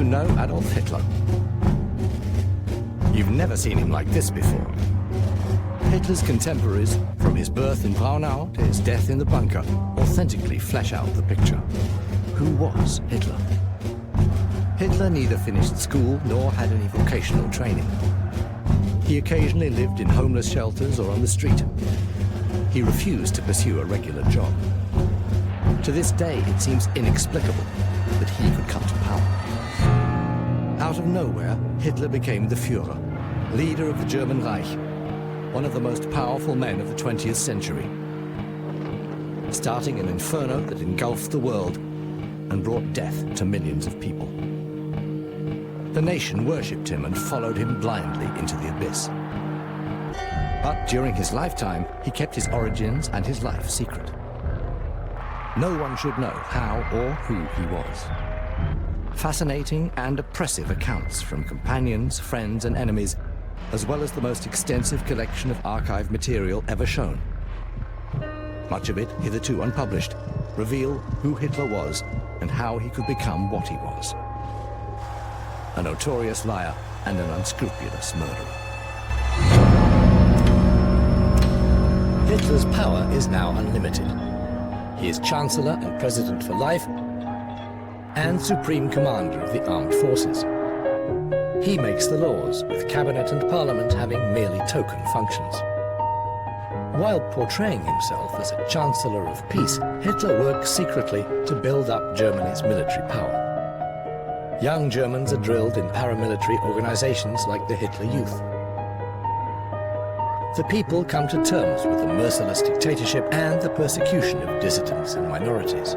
you know Adolf Hitler? You've never seen him like this before. Hitler's contemporaries, from his birth in Braunau to his death in the bunker, authentically flesh out the picture. Who was Hitler? Hitler neither finished school nor had any vocational training. He occasionally lived in homeless shelters or on the street. He refused to pursue a regular job. To this day, it seems inexplicable that he could come to power. Out of nowhere, Hitler became the Führer, leader of the German Reich, one of the most powerful men of the 20th century, starting an inferno that engulfed the world and brought death to millions of people. The nation worshipped him and followed him blindly into the abyss. But during his lifetime, he kept his origins and his life secret. No one should know how or who he was. Fascinating and oppressive accounts from companions, friends, and enemies, as well as the most extensive collection of archive material ever shown. Much of it, hitherto unpublished, reveal who Hitler was and how he could become what he was. A notorious liar and an unscrupulous murderer. Hitler's power is now unlimited. He is Chancellor and President for life and Supreme Commander of the Armed Forces. He makes the laws, with Cabinet and Parliament having merely token functions. While portraying himself as a Chancellor of Peace, Hitler works secretly to build up Germany's military power. Young Germans are drilled in paramilitary organizations like the Hitler Youth. The people come to terms with the merciless dictatorship and the persecution of dissidents and minorities.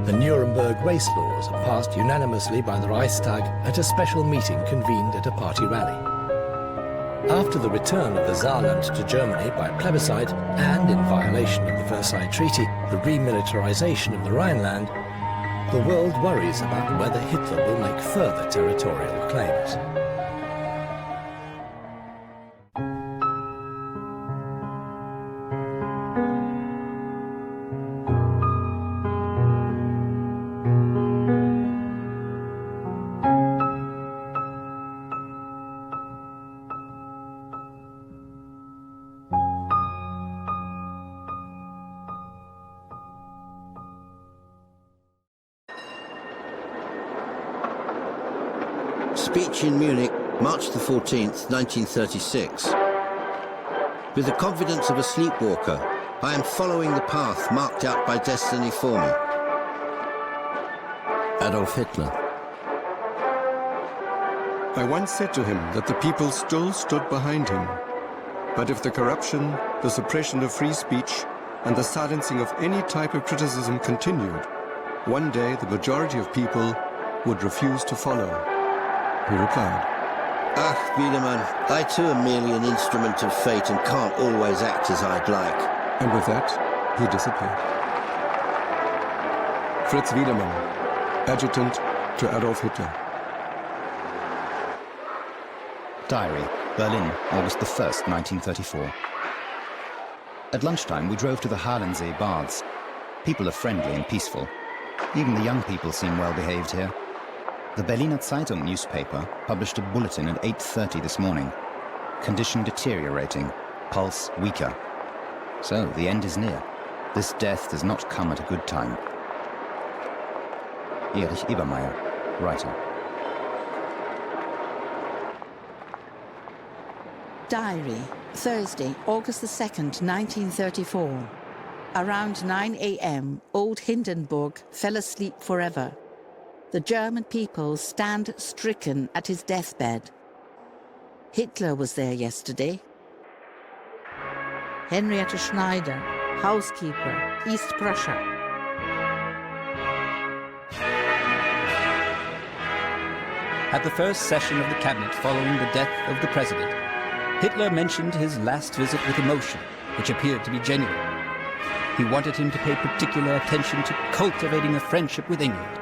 The Nuremberg waste laws are passed unanimously by the Reichstag at a special meeting convened at a party rally. After the return of the Saarland to Germany by plebiscite and in violation of the Versailles Treaty, the remilitarization of the Rhineland, the world worries about whether Hitler will make further territorial claims. Speech in Munich, March the 14th, 1936. With the confidence of a sleepwalker, I am following the path marked out by destiny for me. Adolf Hitler. I once said to him that the people still stood behind him. But if the corruption, the suppression of free speech, and the silencing of any type of criticism continued, one day the majority of people would refuse to follow. He replied, "Ah, Wiedemann, I too am merely an instrument of fate and can't always act as I'd like." And with that, he disappeared. Fritz Wiedemann, adjutant to Adolf Hitler. Diary, Berlin, August the 1st, 1934. At lunchtime, we drove to the Halensee baths. People are friendly and peaceful. Even the young people seem well behaved here. The Berliner Zeitung newspaper published a bulletin at 8:30 this morning. Condition deteriorating, pulse weaker. So the end is near. This death does not come at a good time. Erich Ebermeier, writer. Diary, Thursday, August the 2nd, 1934. Around 9 a.m., old Hindenburg fell asleep forever. The German people stand stricken at his deathbed. Hitler was there yesterday. Henriette Schneider, housekeeper, East Prussia. At the first session of the cabinet following the death of the president, Hitler mentioned his last visit with emotion, which appeared to be genuine. He wanted him to pay particular attention to cultivating a friendship with England.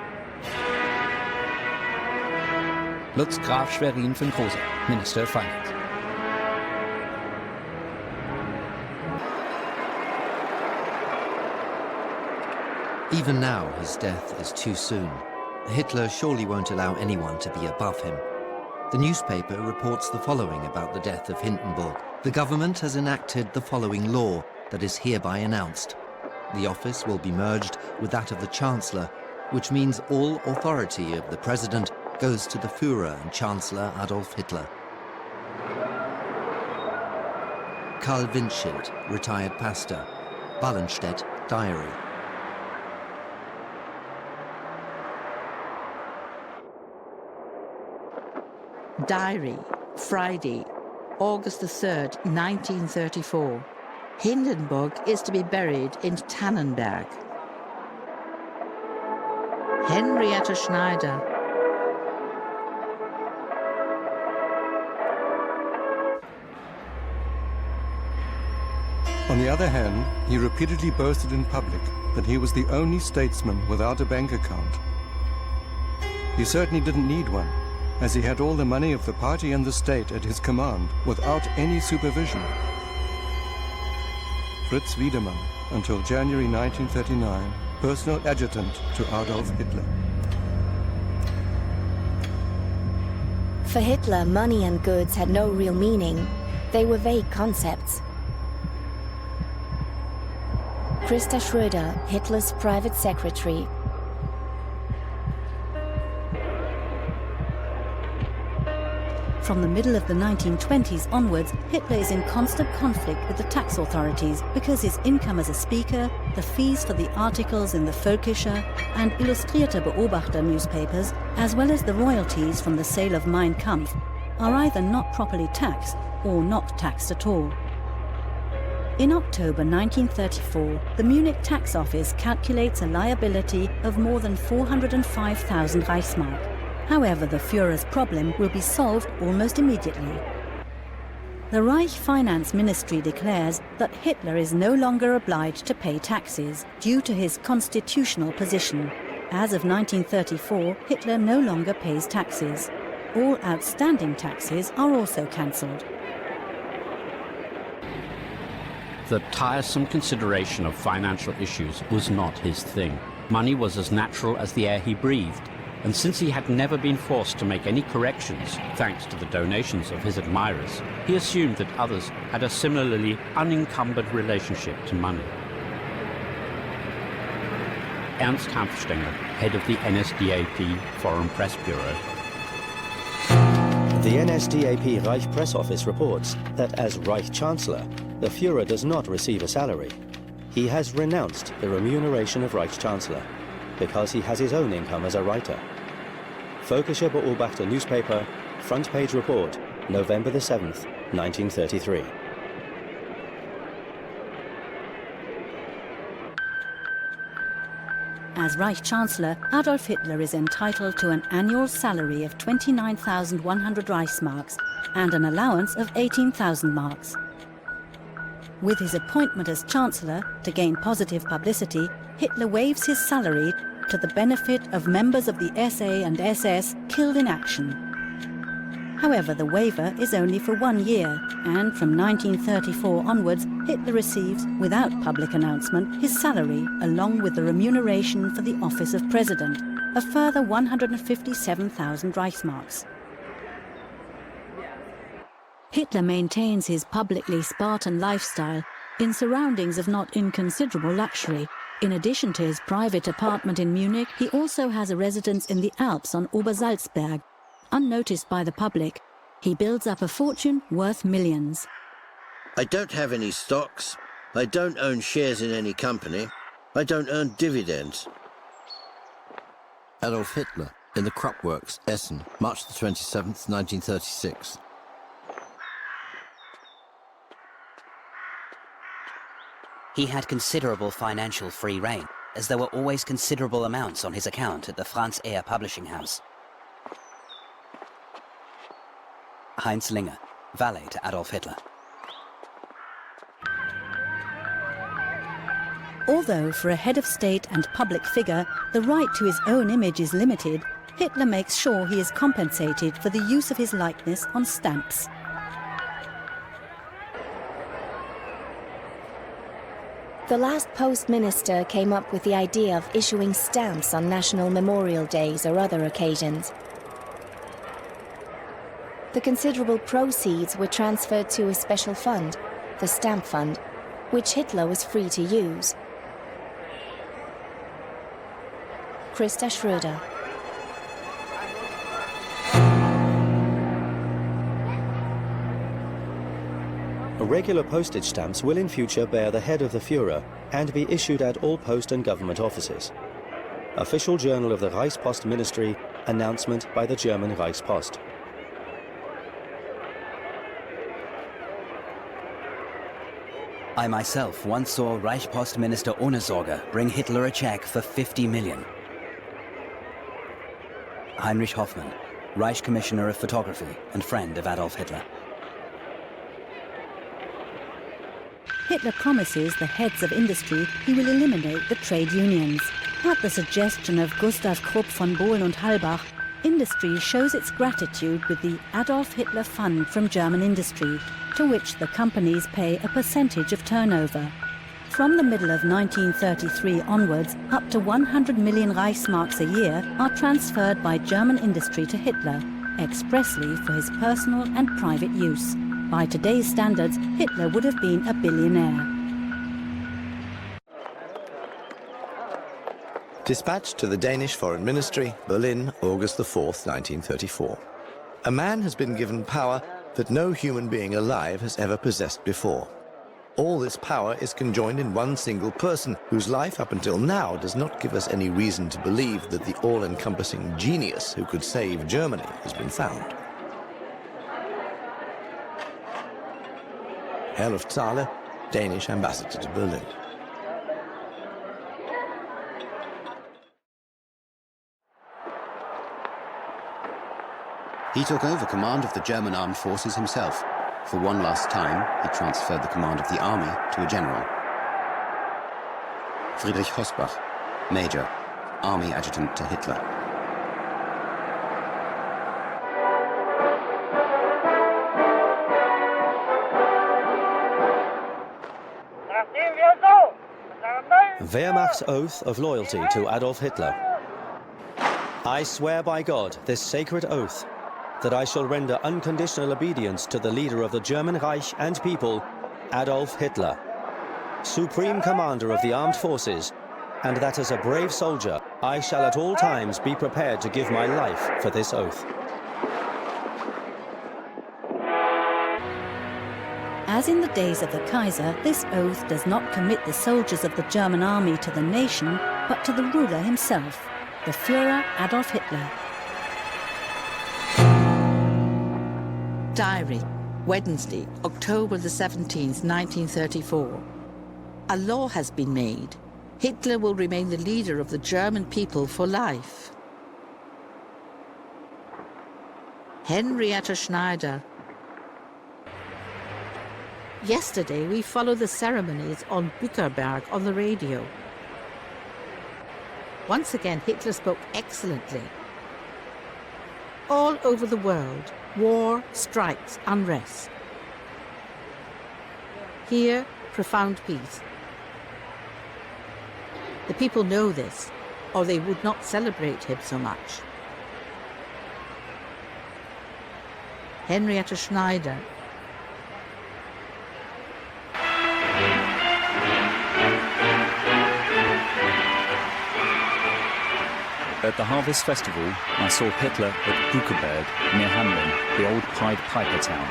Lutz Graf Schwerin von Kruse, Minister of Finance. Even now, his death is too soon. Hitler surely won't allow anyone to be above him. The newspaper reports the following about the death of Hindenburg. The government has enacted the following law that is hereby announced. The office will be merged with that of the Chancellor, which means all authority of the President goes to the Führer and Chancellor Adolf Hitler. Karl Windschild, retired pastor. Wallenstedt, diary. Diary, Friday, August the 3rd, 1934. Hindenburg is to be buried in Tannenberg. Henriette Schneider. On the other hand, he repeatedly boasted in public that he was the only statesman without a bank account. He certainly didn't need one, as he had all the money of the party and the state at his command without any supervision. Fritz Wiedemann, until January 1939, personal adjutant to Adolf Hitler. For Hitler, money and goods had no real meaning. They were vague concepts. Christa Schröder, Hitler's private secretary. From the middle of the 1920s onwards, Hitler is in constant conflict with the tax authorities because his income as a speaker, the fees for the articles in the Völkischer and Illustrierte Beobachter newspapers, as well as the royalties from the sale of Mein Kampf, are either not properly taxed or not taxed at all. In October 1934, the Munich tax office calculates a liability of more than 405,000 Reichsmark. However, the Führer's problem will be solved almost immediately. The Reich Finance Ministry declares that Hitler is no longer obliged to pay taxes due to his constitutional position. As of 1934, Hitler no longer pays taxes. All outstanding taxes are also cancelled. The tiresome consideration of financial issues was not his thing. Money was as natural as the air he breathed. And since he had never been forced to make any corrections, thanks to the donations of his admirers, he assumed that others had a similarly unencumbered relationship to money. Ernst Hanfstanger, head of the NSDAP Foreign Press Bureau. The NSDAP Reich Press Office reports that as Reich Chancellor, the Führer does not receive a salary. He has renounced the remuneration of Reich Chancellor because he has his own income as a writer. Völkischer Beobachter newspaper, front page report, November the 7th, 1933. As Reich Chancellor, Adolf Hitler is entitled to an annual salary of 29,100 Reichsmarks and an allowance of 18,000 marks. With his appointment as Chancellor, to gain positive publicity, Hitler waives his salary to the benefit of members of the SA and SS killed in action. However, the waiver is only for 1 year, and from 1934 onwards, Hitler receives, without public announcement, his salary along with the remuneration for the office of President, a further 157,000 Reichsmarks. Hitler maintains his publicly Spartan lifestyle in surroundings of not inconsiderable luxury. In addition to his private apartment in Munich, he also has a residence in the Alps on Obersalzberg. Unnoticed by the public, he builds up a fortune worth millions. I don't have any stocks. I don't own shares in any company. I don't earn dividends. Adolf Hitler in the Kruppworks, Essen, March the 27th, 1936. He had considerable financial free rein, as there were always considerable amounts on his account at the Franz Eher publishing house. Heinz Linger, valet to Adolf Hitler. Although for a head of state and public figure, the right to his own image is limited, Hitler makes sure he is compensated for the use of his likeness on stamps. The last post minister came up with the idea of issuing stamps on national memorial days or other occasions. The considerable proceeds were transferred to a special fund, the Stamp Fund, which Hitler was free to use. Christa Schröder. Regular postage stamps will in future bear the head of the Führer and be issued at all post and government offices. Official Journal of the Reichspost Ministry, announcement by the German Reichspost. I myself once saw Reichspost Minister Ohne Sorge bring Hitler a check for 50 million. Heinrich Hoffmann, Reich Commissioner of Photography and friend of Adolf Hitler. Hitler promises the heads of industry he will eliminate the trade unions. At the suggestion of Gustav Krupp von Bohlen und Halbach, industry shows its gratitude with the Adolf Hitler Fund from German industry, to which the companies pay a percentage of turnover. From the middle of 1933 onwards, up to 100 million Reichsmarks a year are transferred by German industry to Hitler, expressly for his personal and private use. By today's standards, Hitler would have been a billionaire. Dispatched to the Danish Foreign Ministry, Berlin, August the 4th, 1934. A man has been given power that no human being alive has ever possessed before. All this power is conjoined in one single person, whose life up until now does not give us any reason to believe that the all-encompassing genius who could save Germany has been found. Herluf Zahler, Danish ambassador to Berlin. He took over command of the German armed forces himself. For one last time, he transferred the command of the army to a general. Friedrich Hossbach, Major, Army Adjutant to Hitler. Wehrmacht's oath of loyalty to Adolf Hitler. I swear by God this sacred oath that I shall render unconditional obedience to the leader of the German Reich and people, Adolf Hitler, Supreme Commander of the Armed Forces, and that as a brave soldier, I shall at all times be prepared to give my life for this oath. As in the days of the Kaiser, this oath does not commit the soldiers of the German army to the nation, but to the ruler himself, the Führer Adolf Hitler. Diary, Wednesday, October the 17th, 1934. A law has been made. Hitler will remain the leader of the German people for life. Henrietta Schneider. Yesterday we followed the ceremonies on Bückerberg on the radio. Once again Hitler spoke excellently. All over the world, war, strikes, unrest. Here, profound peace. The people know this, or they would not celebrate him so much. Henrietta Schneider. At the Harvest Festival, I saw Hitler at Bückerberg, near Hamelin, the old Pied Piper town.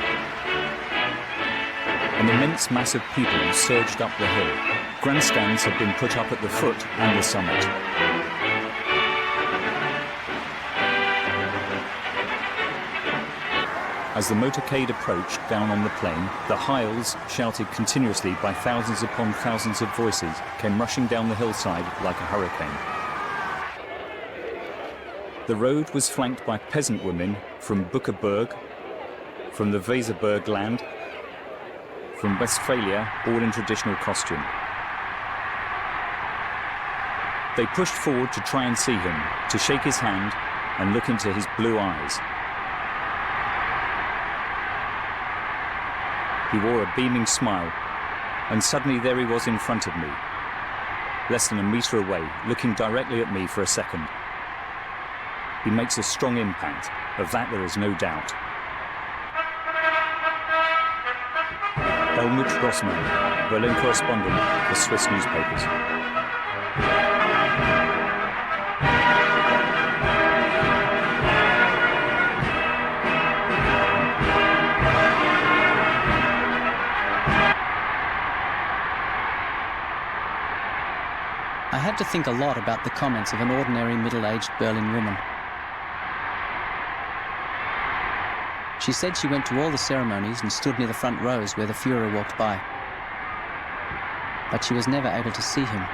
An immense mass of people surged up the hill. Grandstands had been put up at the foot and the summit. As the motorcade approached down on the plain, the Heils, shouted continuously by thousands upon thousands of voices, came rushing down the hillside like a hurricane. The road was flanked by peasant women from Bückerberg, from the Weserberg land, from Westphalia, all in traditional costume. They pushed forward to try and see him, to shake his hand and look into his blue eyes. He wore a beaming smile, and suddenly there he was in front of me, less than a metre away, looking directly at me for a second. He makes a strong impact, of that there is no doubt. Helmut Grossmann, Berlin correspondent for Swiss newspapers. I had to think a lot about the comments of an ordinary middle-aged Berlin woman. She said she went to all the ceremonies and stood near the front rows where the Führer walked by. But she was never able to see him,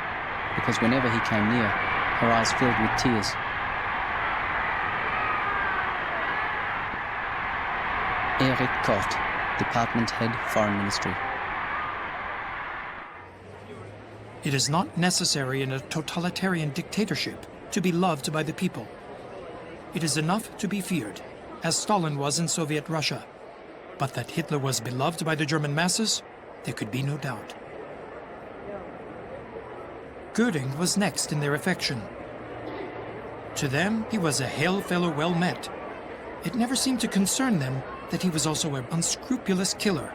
because whenever he came near, her eyes filled with tears. Erich Kort, Department Head, Foreign Ministry. It is not necessary in a totalitarian dictatorship to be loved by the people. It is enough to be feared, as Stalin was in Soviet Russia. But that Hitler was beloved by the German masses, there could be no doubt. Göring was next in their affection. To them, he was a hail fellow well met. It never seemed to concern them that he was also an unscrupulous killer.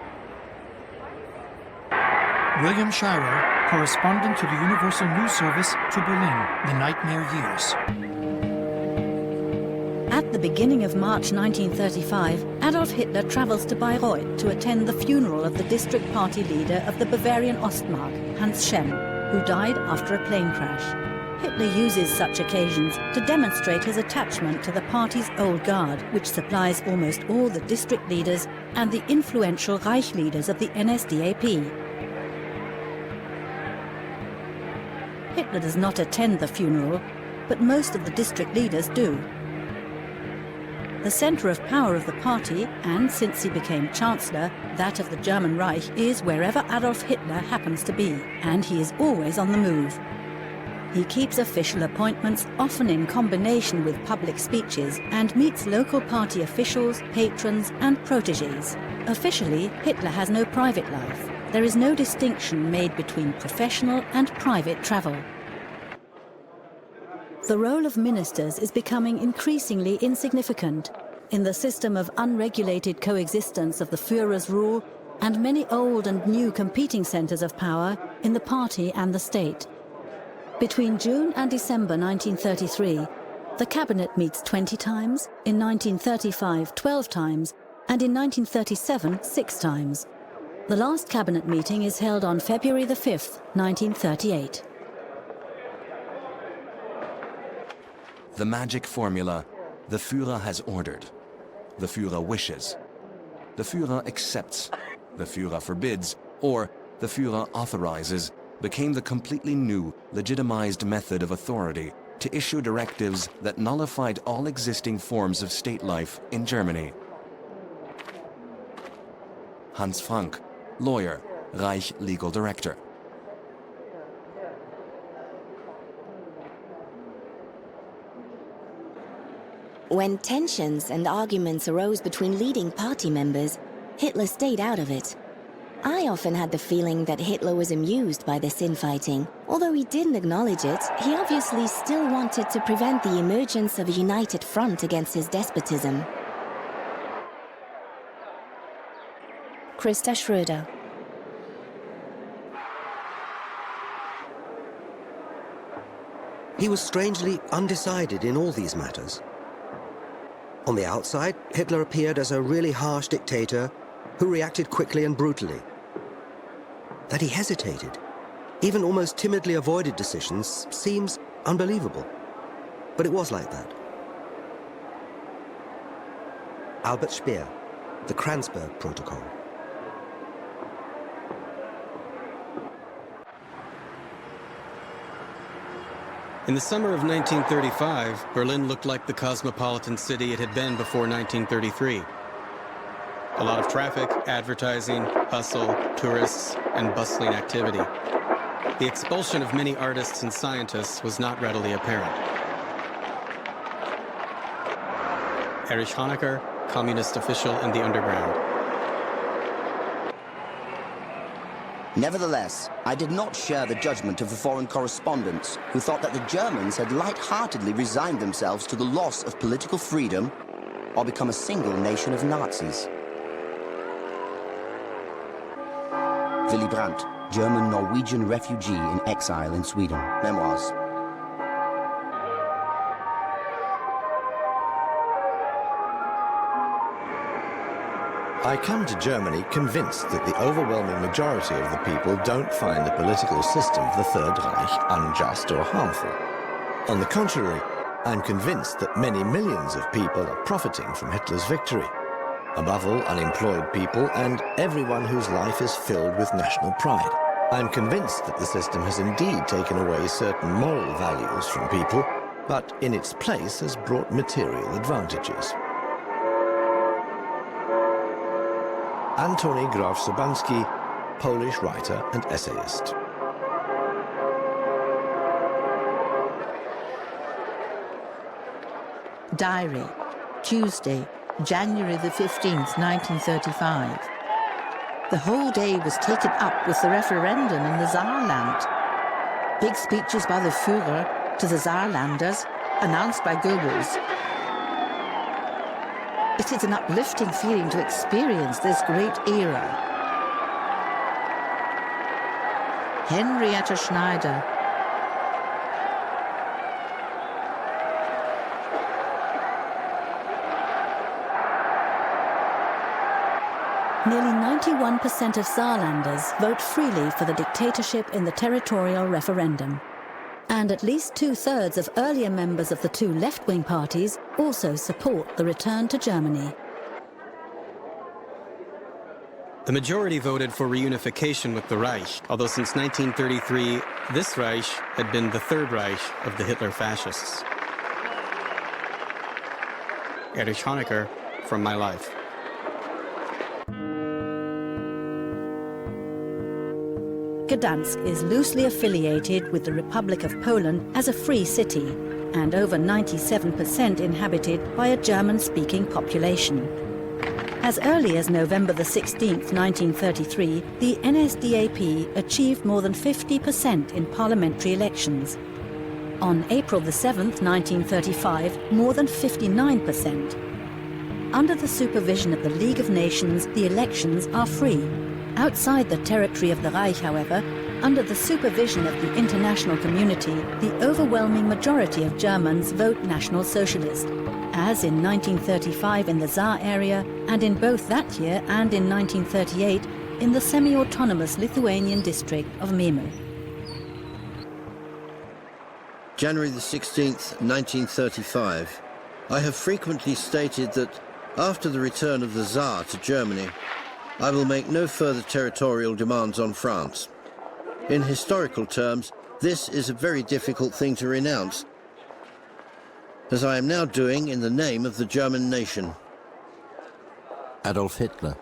William Shirer, correspondent to the Universal News Service to Berlin, The Nightmare Years. At the beginning of March 1935, Adolf Hitler travels to Bayreuth to attend the funeral of the district party leader of the Bavarian Ostmark, Hans Schemm, who died after a plane crash. Hitler uses such occasions to demonstrate his attachment to the party's old guard, which supplies almost all the district leaders and the influential Reich leaders of the NSDAP. Hitler does not attend the funeral, but most of the district leaders do. The center of power of the party, and since he became Chancellor, that of the German Reich, is wherever Adolf Hitler happens to be, and he is always on the move. He keeps official appointments, often in combination with public speeches, and meets local party officials, patrons, and protégés. Officially, Hitler has no private life. There is no distinction made between professional and private travel. The role of ministers is becoming increasingly insignificant in the system of unregulated coexistence of the Führer's rule and many old and new competing centers of power in the party and the state. Between June and December 1933, the cabinet meets 20 times, in 1935 12 times, and in 1937 6 times. The last cabinet meeting is held on February the 5th, 1938. The magic formula, the Führer has ordered. The Führer wishes. The Führer accepts. The Führer forbids, or the Führer authorizes, became the completely new, legitimized method of authority to issue directives that nullified all existing forms of state life in Germany. Hans Frank, lawyer, Reich legal director. When tensions and arguments arose between leading party members, Hitler stayed out of it. I often had the feeling that Hitler was amused by this infighting. Although he didn't acknowledge it, he obviously still wanted to prevent the emergence of a united front against his despotism. Christa Schröder. He was strangely undecided in all these matters. On the outside, Hitler appeared as a really harsh dictator who reacted quickly and brutally. That he hesitated, even almost timidly avoided decisions, seems unbelievable. But it was like that. Albert Speer, the Kranzberg Protocol. In the summer of 1935, Berlin looked like the cosmopolitan city it had been before 1933. A lot of traffic, advertising, hustle, tourists, and bustling activity. The expulsion of many artists and scientists was not readily apparent. Erich Honecker, communist official in the underground. Nevertheless, I did not share the judgment of the foreign correspondents who thought that the Germans had light-heartedly resigned themselves to the loss of political freedom or become a single nation of Nazis. Willy Brandt, German-Norwegian refugee in exile in Sweden. Memoirs. I come to Germany convinced that the overwhelming majority of the people don't find the political system of the Third Reich unjust or harmful. On the contrary, I'm convinced that many millions of people are profiting from Hitler's victory. Above all, unemployed people and everyone whose life is filled with national pride. I'm convinced that the system has indeed taken away certain moral values from people, but in its place has brought material advantages. Antoni Graf-Sobański, Polish writer and essayist. Diary, Tuesday, January the 15th, 1935. The whole day was taken up with the referendum in the Saarland. Big speeches by the Führer to the Saarlanders, announced by Goebbels. It is an uplifting feeling to experience this great era. Henrietta Schneider. Nearly 91% of Saarlanders vote freely for the dictatorship in the territorial referendum. And at least 2/3 of earlier members of the two left-wing parties also support the return to Germany. The majority voted for reunification with the Reich, although since 1933, this Reich had been the Third Reich of the Hitler fascists. Erich Honecker, From My Life. Gdansk is loosely affiliated with the Republic of Poland as a free city and over 97% inhabited by a German-speaking population. As early as November the 16th, 1933, the NSDAP achieved more than 50% in parliamentary elections. On April the 7th, 1935, more than 59%. Under the supervision of the League of Nations, the elections are free. Outside the territory of the Reich, however, under the supervision of the international community, the overwhelming majority of Germans vote National Socialist, as in 1935 in the Saar area, and in both that year and in 1938 in the semi-autonomous Lithuanian district of Memel. January the 16th, 1935. I have frequently stated that after the return of the Tsar to Germany, I will make no further territorial demands on France. In historical terms, this is a very difficult thing to renounce, as I am now doing in the name of the German nation. Adolf Hitler.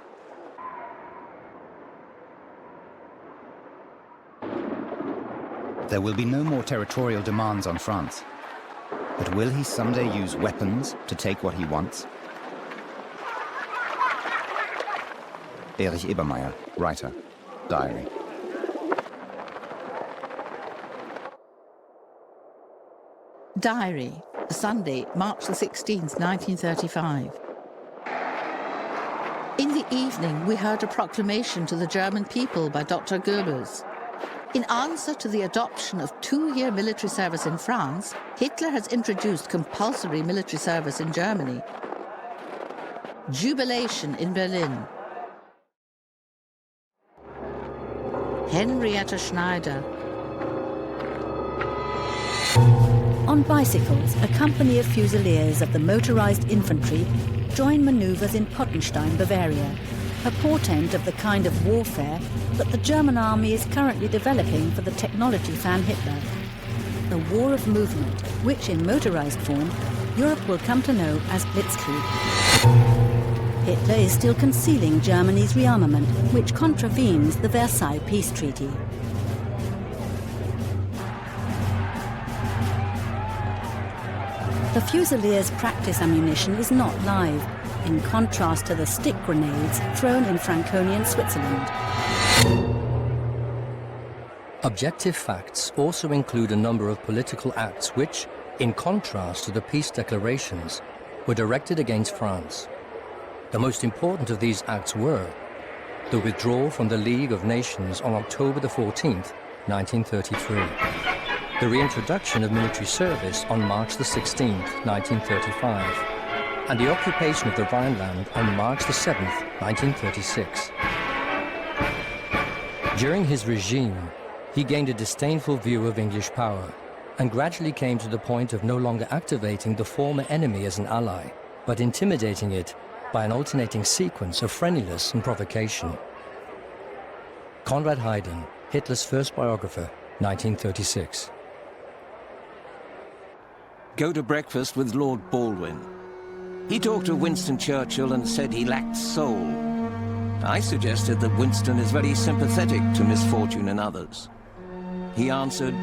There will be no more territorial demands on France. But will he someday use weapons to take what he wants? Erich Ebermeier, writer, diary. Diary, Sunday, March the 16th, 1935. In the evening, we heard a proclamation to the German people by Dr. Goebbels. In answer to the adoption of 2-year military service in France, Hitler has introduced compulsory military service in Germany. Jubilation in Berlin. Henrietta Schneider. On bicycles, a company of fusiliers of the motorized infantry join maneuvers in Pottenstein, Bavaria, a portent of the kind of warfare that the German army is currently developing for the technology fan Hitler. A war of movement, which in motorized form, Europe will come to know as Blitzkrieg. Hitler is still concealing Germany's rearmament, which contravenes the Versailles Peace Treaty. The Fusiliers' practice ammunition is not live, in contrast to the stick grenades thrown in Franconian Switzerland. Objective facts also include a number of political acts which, in contrast to the peace declarations, were directed against France. The most important of these acts were the withdrawal from the League of Nations on October the 14th, 1933, the reintroduction of military service on March the 16th, 1935, and the occupation of the Rhineland on March the 7th, 1936. During his regime, he gained a disdainful view of English power and gradually came to the point of no longer activating the former enemy as an ally, but intimidating it by an alternating sequence of friendliness and provocation. Conrad Hayden, Hitler's first biographer, 1936. Go to breakfast with Lord Baldwin. He talked of Winston Churchill and said he lacked soul. I suggested that Winston is very sympathetic to misfortune in others. He answered,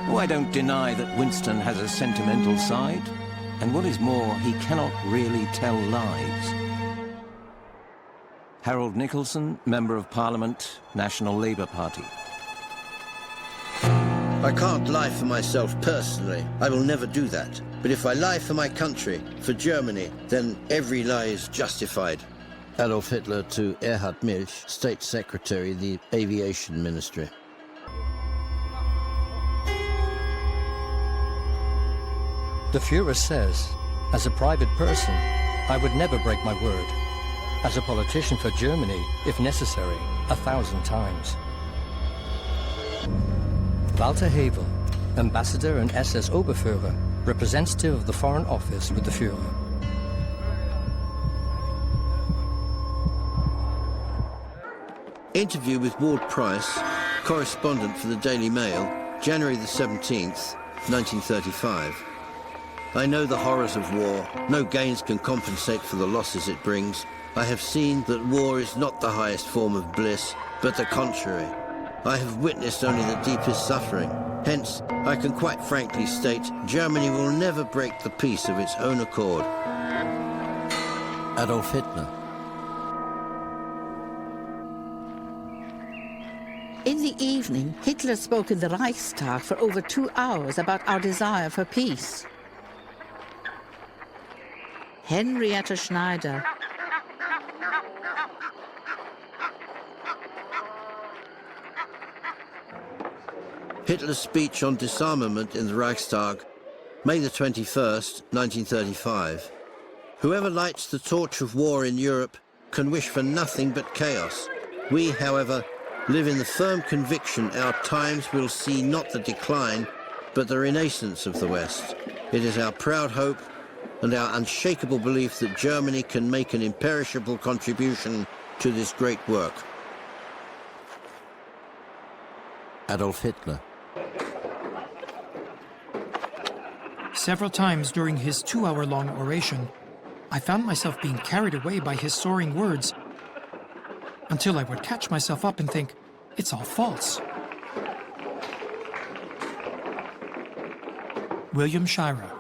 "Oh, I don't deny that Winston has a sentimental side, and what is more, he cannot really tell lies." Harold Nicholson, Member of Parliament, National Labour Party. I can't lie for myself personally. I will never do that. But if I lie for my country, for Germany, then every lie is justified. Adolf Hitler to Erhard Milch, State Secretary, the Aviation Ministry. The Führer says, as a private person, I would never break my word. As a politician for Germany, if necessary, 1,000 times. Walter Havel, Ambassador and SS Oberführer, representative of the Foreign Office with the Führer. Interview with Ward Price, correspondent for the Daily Mail, January the 17th, 1935. I know the horrors of war. No gains can compensate for the losses it brings. I have seen that war is not the highest form of bliss, but the contrary. I have witnessed only the deepest suffering. Hence, I can quite frankly state, Germany will never break the peace of its own accord. Adolf Hitler. In the evening, Hitler spoke in the Reichstag for over 2 hours about our desire for peace. Henrietta Schneider. Hitler's speech on disarmament in the Reichstag, May the 21st, 1935. Whoever lights the torch of war in Europe can wish for nothing but chaos. We, however, live in the firm conviction our times will see not the decline, but the renaissance of the West. It is our proud hope and our unshakable belief that Germany can make an imperishable contribution to this great work. Adolf Hitler. Several times during his 2-hour-long oration, I found myself being carried away by his soaring words, until I would catch myself up and think, it's all false. William Shirer.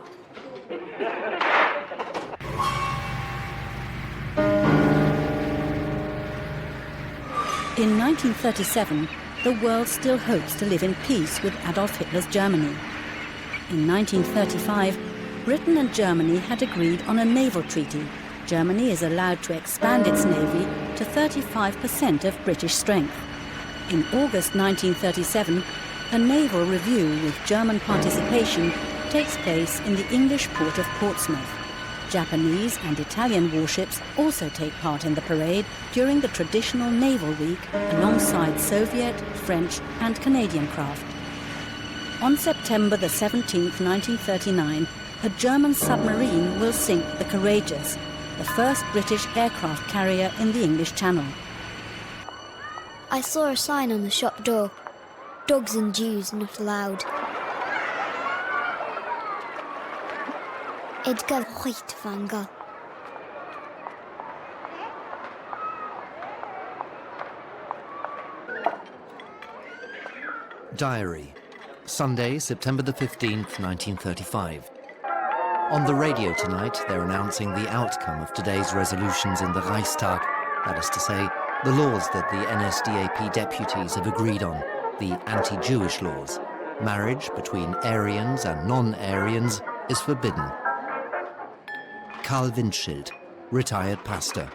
In 1937, the world still hopes to live in peace with Adolf Hitler's Germany. In 1935, Britain and Germany had agreed on a naval treaty. Germany is allowed to expand its navy to 35% of British strength. In August 1937, a naval review with German participation takes place in the English port of Portsmouth. Japanese and Italian warships also take part in the parade during the traditional Naval Week alongside Soviet, French and Canadian craft. On September the 17th, 1939, a German submarine will sink the Courageous, the first British aircraft carrier in the English Channel. I saw a sign on the shop door, "Dogs and Jews not allowed." Edgar Huitwanger. Diary. Sunday, September the 15th, 1935. On the radio tonight, they're announcing the outcome of today's resolutions in the Reichstag, that is to say, the laws that the NSDAP deputies have agreed on. the anti-Jewish laws. Marriage between Aryans and non-Aryans is forbidden. Karl Windschild, retired pastor.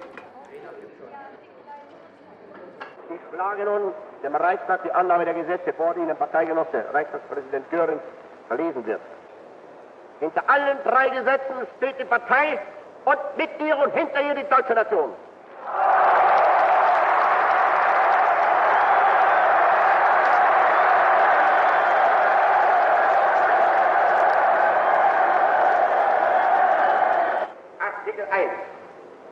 Ich schlage nun dem Reichstag die Annahme der Gesetze vor, die Ihnen Parteigenosse Reichstagspräsident Göring verlesen wird. Hinter allen drei Gesetzen steht die Partei und mit ihr und hinter ihr die deutsche Nation. Artikel 1.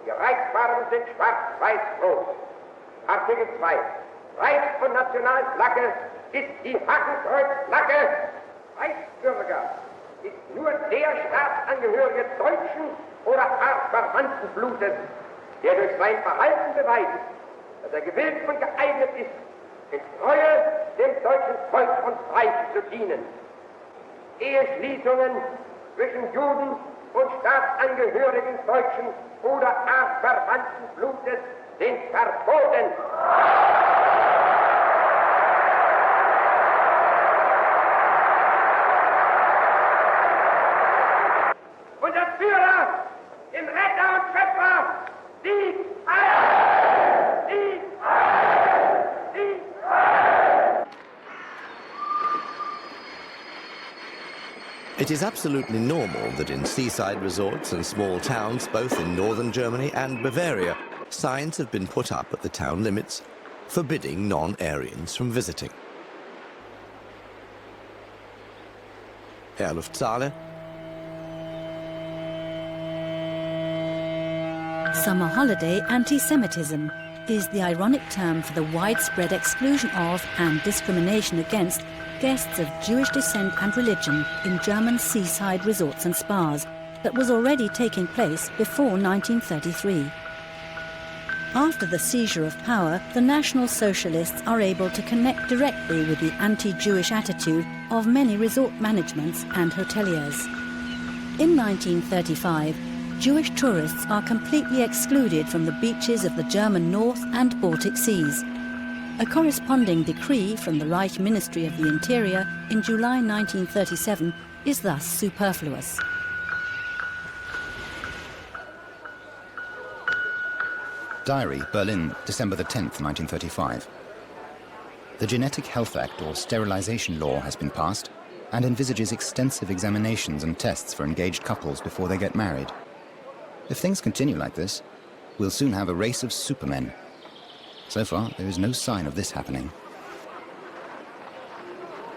Die Reichsfarben sind schwarz-weiß-rot. Artikel 2. Reichs- und Nationalflagge ist die Hakenkreuzflagge. Reichsbürger ist nur der Staatsangehörige deutschen oder artverwandten Blutes, der durch sein Verhalten beweist, dass er gewillt und geeignet ist, in Treue dem deutschen Volk und Reich zu dienen. Eheschließungen zwischen Juden und Staatsangehörigen deutschen oder artverwandten Blutes sind verboten. Unser Führer, im Retter und Schöpfer, Sieg Heil! Sieg Heil! Sieg Heil! It is absolutely normal that in seaside resorts and small towns, both in northern Germany and Bavaria, signs have been put up at the town limits forbidding non-Aryans from visiting. Herr Luftsaale. Summer holiday anti-Semitism is the ironic term for the widespread exclusion of and discrimination against guests of Jewish descent and religion in German seaside resorts and spas that was already taking place before 1933. After the seizure of power, the National Socialists are able to connect directly with the anti-Jewish attitude of many resort managements and hoteliers. In 1935, Jewish tourists are completely excluded from the beaches of the German North and Baltic Seas. A corresponding decree from the Reich Ministry of the Interior in July 1937 is thus superfluous. Diary, Berlin, December the 10th, 1935. The Genetic Health Act, or sterilization law, has been passed and envisages extensive examinations and tests for engaged couples before they get married. If things continue like this, we'll soon have a race of supermen. So far, there is no sign of this happening.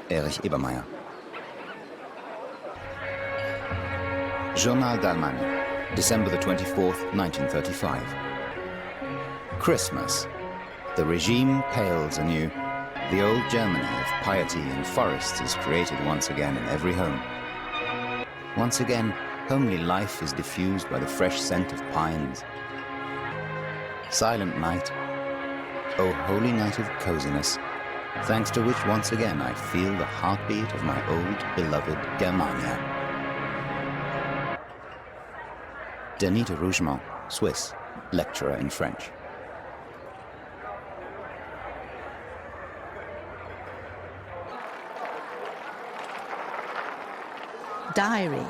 Erich Ebermeier. Journal d'Allemagne, December the 24th, 1935. Christmas. The regime pales anew. The old Germany of piety and forests is created once again in every home. Once again, homely life is diffused by the fresh scent of pines. Silent night, oh holy night of coziness, thanks to which once again I feel the heartbeat of my old beloved Germania. Denis de Rougemont, Swiss, lecturer in French. Diary,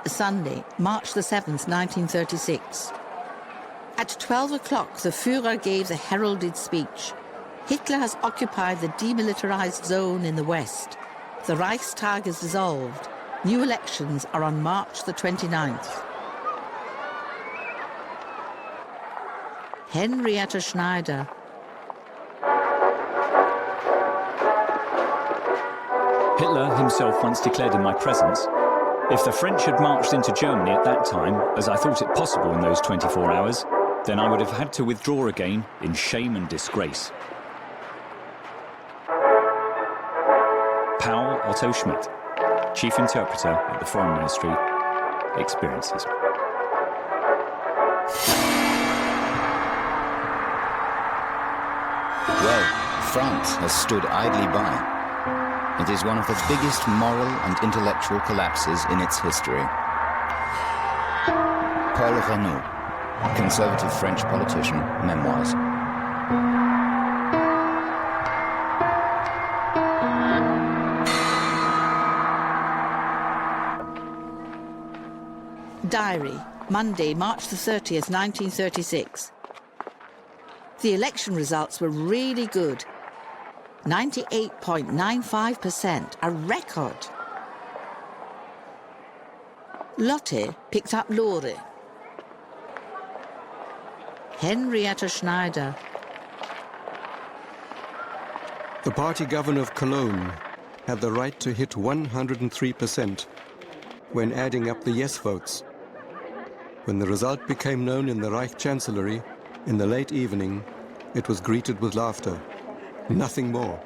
Sunday, March the 7th, 1936. At 12 o'clock, the Führer gave the heralded speech. Hitler has occupied the demilitarized zone in the west. The Reichstag is dissolved. New elections are on March the 29th. Henrietta Schneider. Hitler himself once declared in my presence, if the French had marched into Germany at that time, as I thought it possible in those 24 hours, then I would have had to withdraw again in shame and disgrace. Paul Otto Schmidt, Chief Interpreter at the Foreign Ministry, experiences. Well, France has stood idly by. It is one of the biggest moral and intellectual collapses in its history. Paul Reynaud, conservative French politician, memoirs. Diary, Monday, March the 30th, 1936. The election results were really good. 98.95%, a record. Lotte picked up Lore. Henrietta Schneider. The party governor of Cologne had the right to hit 103% when adding up the yes votes. When the result became known in the Reich Chancellery in the late evening, it was greeted with laughter. Nothing more.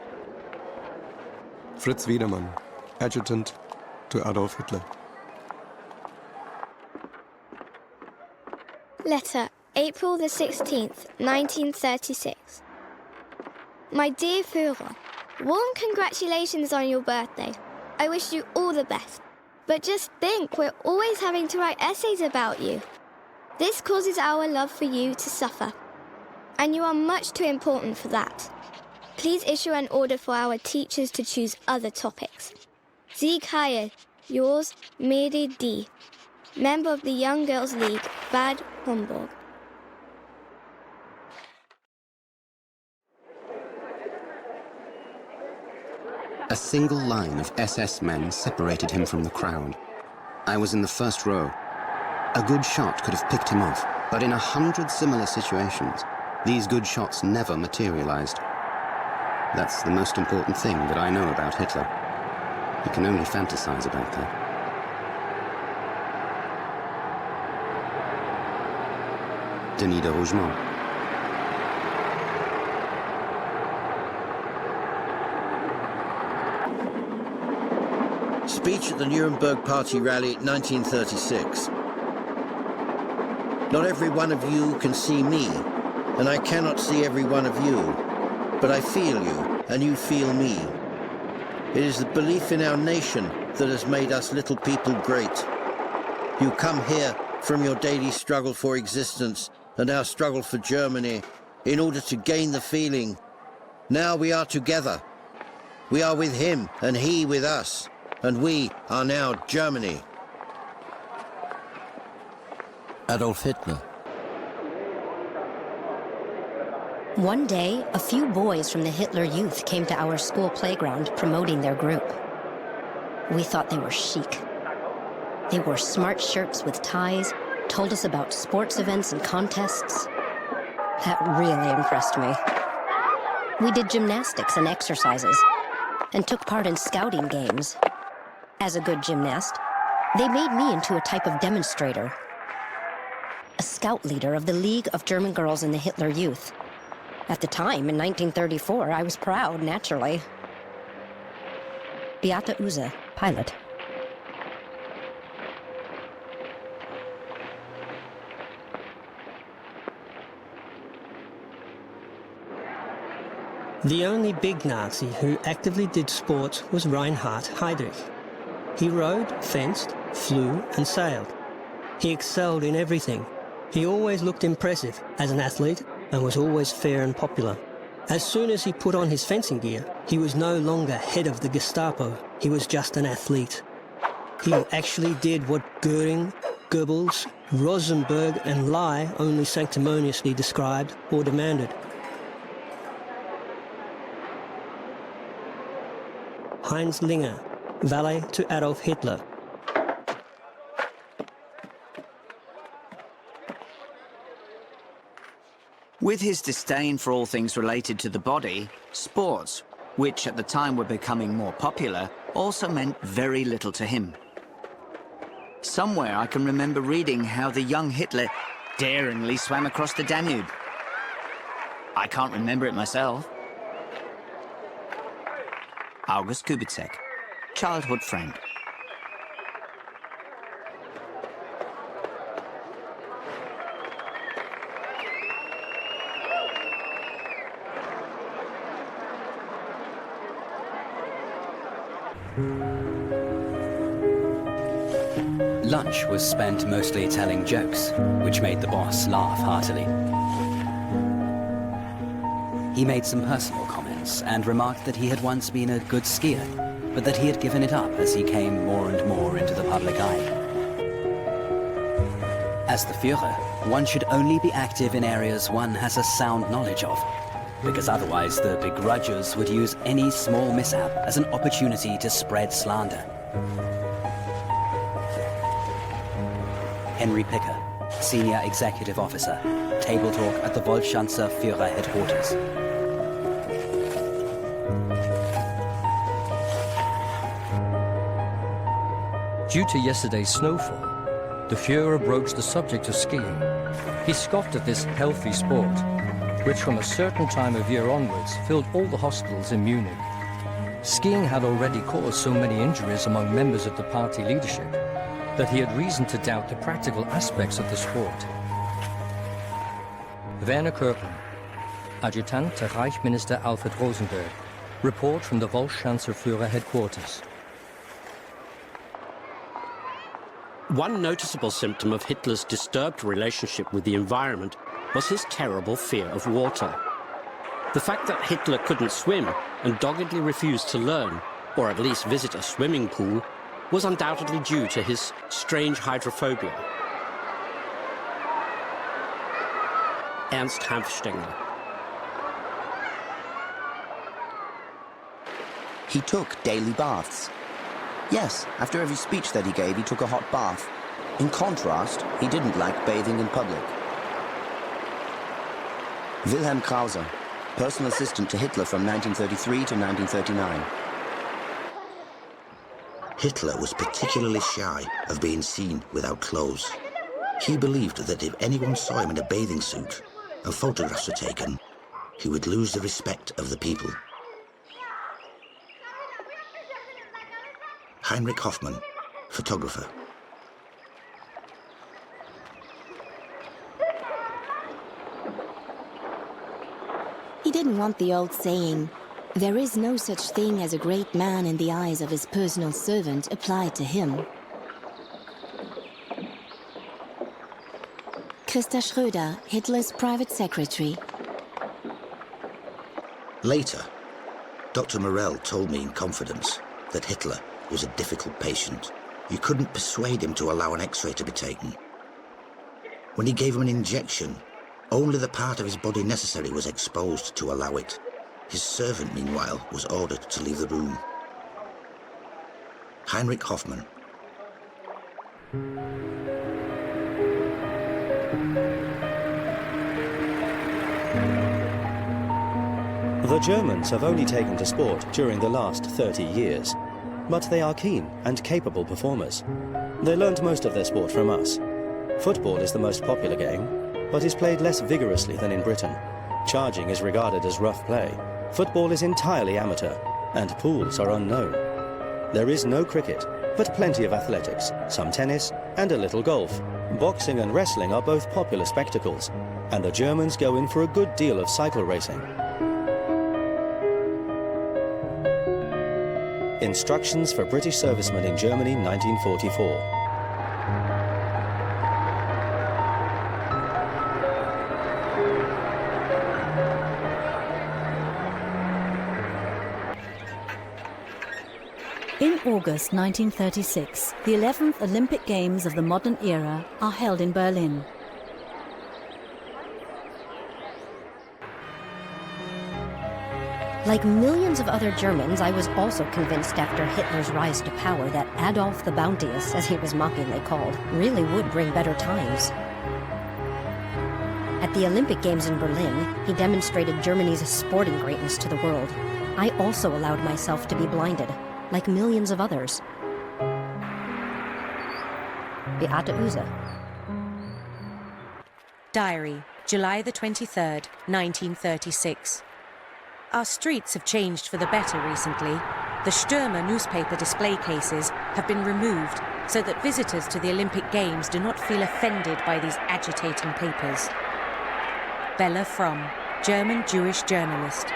Fritz Wiedemann, adjutant to Adolf Hitler. Letter, April the 16th, 1936. My dear Führer, warm congratulations on your birthday. I wish you all the best. But just think, we're always having to write essays about you. This causes our love for you to suffer. And you are much too important for that. Please issue an order for our teachers to choose other topics. Sieg Heil, yours, Mary D., member of the Young Girls League, Bad Homburg. A single line of SS men separated him from the crowd. I was in the first row. A good shot could have picked him off, but in 100 similar situations, these good shots never materialized. That's the most important thing that I know about Hitler. You can only fantasize about that. Denis de Rougemont. Speech at the Nuremberg Party Rally 1936. Not every one of you can see me, and I cannot see every one of you, but I feel you, and you feel me. It is the belief in our nation that has made us little people great. You come here from your daily struggle for existence and our struggle for Germany in order to gain the feeling. Now we are together. We are with him, and he with us. And we are now Germany. Adolf Hitler. One day, a few boys from the Hitler Youth came to our school playground promoting their group. We thought they were chic. They wore smart shirts with ties, told us about sports events and contests. That really impressed me. We did gymnastics and exercises, and took part in scouting games. As a good gymnast, they made me into a type of demonstrator. A scout leader of the League of German Girls in the Hitler Youth. At the time, in 1934, I was proud, naturally. Beate Uhse, pilot. The only big Nazi who actively did sports was Reinhard Heydrich. He rode, fenced, flew, and sailed. He excelled in everything. He always looked impressive as an athlete and was always fair and popular. As soon as he put on his fencing gear, he was no longer head of the Gestapo. He was just an athlete. He actually did what Goering, Goebbels, Rosenberg, and Lai only sanctimoniously described or demanded. Heinz Linger, valet to Adolf Hitler. With his disdain for all things related to the body, sports, which at the time were becoming more popular, also meant very little to him. Somewhere I can remember reading how the young Hitler daringly swam across the Danube. I can't remember it myself. August Kubitschek, childhood friend. Lunch was spent mostly telling jokes, which made the boss laugh heartily. He made some personal comments and remarked that he had once been a good skier, but that he had given it up as he came more and more into the public eye. As the Führer, one should only be active in areas one has a sound knowledge of, because otherwise the begrudgers would use any small mishap as an opportunity to spread slander. Henry Picker, Senior Executive Officer, Table Talk at the Volksschanzer Führer Headquarters. Due to yesterday's snowfall, the Führer broached the subject of skiing. He scoffed at this healthy sport, which from a certain time of year onwards filled all the hospitals in Munich. Skiing had already caused so many injuries among members of the party leadership that he had reason to doubt the practical aspects of the sport. Werner Kirchmann, Adjutant to Reich Minister Alfred Rosenberg, report from the Volksschanzer Führer headquarters. One noticeable symptom of Hitler's disturbed relationship with the environment was his terrible fear of water. The fact that Hitler couldn't swim and doggedly refused to learn, or at least visit a swimming pool, was undoubtedly due to his strange hydrophobia. Ernst Hanfstengel. He took daily baths. Yes, after every speech that he gave, he took a hot bath. In contrast, he didn't like bathing in public. Wilhelm Krause, personal assistant to Hitler from 1933 to 1939. Hitler was particularly shy of being seen without clothes. He believed that if anyone saw him in a bathing suit and photographs were taken, he would lose the respect of the people. Heinrich Hoffmann, photographer. He didn't want the old saying, "There is no such thing as a great man in the eyes of his personal servant," applied to him. Christa Schröder, Hitler's private secretary. Later, Dr. Morell told me in confidence that Hitler was a difficult patient. You couldn't persuade him to allow an X-ray to be taken. When he gave him an injection, only the part of his body necessary was exposed to allow it. His servant, meanwhile, was ordered to leave the room. Heinrich Hoffmann. The Germans have only taken to sport during the last 30 years, but they are keen and capable performers. They learned most of their sport from us. Football is the most popular game, but is played less vigorously than in Britain. Charging is regarded as rough play. Football is entirely amateur, and pools are unknown. There is no cricket, but plenty of athletics, some tennis, and a little golf. Boxing and wrestling are both popular spectacles, and the Germans go in for a good deal of cycle racing. Instructions for British servicemen in Germany, 1944. In August 1936, the 11th Olympic Games of the modern era are held in Berlin. Like millions of other Germans, I was also convinced after Hitler's rise to power that Adolf the Bounteous, as he was mockingly called, really would bring better times. At the Olympic Games in Berlin, he demonstrated Germany's sporting greatness to the world. I also allowed myself to be blinded, like millions of others. Beate Uhse. Diary, July the 23rd, 1936. Our streets have changed for the better recently. The Stürmer newspaper display cases have been removed so that visitors to the Olympic Games do not feel offended by these agitating papers. Bella Fromm, German Jewish journalist.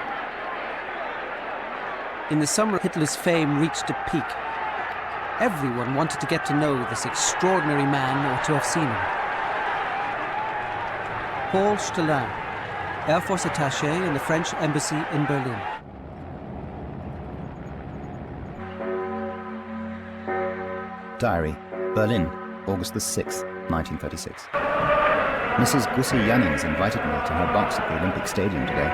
In the summer, Hitler's fame reached a peak. Everyone wanted to get to know this extraordinary man or to have seen him. Paul Stellin, Air Force attaché in the French embassy in Berlin. Diary, Berlin, August the 6th, 1936. Mrs. Gussie Jannings invited me to her box at the Olympic Stadium today.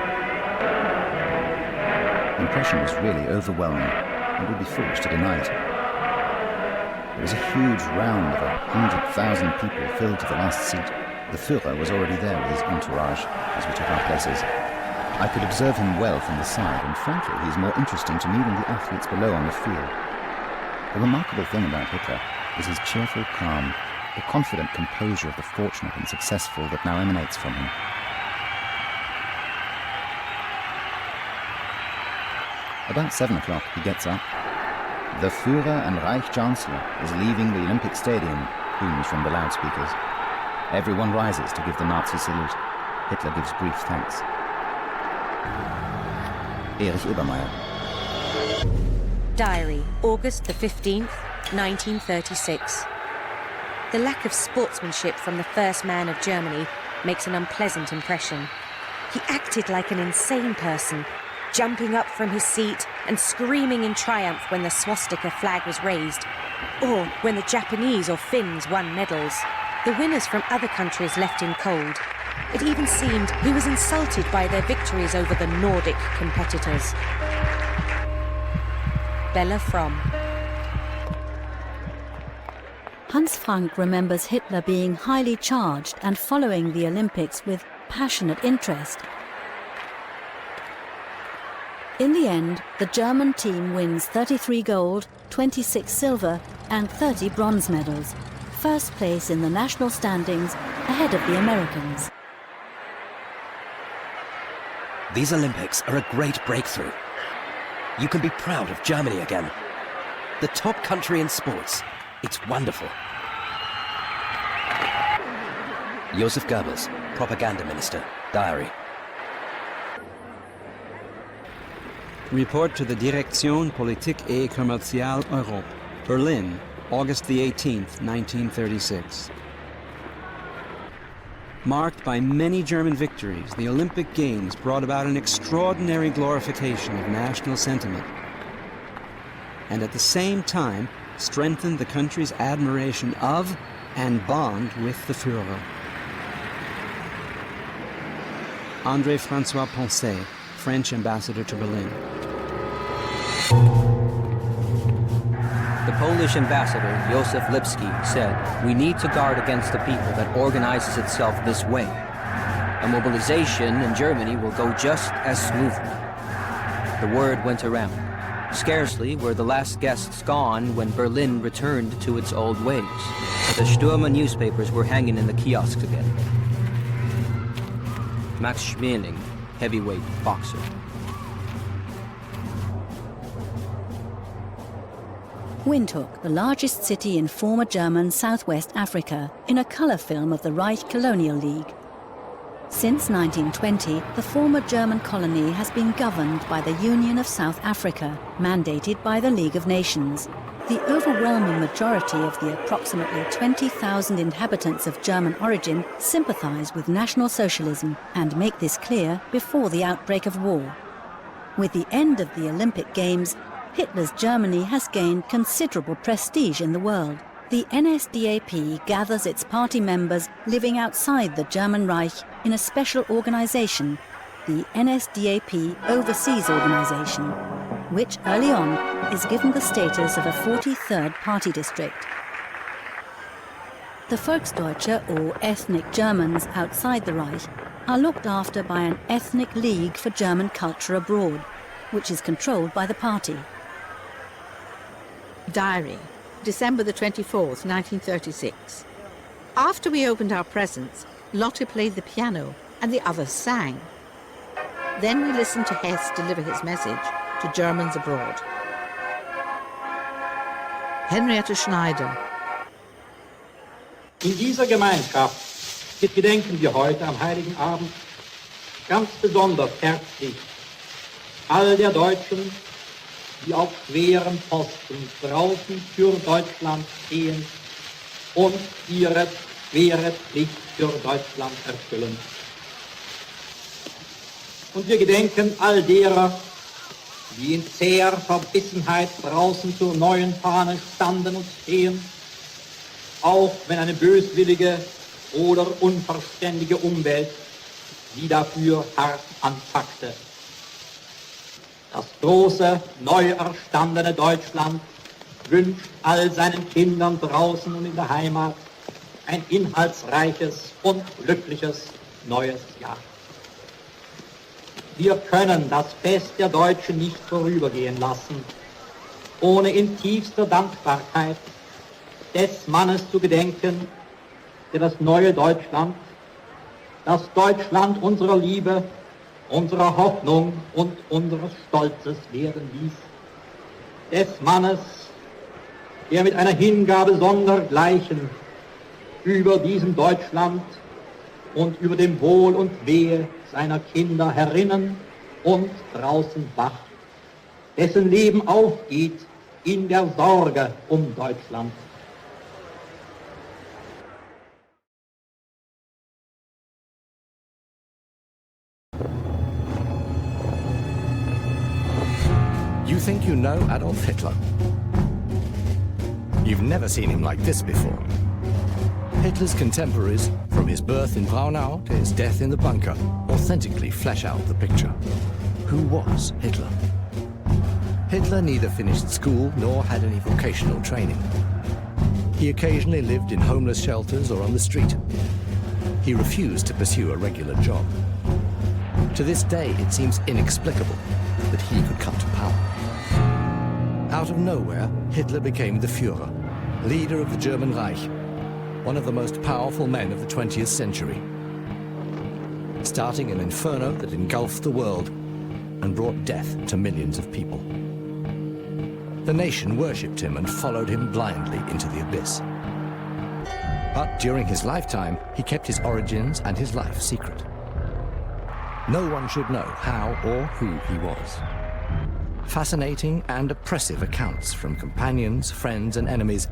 The impression was really overwhelming, and we'd be foolish to deny it. There was a huge round of 100,000 people filled to the last seat. The Führer was already there with his entourage as we took our places. I could observe him well from the side, and frankly, he's more interesting to me than the athletes below on the field. The remarkable thing about Hitler is his cheerful calm, the confident composure of the fortunate and successful that now emanates from him. About 7 o'clock, he gets up. The Führer and Reich Chancellor is leaving the Olympic Stadium, booms from the loudspeakers. Everyone rises to give the Nazi salute. Hitler gives brief thanks. Erich Obermeier. Diary, August the 15th, 1936. The lack of sportsmanship from the first man of Germany makes an unpleasant impression. He acted like an insane person, jumping up from his seat and screaming in triumph when the swastika flag was raised, or when the Japanese or Finns won medals. The winners from other countries left him cold. It even seemed he was insulted by their victories over the Nordic competitors. Bella Fromm. Hans Frank remembers Hitler being highly charged and following the Olympics with passionate interest. In the end, the German team wins 33 gold, 26 silver and 30 bronze medals. First place in the national standings, ahead of the Americans. These Olympics are a great breakthrough. You can be proud of Germany again. The top country in sports. It's wonderful. Joseph Goebbels, Propaganda Minister, Diary. Report to the Direction Politique et Commerciale Europe, Berlin, August the 18th, 1936. Marked by many German victories, the Olympic Games brought about an extraordinary glorification of national sentiment, and at the same time strengthened the country's admiration of and bond with the Führer. André-François Poncet, French ambassador to Berlin. The Polish ambassador, Józef Lipski, said, "We need to guard against the people that organizes itself this way. A mobilization in Germany will go just as smoothly." The word went around. Scarcely were the last guests gone when Berlin returned to its old ways. The Stürmer newspapers were hanging in the kiosks again. Max Schmeling, heavyweight boxer. Windhoek, the largest city in former German Southwest Africa, in a colour film of the Reich Colonial League. Since 1920, the former German colony has been governed by the Union of South Africa, mandated by the League of Nations. The overwhelming majority of the approximately 20,000 inhabitants of German origin sympathise with National Socialism and make this clear before the outbreak of war. With the end of the Olympic Games, Hitler's Germany has gained considerable prestige in the world. The NSDAP gathers its party members living outside the German Reich in a special organisation, the NSDAP Overseas Organisation, which early on is given the status of a 43rd party district. The Volksdeutsche, or ethnic Germans outside the Reich, are looked after by an ethnic league for German culture abroad, which is controlled by the party. Diary, December the 24th, 1936. After we opened our presents, Lotte played the piano and the others sang. Then we listened to Hess deliver his message to Germans abroad. Henriette Schneider. In dieser Gemeinschaft gedenken wir heute am Heiligen Abend ganz besonders herzlich all der Deutschen, die auf schweren Posten draußen für Deutschland stehen und ihre schwere Pflicht für Deutschland erfüllen. Und wir gedenken all derer, die in zäher Verbissenheit draußen zur neuen Fahne standen und stehen, auch wenn eine böswillige oder unverständige Umwelt sie dafür hart anpackte. Das große, neu erstandene Deutschland wünscht all seinen Kindern draußen und in der Heimat ein inhaltsreiches und glückliches neues Jahr. Wir können das Fest der Deutschen nicht vorübergehen lassen, ohne in tiefster Dankbarkeit des Mannes zu gedenken, der das neue Deutschland, das Deutschland unserer Liebe, unserer Hoffnung und unseres Stolzes werden ließ. Des Mannes, der mit einer Hingabe sondergleichen über diesem Deutschland und über dem Wohl und Wehe seiner Kinder herinnen und draußen wacht, dessen Leben aufgeht in der Sorge um Deutschland. You think you know Adolf Hitler? You've never seen him like this before. Hitler's contemporaries, from his birth in Braunau to his death in the bunker, authentically flesh out the picture. Who was Hitler? Hitler neither finished school nor had any vocational training. He occasionally lived in homeless shelters or on the street. He refused to pursue a regular job. To this day, it seems inexplicable that he could come to power. Out of nowhere, Hitler became the Führer, leader of the German Reich, one of the most powerful men of the 20th century, starting an inferno that engulfed the world and brought death to millions of people. The nation worshipped him and followed him blindly into the abyss. But during his lifetime, he kept his origins and his life secret. No one should know how or who he was. Fascinating and oppressive accounts from companions, friends, and enemies,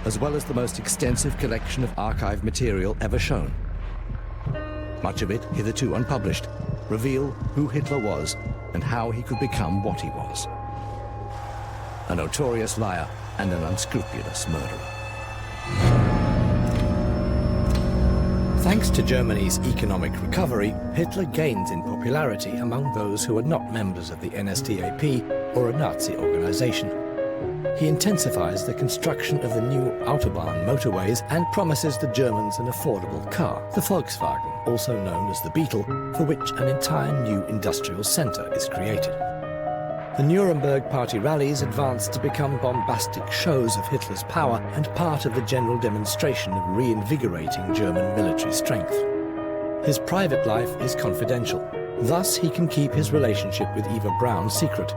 as well as the most extensive collection of archive material ever shown. Much of it, hitherto unpublished, reveal who Hitler was and how he could become what he was. A notorious liar and an unscrupulous murderer. Thanks to Germany's economic recovery, Hitler gained in popularity among those who are not members of the NSDAP or a Nazi organization. He intensifies the construction of the new Autobahn motorways and promises the Germans an affordable car, the Volkswagen, also known as the Beetle, for which an entire new industrial center is created. The Nuremberg party rallies advanced to become bombastic shows of Hitler's power and part of the general demonstration of reinvigorating German military strength. His private life is confidential. Thus, he can keep his relationship with Eva Braun secret,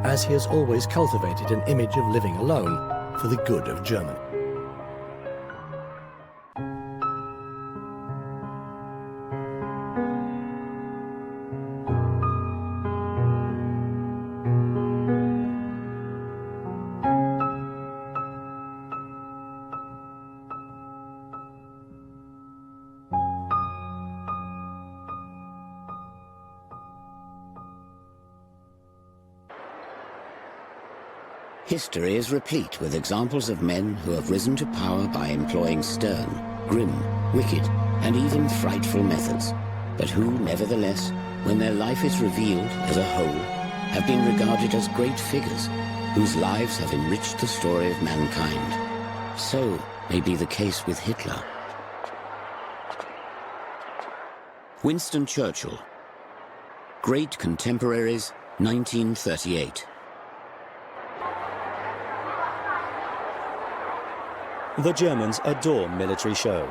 as he has always cultivated an image of living alone for the good of Germany. History is replete with examples of men who have risen to power by employing stern, grim, wicked, and even frightful methods, but who, nevertheless, when their life is revealed as a whole, have been regarded as great figures whose lives have enriched the story of mankind. So may be the case with Hitler. Winston Churchill. Great Contemporaries, 1938. The Germans adore military show.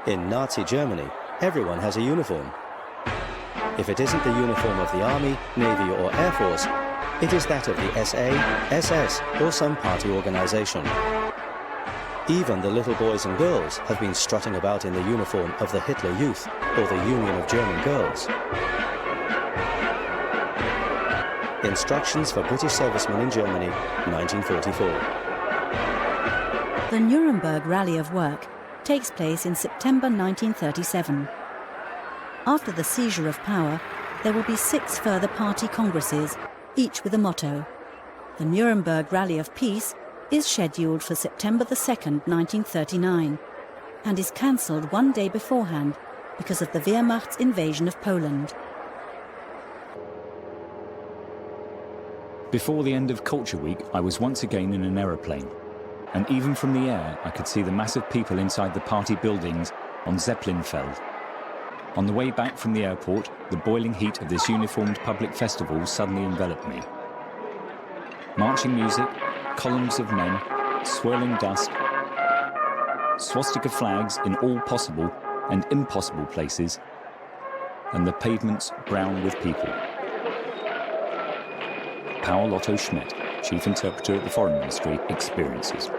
In Nazi Germany, everyone has a uniform. If it isn't the uniform of the Army, Navy or Air Force, it is that of the SA, SS or some party organization. Even the little boys and girls have been strutting about in the uniform of the Hitler Youth or the Union of German Girls. Instructions for British Servicemen in Germany, 1944. The Nuremberg Rally of Work takes place in September 1937. After the seizure of power, there will be 6 further party congresses, each with a motto. The Nuremberg Rally of Peace is scheduled for September the 2nd, 1939, and is cancelled one day beforehand because of the Wehrmacht's invasion of Poland. Before the end of Culture Week, I was once again in an aeroplane. And even from the air, I could see the mass of people inside the party buildings on Zeppelinfeld. On the way back from the airport, the boiling heat of this uniformed public festival suddenly enveloped me. Marching music, columns of men, swirling dust, swastika flags in all possible and impossible places, and the pavements brown with people. Paul Otto Schmidt, Chief Interpreter at the Foreign Ministry, experiences.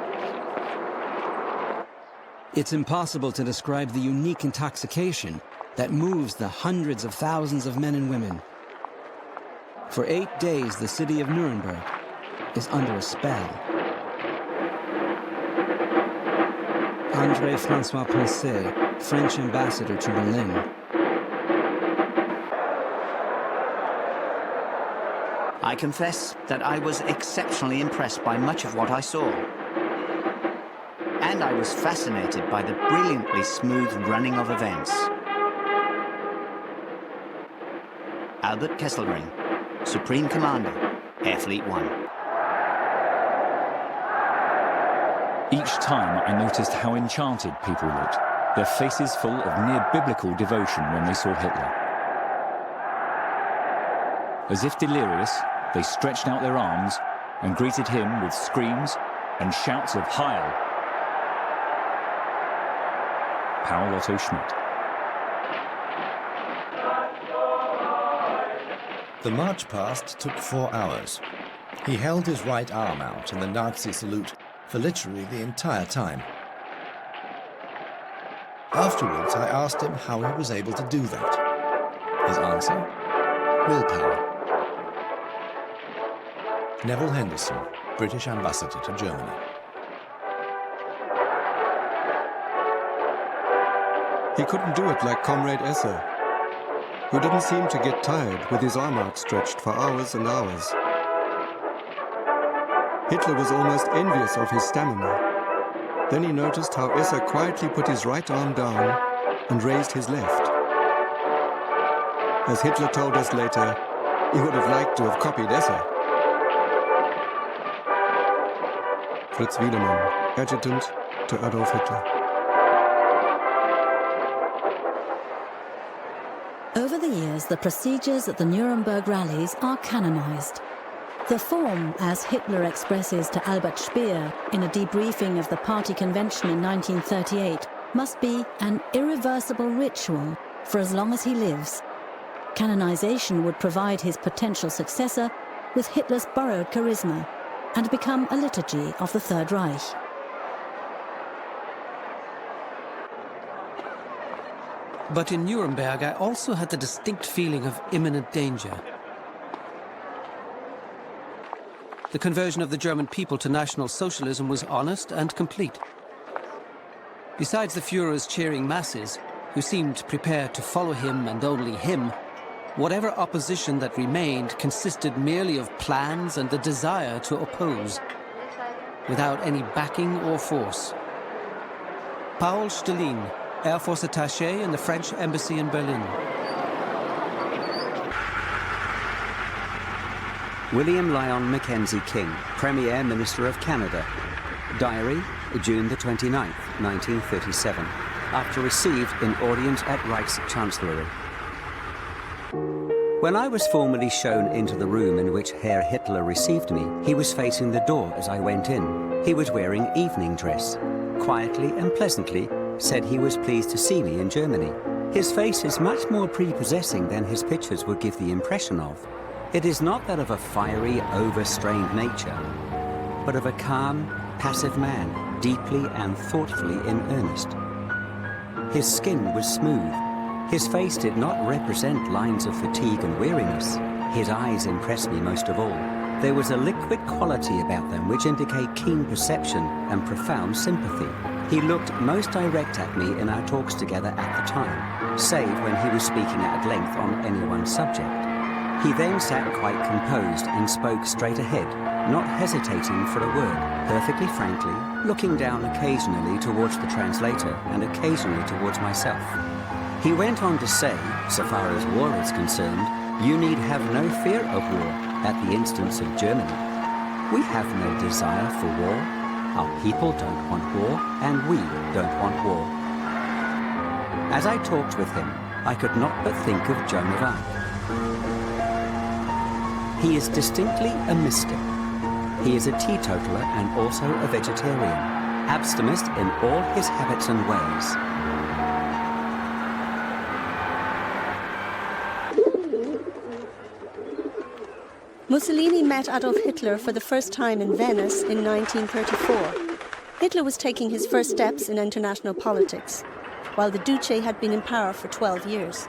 It's impossible to describe the unique intoxication that moves the hundreds of thousands of men and women. For 8 days, the city of Nuremberg is under a spell. André-François Poncet, French ambassador to Berlin. I confess that I was exceptionally impressed by much of what I saw. And I was fascinated by the brilliantly smooth running of events. Albert Kesselring, Supreme Commander, Air Fleet 1. Each time I noticed how enchanted people looked, their faces full of near-biblical devotion when they saw Hitler. As if delirious, they stretched out their arms and greeted him with screams and shouts of Heil. Paul Otto Schmidt. The march past took 4 hours. He held his right arm out in the Nazi salute for literally the entire time. Afterwards, I asked him how he was able to do that. His answer? Willpower. Neville Henderson, British Ambassador to Germany. He couldn't do it like Comrade Esser, who didn't seem to get tired with his arm outstretched for hours and hours. Hitler was almost envious of his stamina. Then he noticed how Esser quietly put his right arm down and raised his left. As Hitler told us later, he would have liked to have copied Esser. Fritz Wiedemann, Adjutant to Adolf Hitler. Over the years, the procedures at the Nuremberg rallies are canonized. The form, as Hitler expresses to Albert Speer in a debriefing of the party convention in 1938, must be an irreversible ritual for as long as he lives. Canonization would provide his potential successor with Hitler's borrowed charisma and become a liturgy of the Third Reich. But in Nuremberg, I also had the distinct feeling of imminent danger. The conversion of the German people to National Socialism was honest and complete. Besides the Führer's cheering masses, who seemed prepared to follow him and only him, whatever opposition that remained consisted merely of plans and the desire to oppose, without any backing or force. Paul Stalin, Air Force attaché in the French Embassy in Berlin. William Lyon Mackenzie King, Premier Minister of Canada. Diary, June the 29th, 1937. After received in audience at Reichschancellery. When I was formally shown into the room in which Herr Hitler received me, he was facing the door as I went in. He was wearing evening dress. Quietly and pleasantly said he was pleased to see me in Germany. His face is much more prepossessing than his pictures would give the impression of. It is not that of a fiery, overstrained nature, but of a calm, passive man, deeply and thoughtfully in earnest. His skin was smooth. His face did not represent lines of fatigue and weariness. His eyes impressed me most of all. There was a liquid quality about them which indicate keen perception and profound sympathy. He looked most direct at me in our talks together at the time, save when he was speaking at length on any one subject. He then sat quite composed and spoke straight ahead, not hesitating for a word, perfectly frankly, looking down occasionally towards the translator and occasionally towards myself. He went on to say, so far as war is concerned, you need have no fear of war at the instance of Germany. We have no desire for war. Our people don't want war, and we don't want war. As I talked with him, I could not but think of Joan of Arc. He is distinctly a mystic. He is a teetotaler and also a vegetarian, abstemist in all his habits and ways. Mussolini met Adolf Hitler for the first time in Venice in 1934. Hitler was taking his first steps in international politics, while the Duce had been in power for 12 years.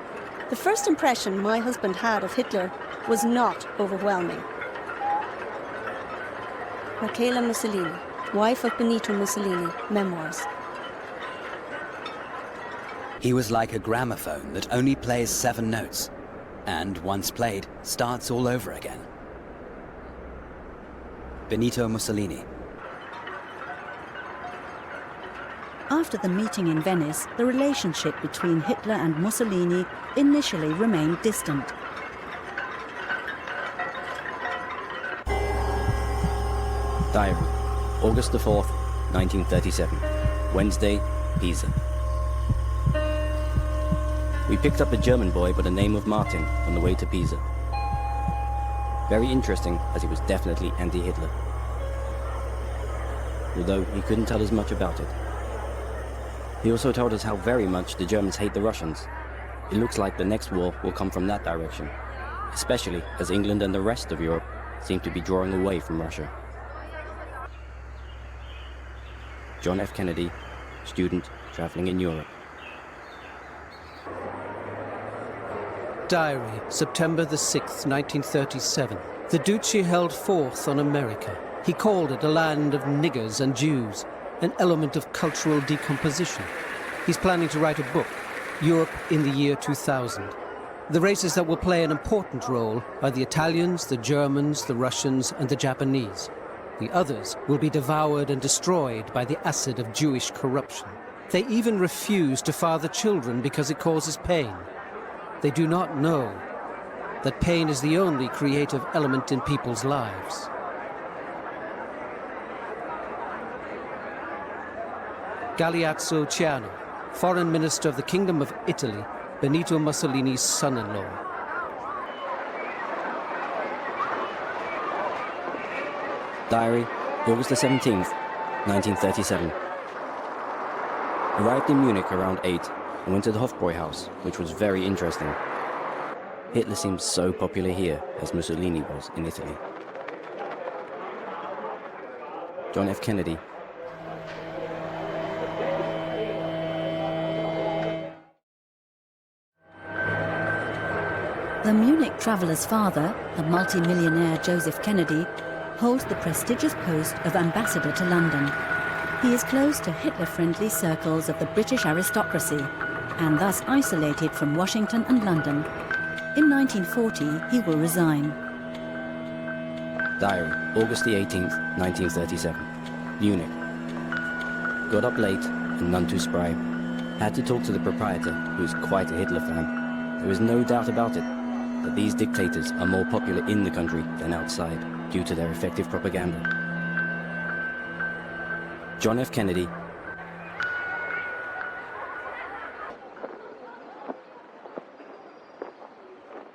The first impression my husband had of Hitler was not overwhelming. Michaela Mussolini, wife of Benito Mussolini, memoirs. He was like a gramophone that only plays 7 notes, and once played, starts all over again. Benito Mussolini. After the meeting in Venice, the relationship between Hitler and Mussolini initially remained distant. Diary, August the 4th, 1937. Wednesday, Pisa. We picked up a German boy by the name of Martin on the way to Pisa. Very interesting, as he was definitely anti-Hitler. Although he couldn't tell us much about it. He also told us how very much the Germans hate the Russians. It looks like the next war will come from that direction, especially as England and the rest of Europe seem to be drawing away from Russia. John F. Kennedy, student traveling in Europe. Diary, September the 6th, 1937. The Duce held forth on America. He called it a land of niggers and Jews, an element of cultural decomposition. He's planning to write a book, Europe in the year 2000. The races that will play an important role are the Italians, the Germans, the Russians, and the Japanese. The others will be devoured and destroyed by the acid of Jewish corruption. They even refuse to father children because it causes pain. They do not know that pain is the only creative element in people's lives. Galeazzo Ciano, Foreign Minister of the Kingdom of Italy, Benito Mussolini's son-in-law. Diary, August the 17th, 1937. Arrived in Munich around 8 and went to the Hofbräuhaus, which was very interesting. Hitler seems so popular here as Mussolini was in Italy. John F. Kennedy. The Munich traveller's father, the multi-millionaire Joseph Kennedy, holds the prestigious post of ambassador to London. He is close to Hitler-friendly circles of the British aristocracy, and thus isolated from Washington and London. In 1940, he will resign. Diary, August the 18th, 1937. Munich. Got up late and none too spry. Had to talk to the proprietor, who is quite a Hitler fan. There is no doubt about it, that these dictators are more popular in the country than outside, due to their effective propaganda. John F. Kennedy.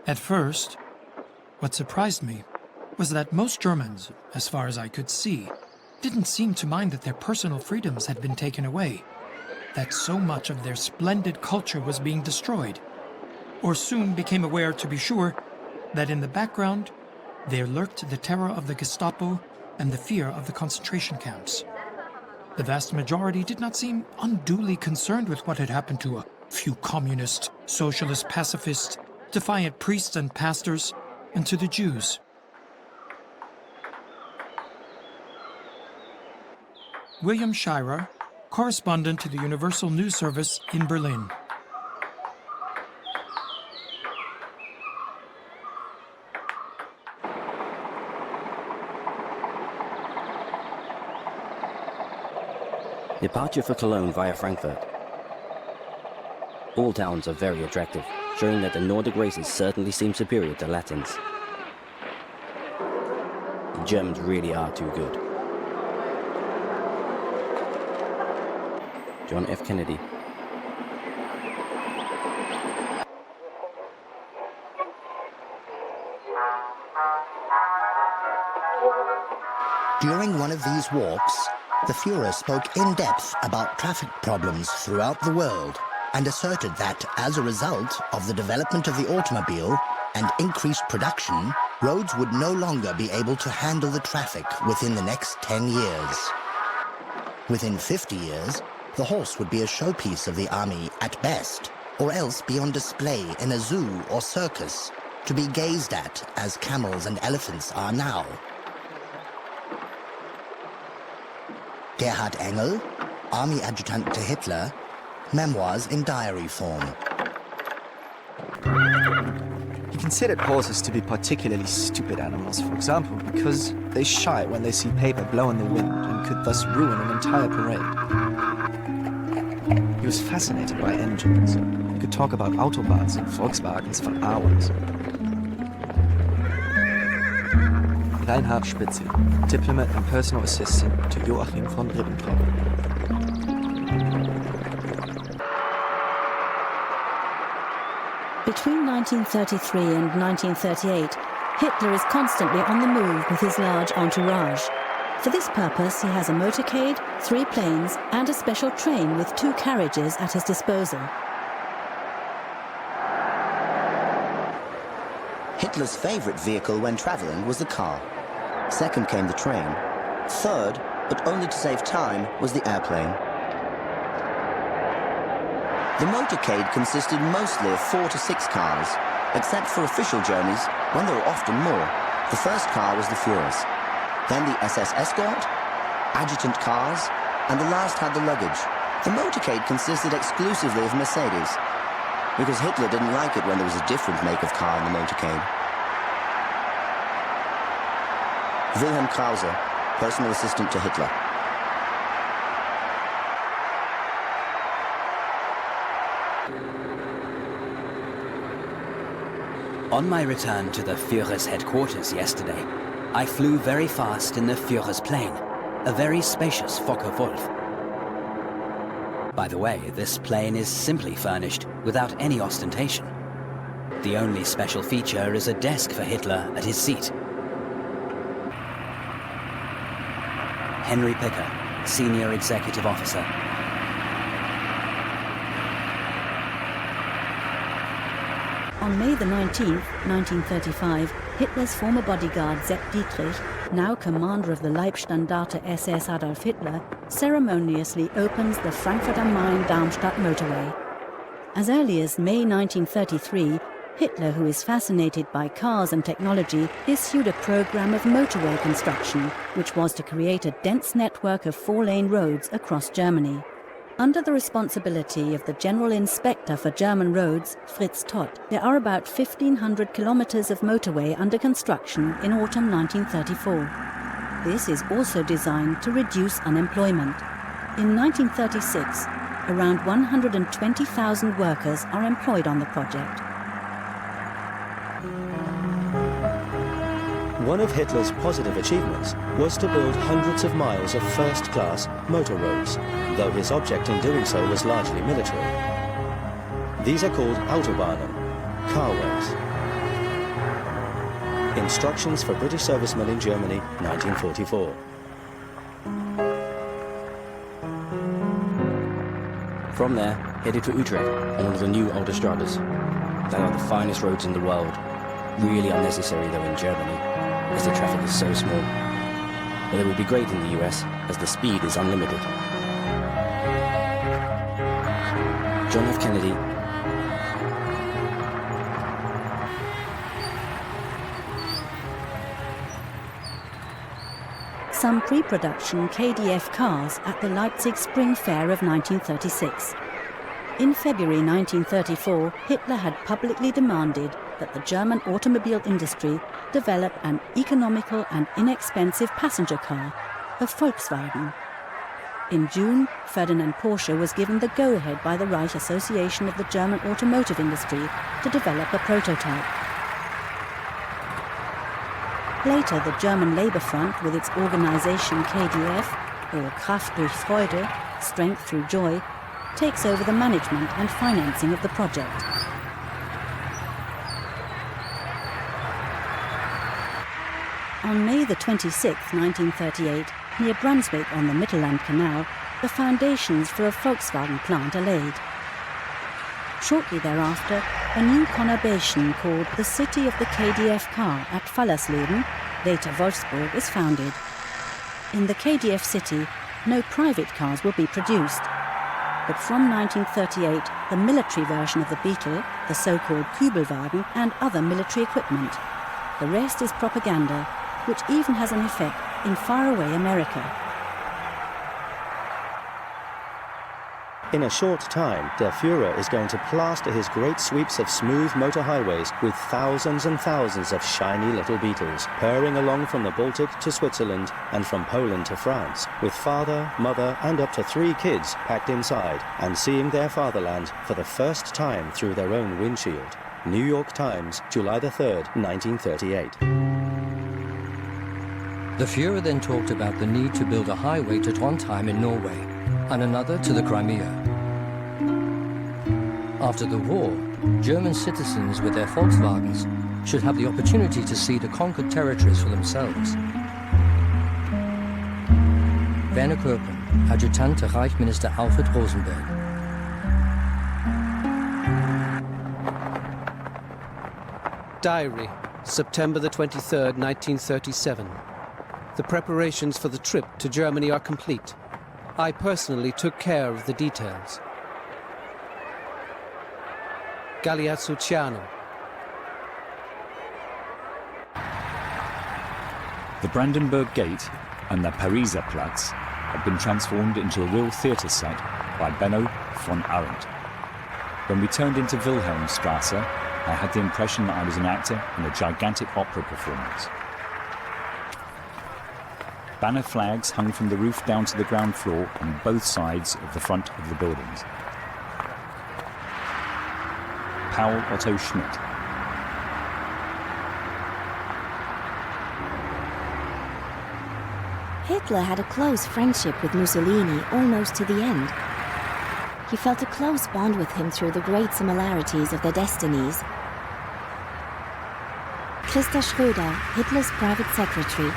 At first, what surprised me was that most Germans, as far as I could see, didn't seem to mind that their personal freedoms had been taken away, that so much of their splendid culture was being destroyed, or soon became aware, to be sure, that in the background there lurked the terror of the Gestapo and the fear of the concentration camps. The vast majority did not seem unduly concerned with what had happened to a few communist, socialist, pacifist, defiant priests and pastors, and to the Jews. William Shirer, correspondent to the Universal News Service in Berlin. Departure for Cologne via Frankfurt. All towns are very attractive, showing that the Nordic races certainly seem superior to Latins. The Germans really are too good. John F. Kennedy. During one of these walks, the Führer spoke in depth about traffic problems throughout the world and asserted that, as a result of the development of the automobile and increased production, roads would no longer be able to handle the traffic within the next 10 years. Within 50 years, the horse would be a showpiece of the army at best, or else be on display in a zoo or circus, to be gazed at as camels and elephants are now. Gerhard Engel, army adjutant to Hitler, memoirs in diary form. He considered horses to be particularly stupid animals, for example, because they shy when they see paper blow in the wind and could thus ruin an entire parade. He was fascinated by engines. He could talk about Autobahns and Volkswagens for hours. Reinhard Spitzel, diplomat and personal assistant to Joachim von Ribbentrop. Between 1933 and 1938, Hitler is constantly on the move with his large entourage. For this purpose, he has a motorcade, 3 planes, and a special train with 2 carriages at his disposal. Hitler's favorite vehicle when traveling was the car. Second came the train. Third, but only to save time, was the airplane. The motorcade consisted mostly of 4 to 6 cars, except for official journeys, when there were often more. The first car was the Führer's, then the SS escort, adjutant cars, and the last had the luggage. The motorcade consisted exclusively of Mercedes, because Hitler didn't like it when there was a different make of car in the motorcade. Wilhelm Krause, personal assistant to Hitler. On my return to the Führer's headquarters yesterday, I flew very fast in the Führer's plane, a very spacious Focke-Wulf. By the way, this plane is simply furnished without any ostentation. The only special feature is a desk for Hitler at his seat. Henry Picker, Senior Executive Officer. On May the 19th, 1935, Hitler's former bodyguard Sepp Dietrich, now commander of the Leibstandarte SS Adolf Hitler, ceremoniously opens the Frankfurt am Main-Darmstadt motorway. As early as May 1933, Hitler, who is fascinated by cars and technology, issued a program of motorway construction, which was to create a dense network of 4-lane roads across Germany. Under the responsibility of the General Inspector for German Roads, Fritz Todt, there are about 1,500 kilometers of motorway under construction in autumn 1934. This is also designed to reduce unemployment. In 1936, around 120,000 workers are employed on the project. One of Hitler's positive achievements was to build hundreds of miles of first-class motor roads, though his object in doing so was largely military. These are called Autobahnen, carways. Instructions for British servicemen in Germany, 1944. From there, headed to Utrecht on one of the new autostradas. They are the finest roads in the world. Really unnecessary though in Germany, as the traffic is so small. But it would be great in the US, as the speed is unlimited. John F. Kennedy. Some pre-production KDF cars at the Leipzig Spring Fair of 1936. In February 1934, Hitler had publicly demanded that the German automobile industry develop an economical and inexpensive passenger car, a Volkswagen. In June, Ferdinand Porsche was given the go-ahead by the Reich Association of the German automotive industry to develop a prototype. Later, the German Labour Front, with its organisation KDF, or Kraft durch Freude, Strength Through Joy, takes over the management and financing of the project. On May the 26th, 1938, near Brunswick on the Mittelland Canal, the foundations for a Volkswagen plant are laid. Shortly thereafter, a new conurbation called the City of the KDF Car at Fallersleben, later Wolfsburg, is founded. In the KDF city, no private cars will be produced. But from 1938, the military version of the Beetle, the so-called Kübelwagen, and other military equipment. The rest is propaganda, which even has an effect in faraway America. In a short time, Der Führer is going to plaster his great sweeps of smooth motor highways with thousands and thousands of shiny little beetles, purring along from the Baltic to Switzerland and from Poland to France, with father, mother, and up to 3 kids packed inside and seeing their fatherland for the first time through their own windshield. New York Times, July the 3rd, 1938. The Führer then talked about the need to build a highway to Trondheim in Norway and another to the Crimea. After the war, German citizens with their Volkswagens should have the opportunity to see the conquered territories for themselves. Werner Köppen, Adjutant to Reichsminister Alfred Rosenberg. Diary, September the 23rd, 1937. The preparations for the trip to Germany are complete. I personally took care of the details. Galeazzo-Ciano. The Brandenburg Gate and the Pariser Platz had been transformed into a real theatre set by Benno von Arendt. When we turned into Wilhelmstrasse, I had the impression that I was an actor in a gigantic opera performance. Banner flags hung from the roof down to the ground floor on both sides of the front of the buildings. Paul Otto Schmidt. Hitler had a close friendship with Mussolini almost to the end. He felt a close bond with him through the great similarities of their destinies. Christa Schröder, Hitler's private secretary.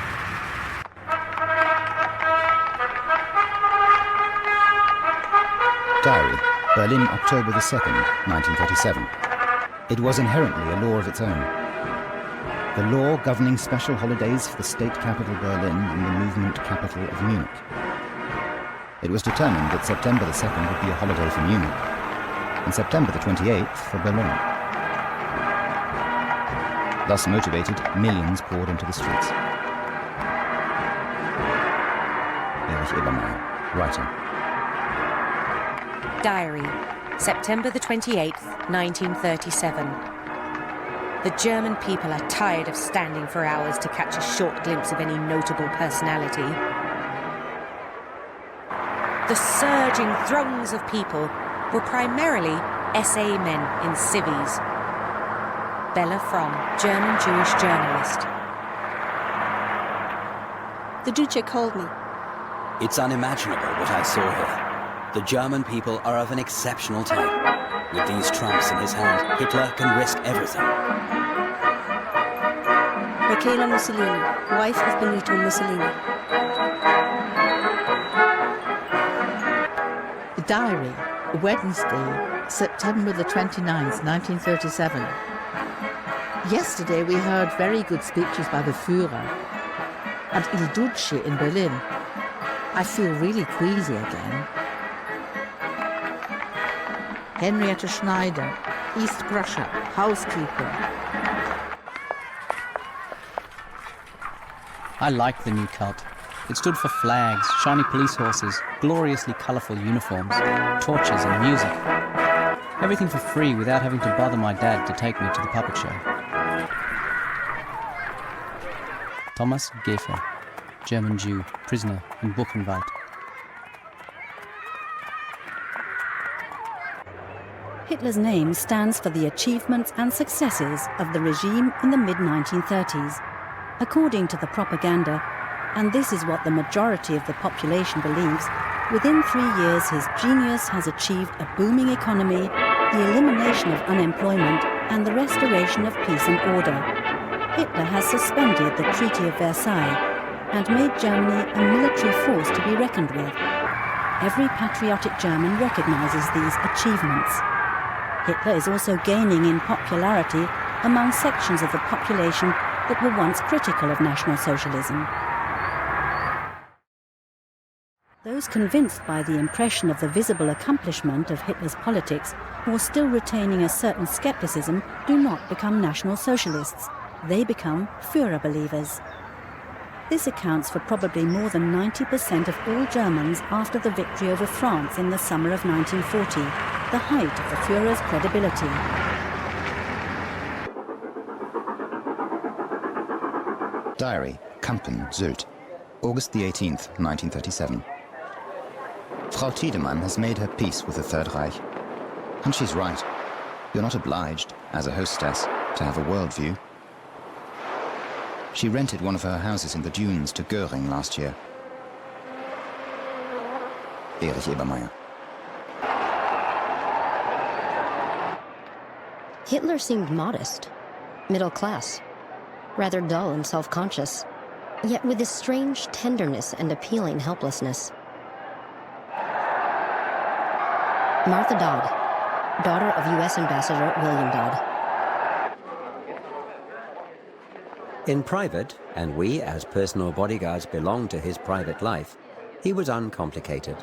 Diary, Berlin, October the 2nd, 1937. It was inherently a law of its own. The law governing special holidays for the state capital Berlin and the movement capital of Munich. It was determined that September the 2nd would be a holiday for Munich, and September the 28th for Berlin. Thus motivated, millions poured into the streets. Erich Ebermeier, writer. Diary, September the 28th, 1937. The German people are tired of standing for hours to catch a short glimpse of any notable personality. The surging throngs of people were primarily SA men in civvies. Bella Fromm, German Jewish journalist. The Duce called me. It's unimaginable what I saw here. The German people are of an exceptional type. With these trumps in his hand, Hitler can risk everything. Michaela Mussolini, wife of Benito Mussolini. Diary, Wednesday, September the 29th, 1937. Yesterday we heard very good speeches by the Führer and Il Duce in Berlin. I feel really queasy again. Henrietta Schneider, East Prussia, housekeeper. I liked the new cult. It stood for flags, shiny police horses, gloriously colourful uniforms, torches and music. Everything for free without having to bother my dad to take me to the puppet show. Thomas Gefer, German Jew, prisoner in Buchenwald. Hitler's name stands for the achievements and successes of the regime in the mid-1930s. According to the propaganda, and this is what the majority of the population believes, within 3 years his genius has achieved a booming economy, the elimination of unemployment, and the restoration of peace and order. Hitler has suspended the Treaty of Versailles and made Germany a military force to be reckoned with. Every patriotic German recognizes these achievements. Hitler is also gaining in popularity among sections of the population that were once critical of National Socialism. Those convinced by the impression of the visible accomplishment of Hitler's politics, or still retaining a certain skepticism, do not become National Socialists. They become Führer believers. This accounts for probably more than 90% of all Germans after the victory over France in the summer of 1940, the height of the Führer's credibility. Diary, Kampen, Sylt, August the 18th, 1937. Frau Tiedemann has made her peace with the Third Reich. And she's right. You're not obliged, as a hostess, to have a worldview. She rented one of her houses in the dunes to Göring last year. Erich Ebermeier. Hitler seemed modest, middle class, rather dull and self-conscious, yet with a strange tenderness and appealing helplessness. Martha Dodd, daughter of U.S. Ambassador William Dodd. In private, and we as personal bodyguards belonged to his private life, he was uncomplicated.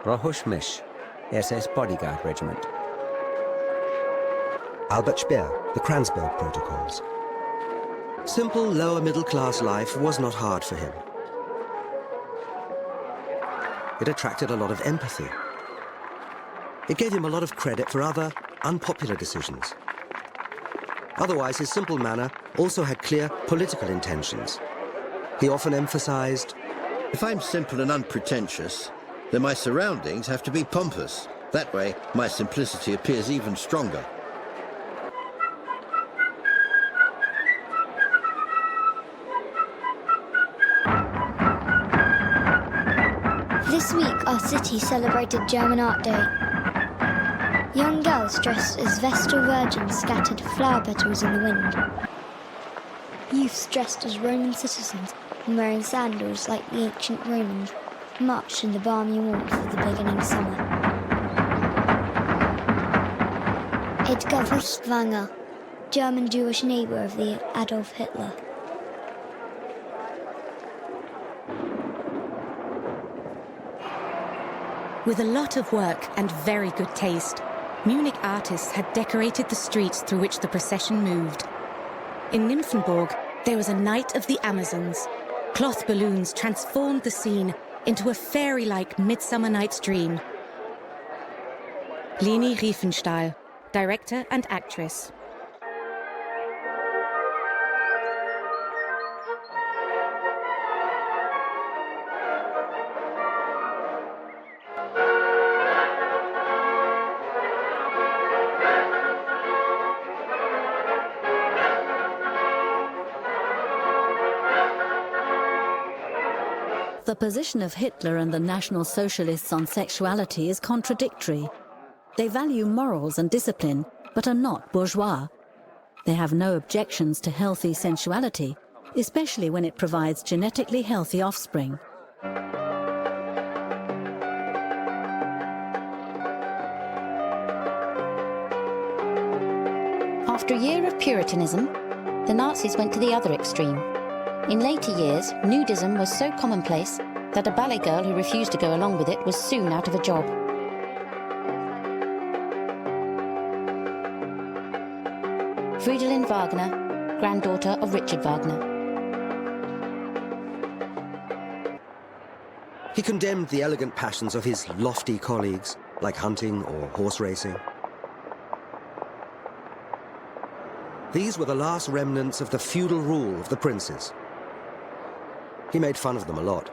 Rohush Mish, SS Bodyguard Regiment. Albert Speer, the Kranzberg Protocols. Simple, lower-middle-class life was not hard for him. It attracted a lot of empathy. It gave him a lot of credit for other, unpopular decisions. Otherwise, his simple manner also had clear political intentions. He often emphasized, if I'm simple and unpretentious, then my surroundings have to be pompous. That way, my simplicity appears even stronger. This week, our city celebrated German Art Day. Young girls dressed as Vestal Virgins scattered flower petals in the wind. Youths dressed as Roman citizens and wearing sandals like the ancient Romans marched in the balmy warmth of the beginning summer. Edgar Furtwängler, German Jewish neighbour of the Adolf Hitler. With a lot of work and very good taste, Munich artists had decorated the streets through which the procession moved. In Nymphenburg, there was a Night of the Amazons. Cloth balloons transformed the scene into a fairy-like Midsummer Night's Dream. Leni Riefenstahl, director and actress. The position of Hitler and the National Socialists on sexuality is contradictory. They value morals and discipline, but are not bourgeois. They have no objections to healthy sensuality, especially when it provides genetically healthy offspring. After a year of Puritanism, the Nazis went to the other extreme. In later years, nudism was so commonplace that a ballet girl who refused to go along with it was soon out of a job. Fridolin Wagner, granddaughter of Richard Wagner. He condemned the elegant passions of his lofty colleagues, like hunting or horse racing. These were the last remnants of the feudal rule of the princes. He made fun of them a lot.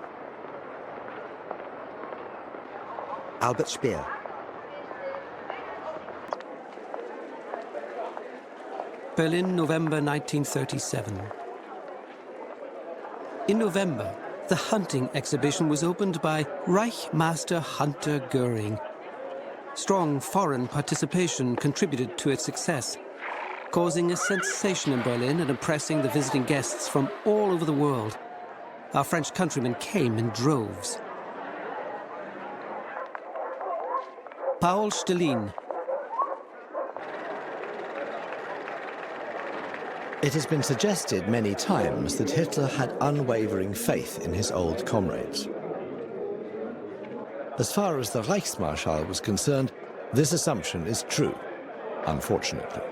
Albert Speer, Berlin, November 1937. In November, the hunting exhibition was opened by Reichsmaster Hunter Göring. Strong foreign participation contributed to its success, causing a sensation in Berlin and impressing the visiting guests from all over the world. Our French countrymen came in droves. Paul Stalin. It has been suggested many times that Hitler had unwavering faith in his old comrades. As far as the Reichsmarschall was concerned, this assumption is true, unfortunately.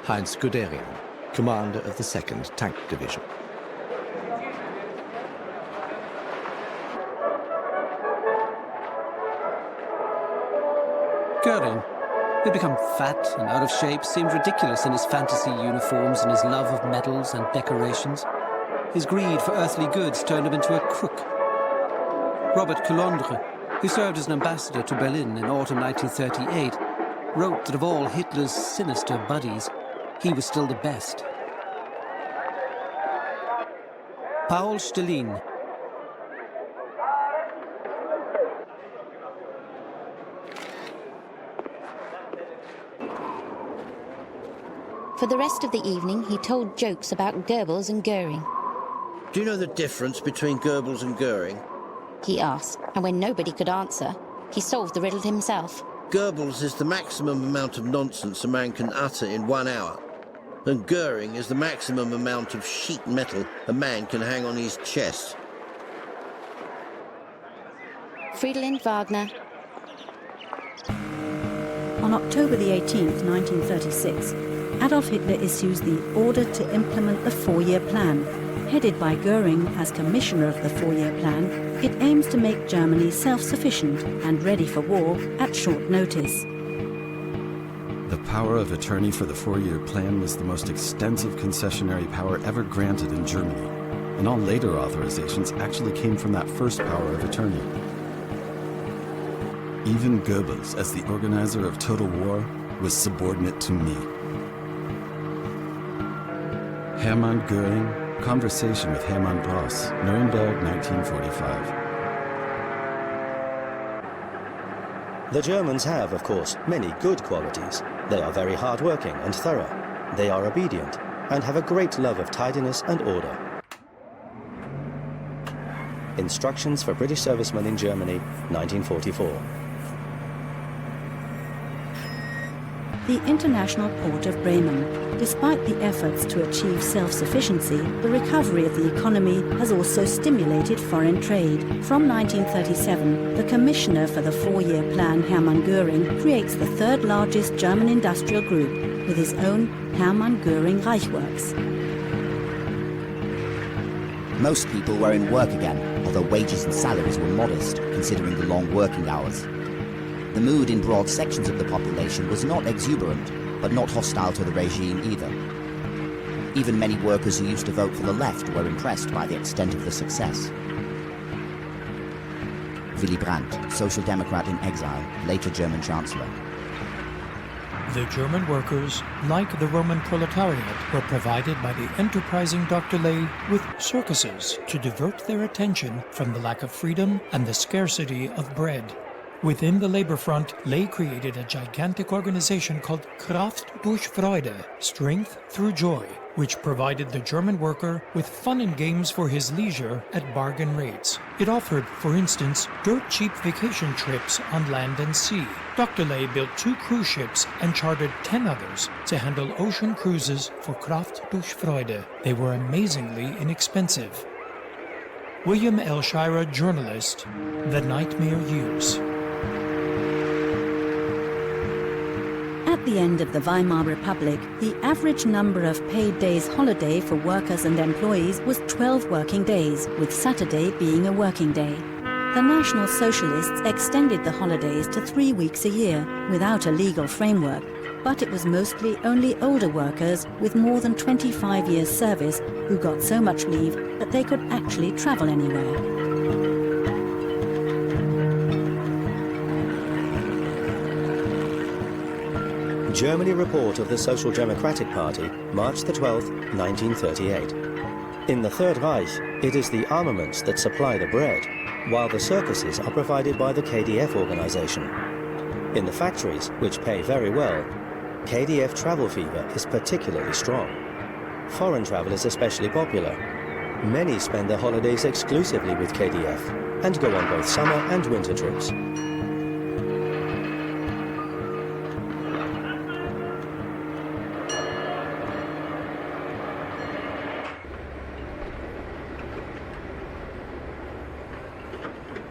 Heinz Guderian, commander of the 2nd Tank Division. Göring, who had become fat and out of shape, seemed ridiculous in his fantasy uniforms and his love of medals and decorations. His greed for earthly goods turned him into a crook. Robert Coulondre, who served as an ambassador to Berlin in autumn 1938, wrote that of all Hitler's sinister buddies, he was still the best. Paul Stalin. For the rest of the evening, he told jokes about Goebbels and Göring. Do you know the difference between Goebbels and Göring? He asked, and when nobody could answer, he solved the riddle himself. Goebbels is the maximum amount of nonsense a man can utter in 1 hour, and Göring is the maximum amount of sheet metal a man can hang on his chest. Fridolin Wagner. On October the 18th, 1936, Adolf Hitler issues the Order to Implement the Four-Year Plan. Headed by Göring as commissioner of the Four-Year Plan, it aims to make Germany self-sufficient and ready for war at short notice. The power of attorney for the Four-Year Plan was the most extensive concessionary power ever granted in Germany, and all later authorizations actually came from that first power of attorney. Even Goebbels, as the organizer of total war, was subordinate to me. Hermann Göring, conversation with Hermann Bross, Nuremberg, 1945. The Germans have, of course, many good qualities. They are very hard-working and thorough. They are obedient and have a great love of tidiness and order. Instructions for British servicemen in Germany, 1944. The international port of Bremen. Despite the efforts to achieve self-sufficiency, the recovery of the economy has also stimulated foreign trade. From 1937, the commissioner for the Four-Year Plan, Hermann Göring, creates the third largest German industrial group with his own Hermann Göring Reichsworks. Most people were in work again, although wages and salaries were modest, considering the long working hours. The mood in broad sections of the population was not exuberant, but not hostile to the regime either. Even many workers who used to vote for the left were impressed by the extent of the success. Willy Brandt, Social Democrat in exile, later German Chancellor. The German workers, like the Roman proletariat, were provided by the enterprising Dr. Ley with circuses to divert their attention from the lack of freedom and the scarcity of bread. Within the labor front, Ley created a gigantic organization called Kraft durch Freude, Strength Through Joy, which provided the German worker with fun and games for his leisure at bargain rates. It offered, for instance, dirt-cheap vacation trips on land and sea. Dr. Ley built 2 cruise ships and chartered 10 others to handle ocean cruises for Kraft durch Freude. They were amazingly inexpensive. William L. Shirer, journalist, The Nightmare Years. At the end of the Weimar Republic, the average number of paid days holiday for workers and employees was 12 working days, with Saturday being a working day. The National Socialists extended the holidays to 3 weeks a year, without a legal framework, but it was mostly only older workers with more than 25 years service who got so much leave that they could actually travel anywhere. Germany report of the Social Democratic Party, March the 12th, 1938. In the Third Reich, it is the armaments that supply the bread, while the circuses are provided by the KDF organization. In the factories, which pay very well, KDF travel fever is particularly strong. Foreign travel is especially popular. Many spend their holidays exclusively with KDF and go on both summer and winter trips.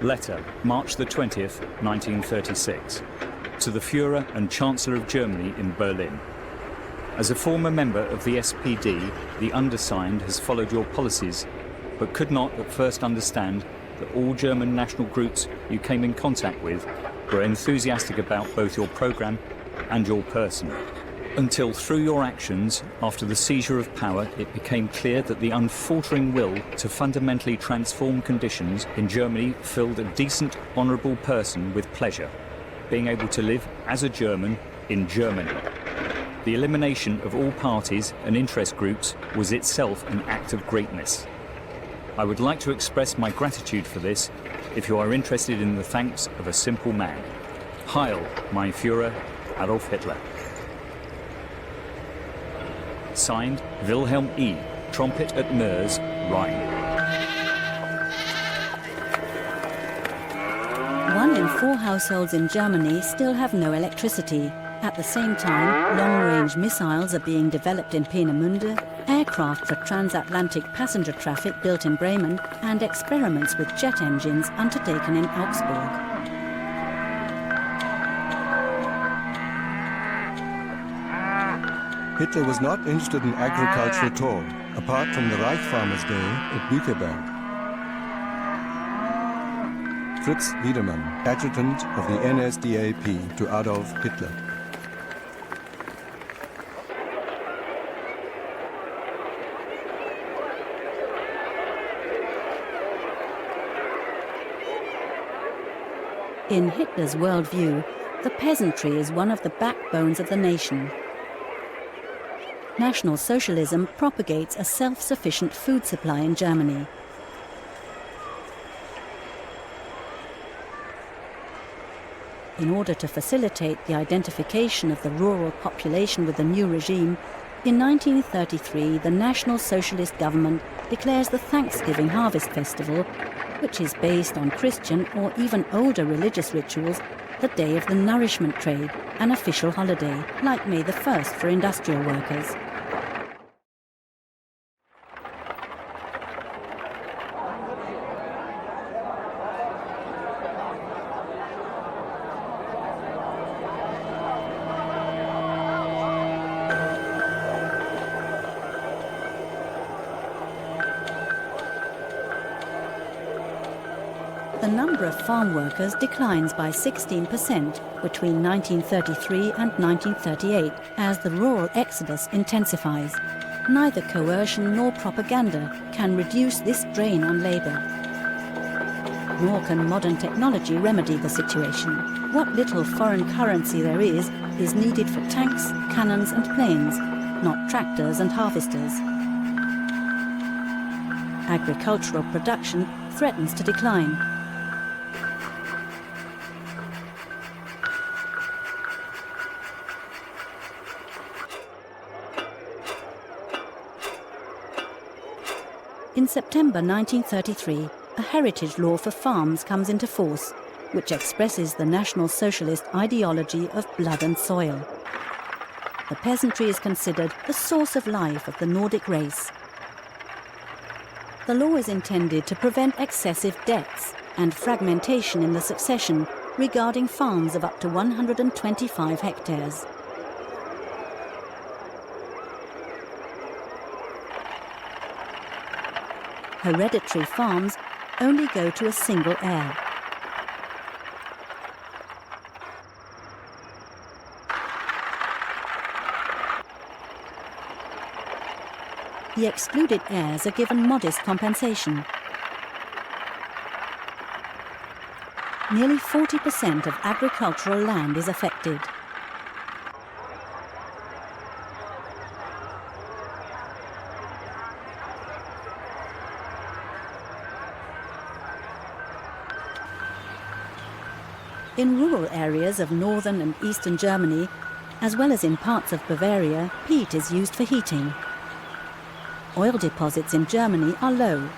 Letter, March the 20th, 1936. To the Führer and Chancellor of Germany in Berlin. As a former member of the SPD, the undersigned has followed your policies, but could not at first understand that all German national groups you came in contact with were enthusiastic about both your programme and your person. Until through your actions, after the seizure of power, it became clear that the unfaltering will to fundamentally transform conditions in Germany filled a decent, honourable person with pleasure, being able to live as a German in Germany. The elimination of all parties and interest groups was itself an act of greatness. I would like to express my gratitude for this if you are interested in the thanks of a simple man. Heil, mein Führer, Adolf Hitler. Signed, Wilhelm E., Trumpet at Meurs, Rhine. 1 in 4 households in Germany still have no electricity. At the same time, long-range missiles are being developed in Peenemünde, aircraft for transatlantic passenger traffic built in Bremen, and experiments with jet engines undertaken in Augsburg. Hitler was not interested in agriculture at all, apart from the Reich Farmers' Day at Bücherberg. Fritz Wiedemann, adjutant of the NSDAP to Adolf Hitler. In Hitler's worldview, the peasantry is one of the backbones of the nation. National Socialism propagates a self-sufficient food supply in Germany. In order to facilitate the identification of the rural population with the new regime, in 1933 the National Socialist government declares the Thanksgiving Harvest Festival, which is based on Christian or even older religious rituals, the day of the nourishment trade, an official holiday, like May the 1st for industrial workers. The number of farm workers declines by 16% between 1933 and 1938 as the rural exodus intensifies. Neither coercion nor propaganda can reduce this drain on labour. Nor can modern technology remedy the situation. What little foreign currency there is needed for tanks, cannons and planes, not tractors and harvesters. Agricultural production threatens to decline. In September 1933, a heritage law for farms comes into force, which expresses the National Socialist ideology of blood and soil. The peasantry is considered the source of life of the Nordic race. The law is intended to prevent excessive debts and fragmentation in the succession regarding farms of up to 125 hectares. Hereditary farms only go to a single heir. The excluded heirs are given modest compensation. Nearly 40% of agricultural land is affected. In rural areas of northern and eastern Germany, as well as in parts of Bavaria, peat is used for heating. Oil deposits in Germany are low.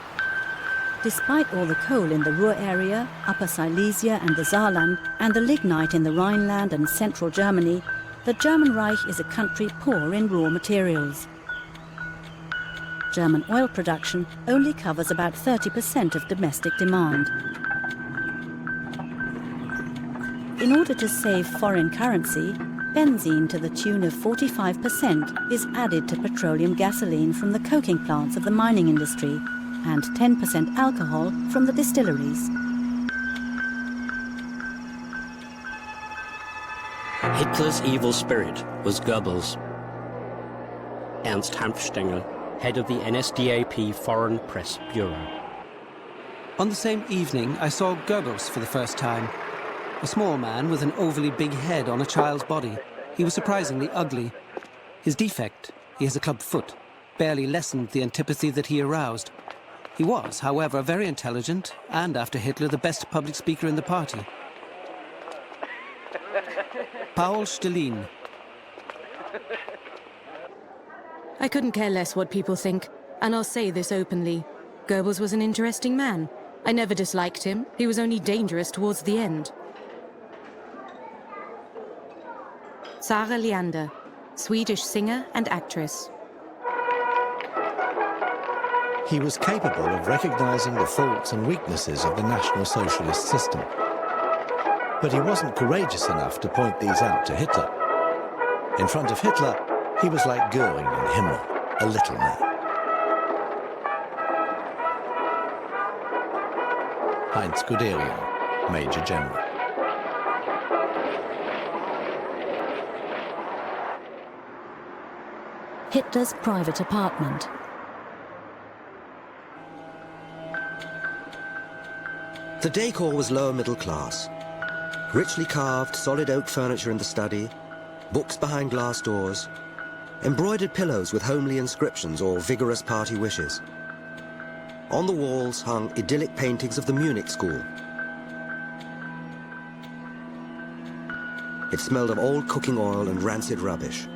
Despite all the coal in the Ruhr area, Upper Silesia and the Saarland, and the lignite in the Rhineland and central Germany, the German Reich is a country poor in raw materials. German oil production only covers about 30% of domestic demand. In order to save foreign currency, benzene to the tune of 45% is added to petroleum gasoline from the coking plants of the mining industry, and 10% alcohol from the distilleries. Hitler's evil spirit was Goebbels. Ernst Hanfstengel, head of the NSDAP Foreign Press Bureau. On the same evening, I saw Goebbels for the first time. A small man with an overly big head on a child's body. He was surprisingly ugly. His defect, he has a club foot, barely lessened the antipathy that he aroused. He was, however, very intelligent, and after Hitler, the best public speaker in the party. Paul Stalin. I couldn't care less what people think, and I'll say this openly. Goebbels was an interesting man. I never disliked him. He was only dangerous towards the end. Sara Leander, Swedish singer and actress. He was capable of recognizing the faults and weaknesses of the National Socialist system. But he wasn't courageous enough to point these out to Hitler. In front of Hitler, he was like Göring and Himmler, a little man. Heinz Guderian, Major General. Hitler's private apartment. The decor was lower middle class. Richly carved, solid oak furniture in the study, books behind glass doors, embroidered pillows with homely inscriptions or vigorous party wishes. On the walls hung idyllic paintings of the Munich school. It smelled of old cooking oil and rancid rubbish.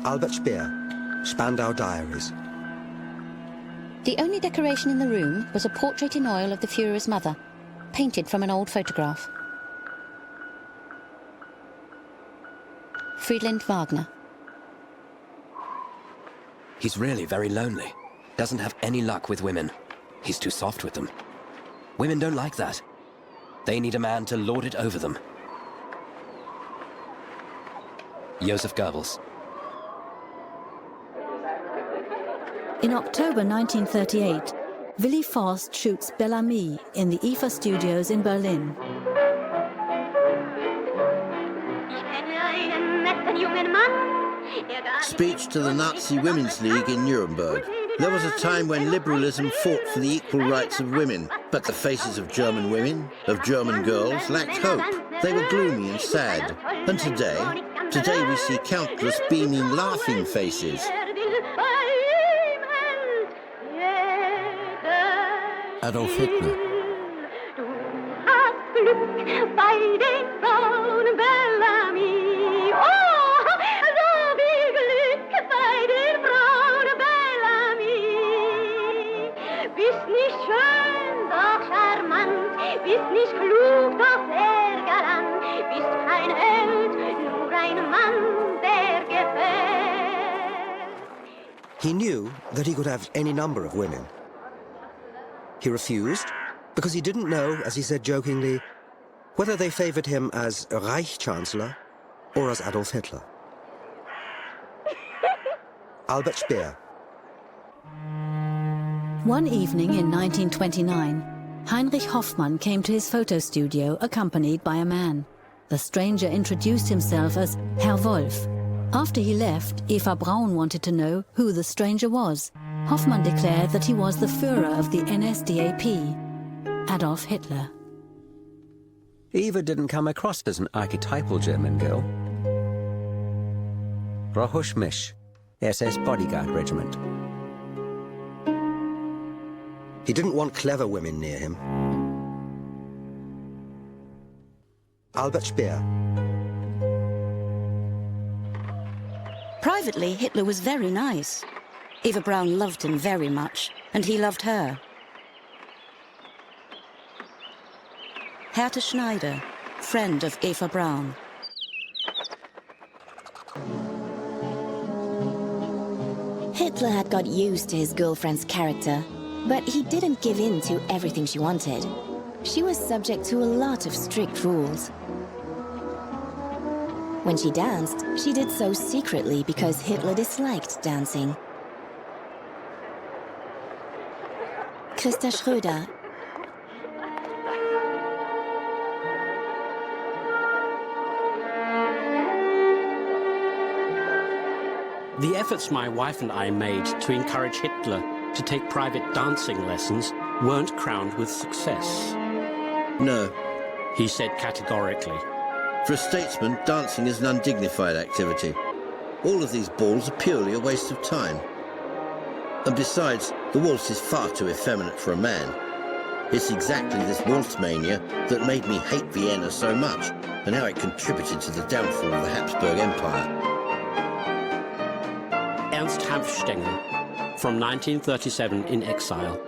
Albert Speer, Spandau Diaries. The only decoration in the room was a portrait in oil of the Führer's mother, painted from an old photograph. Friedland Wagner. He's really very lonely. Doesn't have any luck with women. He's too soft with them. Women don't like that. They need a man to lord it over them. Joseph Goebbels. In October 1938, Willy Forst shoots Bel Ami in the IFA studios in Berlin. Speech to the Nazi Women's League in Nuremberg. There was a time when liberalism fought for the equal rights of women, but the faces of German women, of German girls, lacked hope. They were gloomy and sad. And today we see countless beaming, laughing faces. Adolf Hitler. He knew that he could have any number of women. He refused because he didn't know, as he said jokingly, whether they favored him as a Reich Chancellor or as Adolf Hitler. Albert Speer. One evening in 1929, Heinrich Hoffmann came to his photo studio accompanied by a man. The stranger introduced himself as Herr Wolf. After he left, Eva Braun wanted to know who the stranger was. Hoffmann declared that he was the Führer of the NSDAP, Adolf Hitler. Eva didn't come across as an archetypal German girl. Rohush Misch, SS Bodyguard Regiment. He didn't want clever women near him. Albert Speer. Privately, Hitler was very nice. Eva Braun loved him very much, and he loved her. Hertha Schneider, friend of Eva Braun. Hitler had got used to his girlfriend's character, but he didn't give in to everything she wanted. She was subject to a lot of strict rules. When she danced, she did so secretly because Hitler disliked dancing. Christa Schröder. The efforts my wife and I made to encourage Hitler to take private dancing lessons weren't crowned with success. No, he said categorically. For a statesman, dancing is an undignified activity. All of these balls are purely a waste of time. And besides, the waltz is far too effeminate for a man. It's exactly this waltz mania that made me hate Vienna so much, and how it contributed to the downfall of the Habsburg Empire. Ernst Hanfstengel, from 1937 in exile.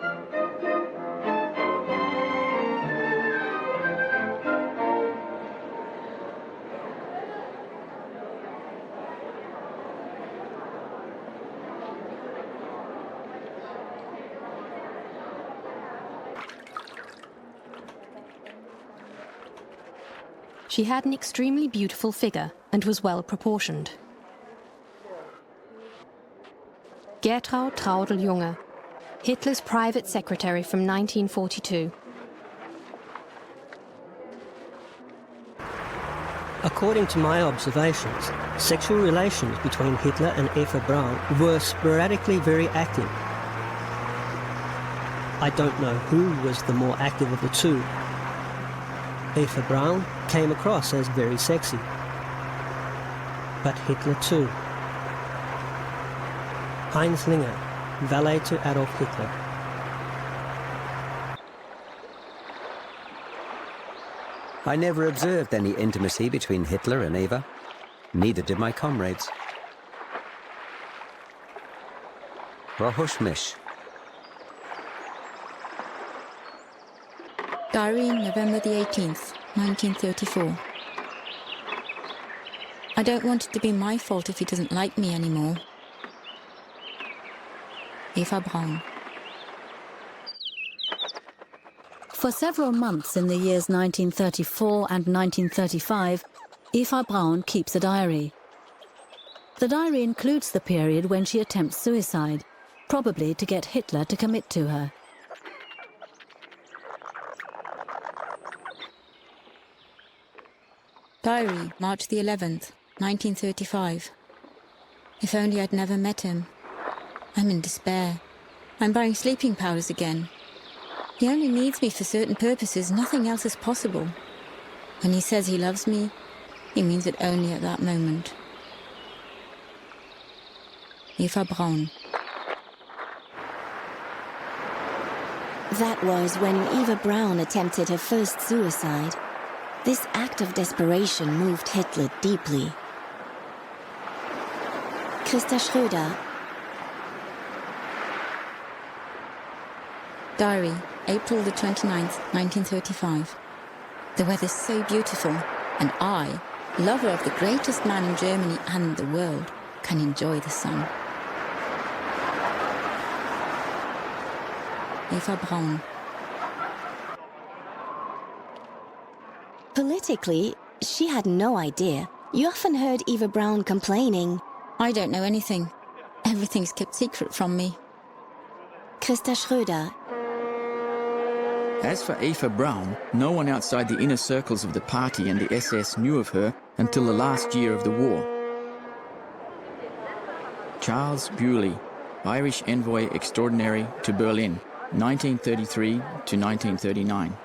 She had an extremely beautiful figure and was well proportioned. Gertraud Traudel-Junge, Hitler's private secretary from 1942. According to my observations, sexual relations between Hitler and Eva Braun were sporadically very active. I don't know who was the more active of the two. Eva Braun came across as very sexy, but Hitler too. Heinz Linger, valet to Adolf Hitler. I never observed any intimacy between Hitler and Eva. Neither did my comrades. Rohush Mish. Diary, November the 18th, 1934. I don't want it to be my fault if he doesn't like me anymore. Eva Braun. For several months in the years 1934 and 1935, Eva Braun keeps a diary. The diary includes the period when she attempts suicide, probably to get Hitler to commit to her. Diary, March the 11th, 1935. If only I'd never met him. I'm in despair. I'm buying sleeping powders again. He only needs me for certain purposes, nothing else is possible. When he says he loves me, he means it only at that moment. Eva Braun. That was when Eva Braun attempted her first suicide. This act of desperation moved Hitler deeply. Christa Schröder. Diary, April the 29th, 1935. The weather's so beautiful, and I, lover of the greatest man in Germany and the world, can enjoy the sun. Eva Braun. Politically, she had no idea. You often heard Eva Braun complaining. I don't know anything. Everything's kept secret from me. Christa Schröder. As for Eva Braun, no one outside the inner circles of the party and the SS knew of her until the last year of the war. Charles Bewley, Irish Envoy Extraordinary to Berlin, 1933 to 1939.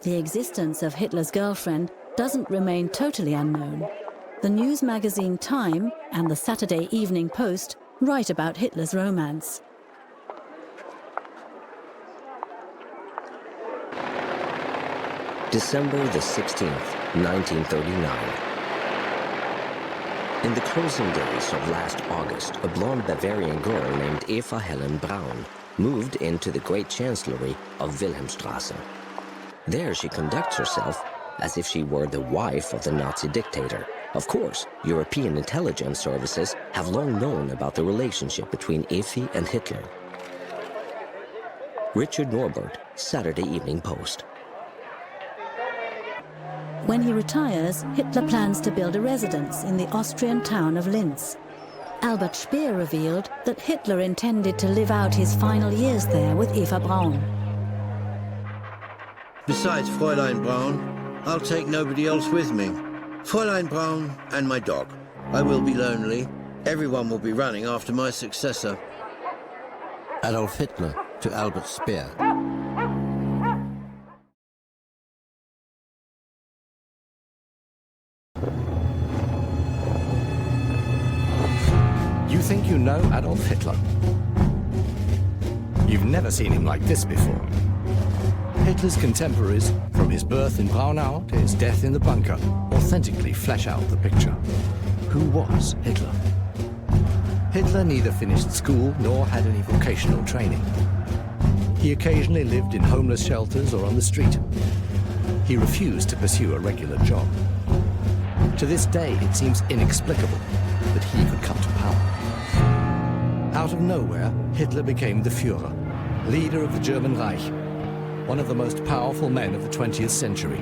The existence of Hitler's girlfriend doesn't remain totally unknown. The news magazine Time and the Saturday Evening Post write about Hitler's romance. December the 16th, 1939. In the closing days of last August, a blonde Bavarian girl named Eva Helen Braun moved into the Great Chancellery of Wilhelmstrasse. There she conducts herself as if she were the wife of the Nazi dictator. Of course, European intelligence services have long known about the relationship between Effie and Hitler. Richard Norbert, Saturday Evening Post. When he retires, Hitler plans to build a residence in the Austrian town of Linz. Albert Speer revealed that Hitler intended to live out his final years there with Eva Braun. Besides Fräulein Braun, I'll take nobody else with me. Fräulein Braun and my dog. I will be lonely. Everyone will be running after my successor. Adolf Hitler to Albert Speer. You think you know Adolf Hitler? You've never seen him like this before. Hitler's contemporaries, from his birth in Braunau to his death in the bunker, authentically flesh out the picture. Who was Hitler? Hitler neither finished school nor had any vocational training. He occasionally lived in homeless shelters or on the street. He refused to pursue a regular job. To this day, it seems inexplicable that he could come to power. Out of nowhere, Hitler became the Führer, leader of the German Reich, one of the most powerful men of the 20th century,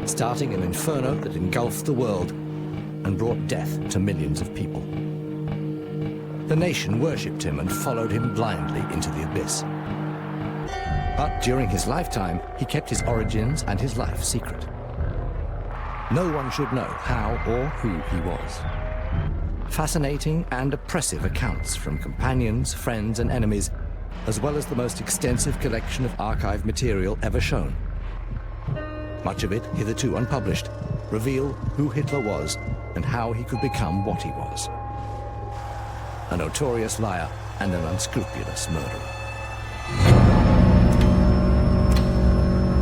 starting an inferno that engulfed the world and brought death to millions of people. The nation worshipped him and followed him blindly into the abyss. But during his lifetime, he kept his origins and his life secret. No one should know how or who he was. Fascinating and oppressive accounts from companions, friends, and enemies, as well as the most extensive collection of archive material ever shown. Much of it, hitherto unpublished, reveal who Hitler was and how he could become what he was. A notorious liar and an unscrupulous murderer.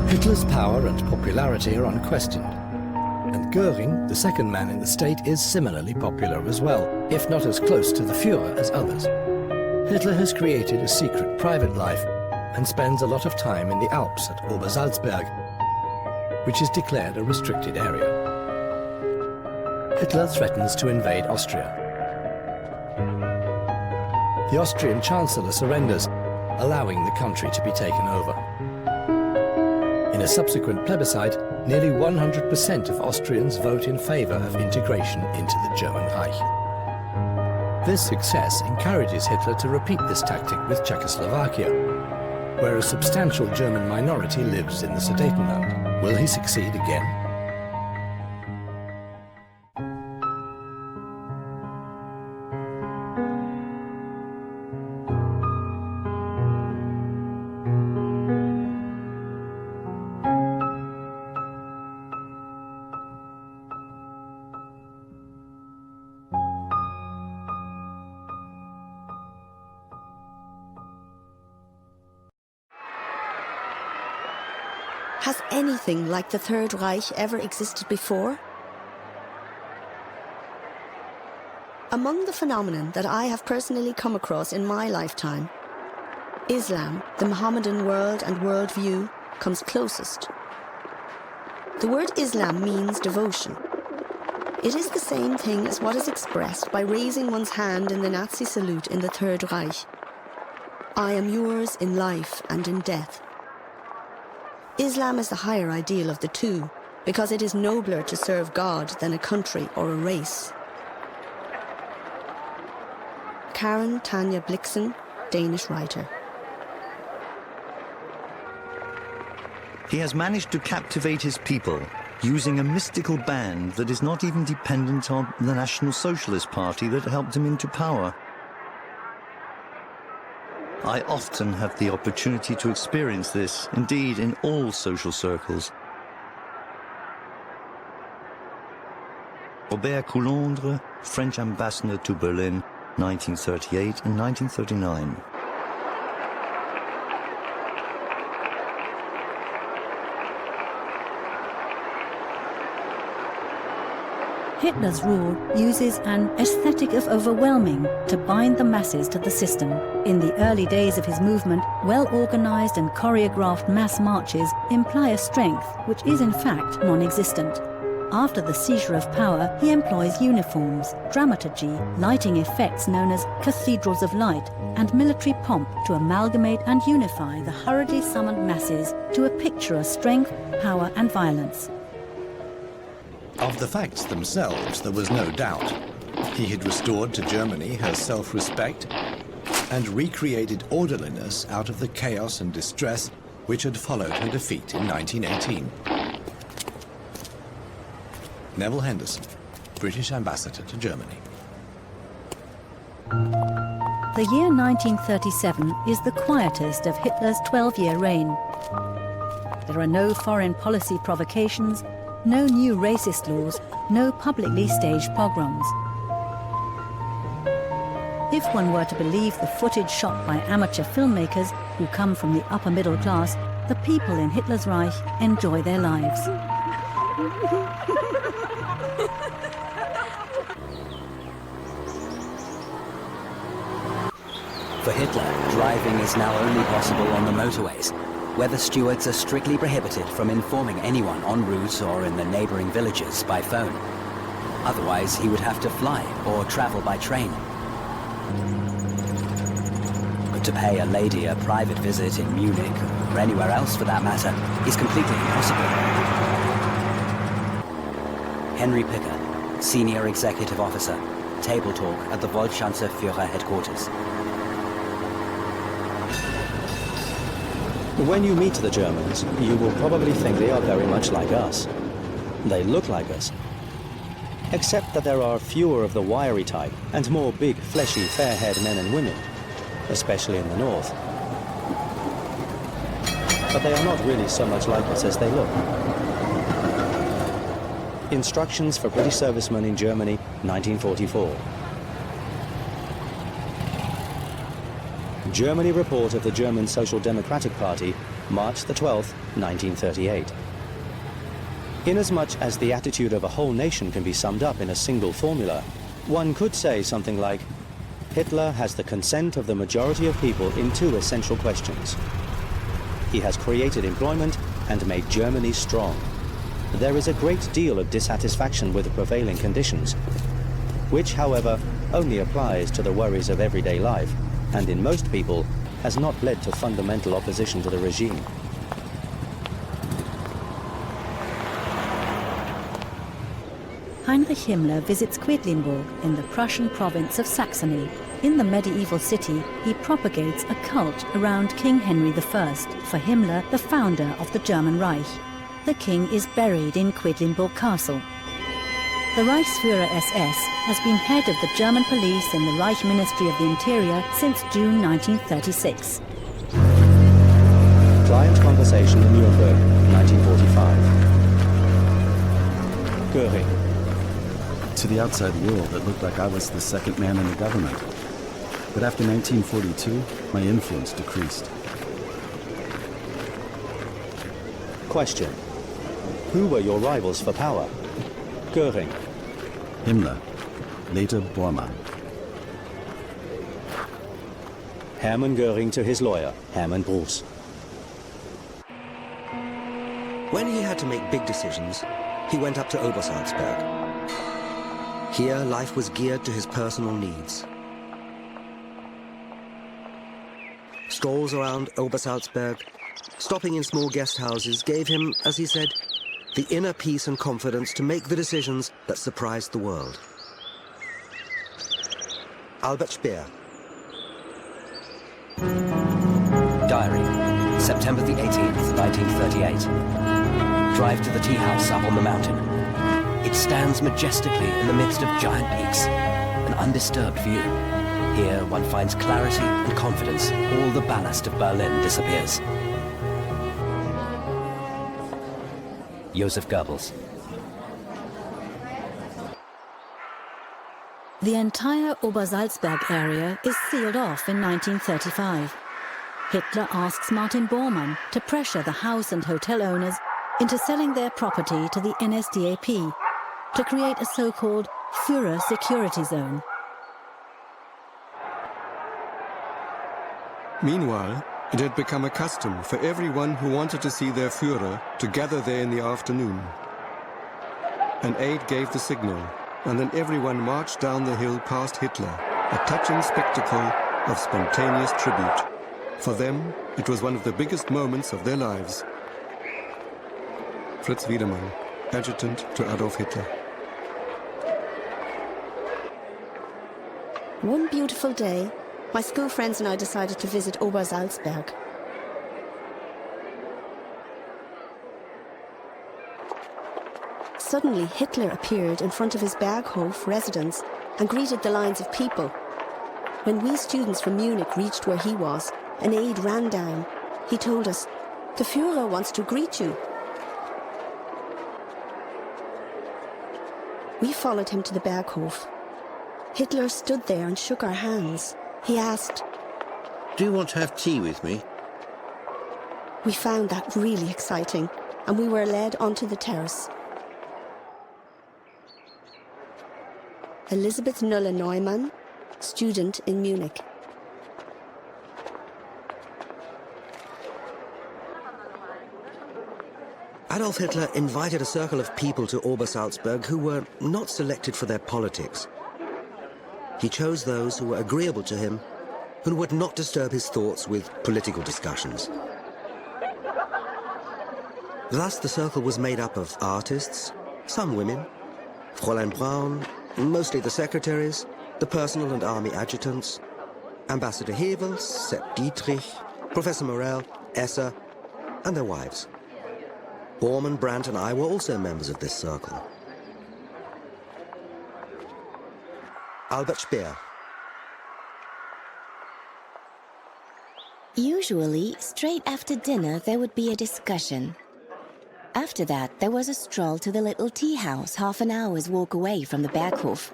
Hitler's power and popularity are unquestioned. And Göring, the second man in the state, is similarly popular as well, if not as close to the Führer as others. Hitler has created a secret private life and spends a lot of time in the Alps at Obersalzberg, which is declared a restricted area. Hitler threatens to invade Austria. The Austrian Chancellor surrenders, allowing the country to be taken over. In a subsequent plebiscite, nearly 100% of Austrians vote in favor of integration into the German Reich. This success encourages Hitler to repeat this tactic with Czechoslovakia, where a substantial German minority lives in the Sudetenland. Will he succeed again? Has anything like the Third Reich ever existed before? Among the phenomenon that I have personally come across in my lifetime, Islam, the Mohammedan world and worldview, comes closest. The word Islam means devotion. It is the same thing as what is expressed by raising one's hand in the Nazi salute in the Third Reich. I am yours in life and in death. Islam is the higher ideal of the two, because it is nobler to serve God than a country or a race. Karen Tanja Blixen, Danish writer. He has managed to captivate his people using a mystical band that is not even dependent on the National Socialist Party that helped him into power. I often have the opportunity to experience this, indeed in all social circles. Robert Coulondre, French ambassador to Berlin, 1938 and 1939. Hitler's rule uses an aesthetic of overwhelming to bind the masses to the system. In the early days of his movement, well-organized and choreographed mass marches imply a strength which is in fact non-existent. After the seizure of power, he employs uniforms, dramaturgy, lighting effects known as cathedrals of light, and military pomp to amalgamate and unify the hurriedly summoned masses to a picture of strength, power and violence. Of the facts themselves, there was no doubt. He had restored to Germany her self-respect and recreated orderliness out of the chaos and distress which had followed her defeat in 1918. Neville Henderson, British Ambassador to Germany. The year 1937 is the quietest of Hitler's 12-year reign. There are no foreign policy provocations, no new racist laws, no publicly staged pogroms. If one were to believe the footage shot by amateur filmmakers who come from the upper middle class, the people in Hitler's Reich enjoy their lives. For Hitler, driving is now only possible on the motorways, where the stewards are strictly prohibited from informing anyone en route or in the neighboring villages by phone. Otherwise, he would have to fly or travel by train. But to pay a lady a private visit in Munich, or anywhere else for that matter, is completely impossible. Henry Picker, Senior Executive Officer, Table Talk at the Volksschanze Führer Headquarters. When you meet the Germans, you will probably think they are very much like us. They look like us. Except that there are fewer of the wiry type and more big, fleshy, fair-haired men and women, especially in the north. But they are not really so much like us as they look. Instructions for British servicemen in Germany, 1944. Germany report of the German Social Democratic Party, March the 12th, 1938. Inasmuch as the attitude of a whole nation can be summed up in a single formula, one could say something like, Hitler has the consent of the majority of people in two essential questions. He has created employment and made Germany strong. There is a great deal of dissatisfaction with the prevailing conditions, which, however, only applies to the worries of everyday life, and in most people has not led to fundamental opposition to the regime. Heinrich Himmler visits Quedlinburg in the Prussian province of Saxony. In the medieval city, he propagates a cult around King Henry I, for Himmler, the founder of the German Reich. The king is buried in Quedlinburg Castle. The Reichsführer SS has been head of the German police in the Reich Ministry of the Interior since June 1936. Client conversation in Nuremberg, 1945. Göring. To the outside world, it looked like I was the second man in the government. But after 1942, my influence decreased. Question. Who were your rivals for power? Göring. Himmler, later Bormann. Hermann Göring to his lawyer, Hermann Bruce. When he had to make big decisions, he went up to Obersalzberg. Here, life was geared to his personal needs. Strolls around Obersalzberg, stopping in small guest houses, gave him, as he said, the inner peace and confidence to make the decisions that surprised the world. Albert Speer. Diary, September the 18th, 1938. Drive to the tea house up on the mountain. It stands majestically in the midst of giant peaks, an undisturbed view. Here one finds clarity and confidence. All the ballast of Berlin disappears. Joseph Goebbels. The entire Obersalzberg area is sealed off in 1935. Hitler asks Martin Bormann to pressure the house and hotel owners into selling their property to the NSDAP to create a so-called Führer security zone. Meanwhile, it had become a custom for everyone who wanted to see their Führer to gather there in the afternoon. An aide gave the signal, and then everyone marched down the hill past Hitler, a touching spectacle of spontaneous tribute. For them, it was one of the biggest moments of their lives. Fritz Wiedemann, adjutant to Adolf Hitler. One beautiful day, my school friends and I decided to visit Obersalzberg. Suddenly, Hitler appeared in front of his Berghof residence and greeted the lines of people. When we students from Munich reached where he was, an aide ran down. He told us, "The Führer wants to greet you." We followed him to the Berghof. Hitler stood there and shook our hands. He asked, "Do you want to have tea with me?" We found that really exciting, and we were led onto the terrace. Elisabeth Nuller-Neumann, student in Munich. Adolf Hitler invited a circle of people to Obersalzberg who were not selected for their politics. He chose those who were agreeable to him, who would not disturb his thoughts with political discussions. Thus, the circle was made up of artists, some women, Fräulein Braun, mostly the secretaries, the personal and army adjutants, Ambassador Hevels, Sepp Dietrich, Professor Morel, Esser, and their wives. Bormann, Brandt, and I were also members of this circle. Albert Speer. Usually, straight after dinner, there would be a discussion. After that, there was a stroll to the little tea house, half an hour's walk away from the Berghof.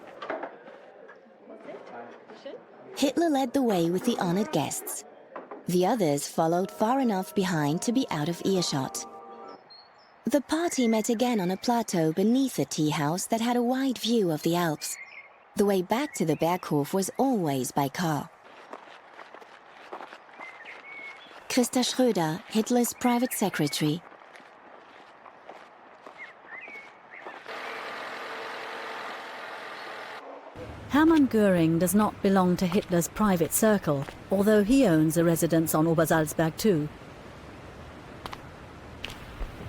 Hitler led the way with the honored guests. The others followed far enough behind to be out of earshot. The party met again on a plateau beneath a tea house that had a wide view of the Alps. The way back to the Berghof was always by car. Christa Schröder, Hitler's private secretary. Hermann Göring does not belong to Hitler's private circle, although he owns a residence on Obersalzberg too.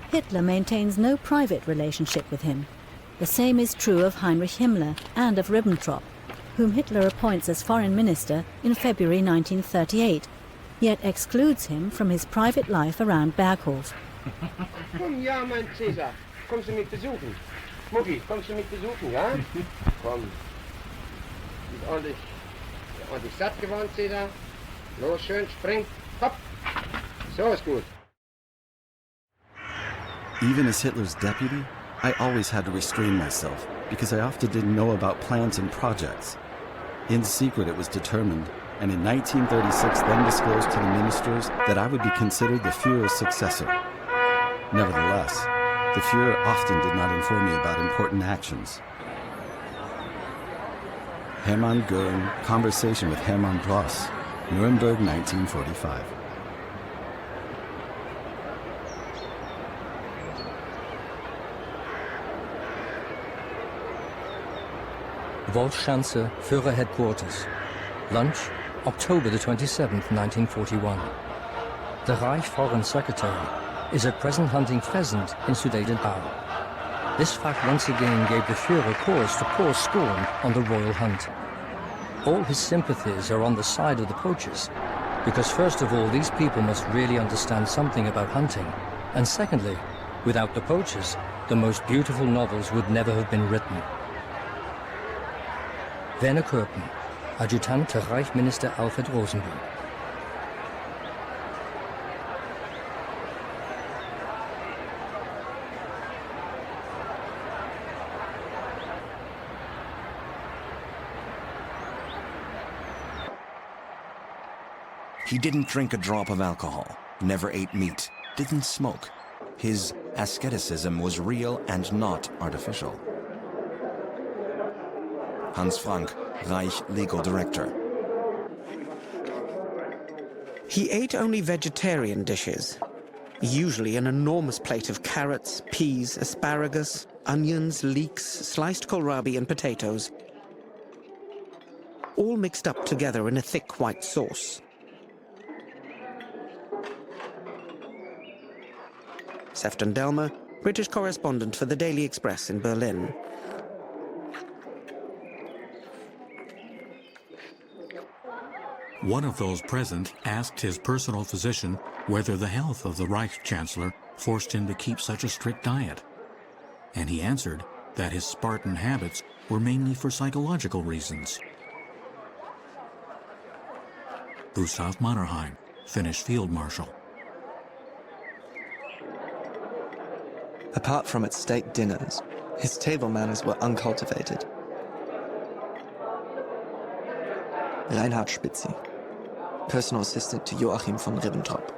Hitler maintains no private relationship with him. The same is true of Heinrich Himmler and of Ribbentrop, whom Hitler appoints as foreign minister in February 1938, yet excludes him from his private life around Berghof. Komm, ja, mein Cäsar. Kommst du mich besuchen? Mutti, kommst du mich besuchen, ja? Komm. Ist ordentlich satt geworden, Cäsar. Los, schön, spring, hopp. So ist gut. Even as Hitler's deputy, I always had to restrain myself because I often didn't know about plans and projects. In secret, it was determined, and in 1936 then disclosed to the ministers that I would be considered the Führer's successor. Nevertheless, the Führer often did not inform me about important actions. Hermann Göring, conversation with Hermann Bross, Nuremberg 1945. Volksschanze, Führer Headquarters. Lunch, October the 27th, 1941. The Reich Foreign Secretary is at present hunting pheasant in Sudetenbau. This fact once again gave the Führer cause to pour scorn on the royal hunt. All his sympathies are on the side of the poachers, because first of all, these people must really understand something about hunting, and secondly, without the poachers, the most beautiful novels would never have been written. Werner Körpen, Adjutant to Reichsminister Alfred Rosenberg. He didn't drink a drop of alcohol, never ate meat, didn't smoke. His asceticism was real and not artificial. Hans Frank, Reich legal director. He ate only vegetarian dishes, usually an enormous plate of carrots, peas, asparagus, onions, leeks, sliced kohlrabi and potatoes, all mixed up together in a thick white sauce. Sefton Delmer, British correspondent for the Daily Express in Berlin. One of those present asked his personal physician whether the health of the Reich Chancellor forced him to keep such a strict diet. And he answered that his Spartan habits were mainly for psychological reasons. Gustav Mannerheim, Finnish Field Marshal. Apart from its state dinners, his table manners were uncultivated. Reinhard Spitzi, personal assistant to Joachim von Ribbentrop.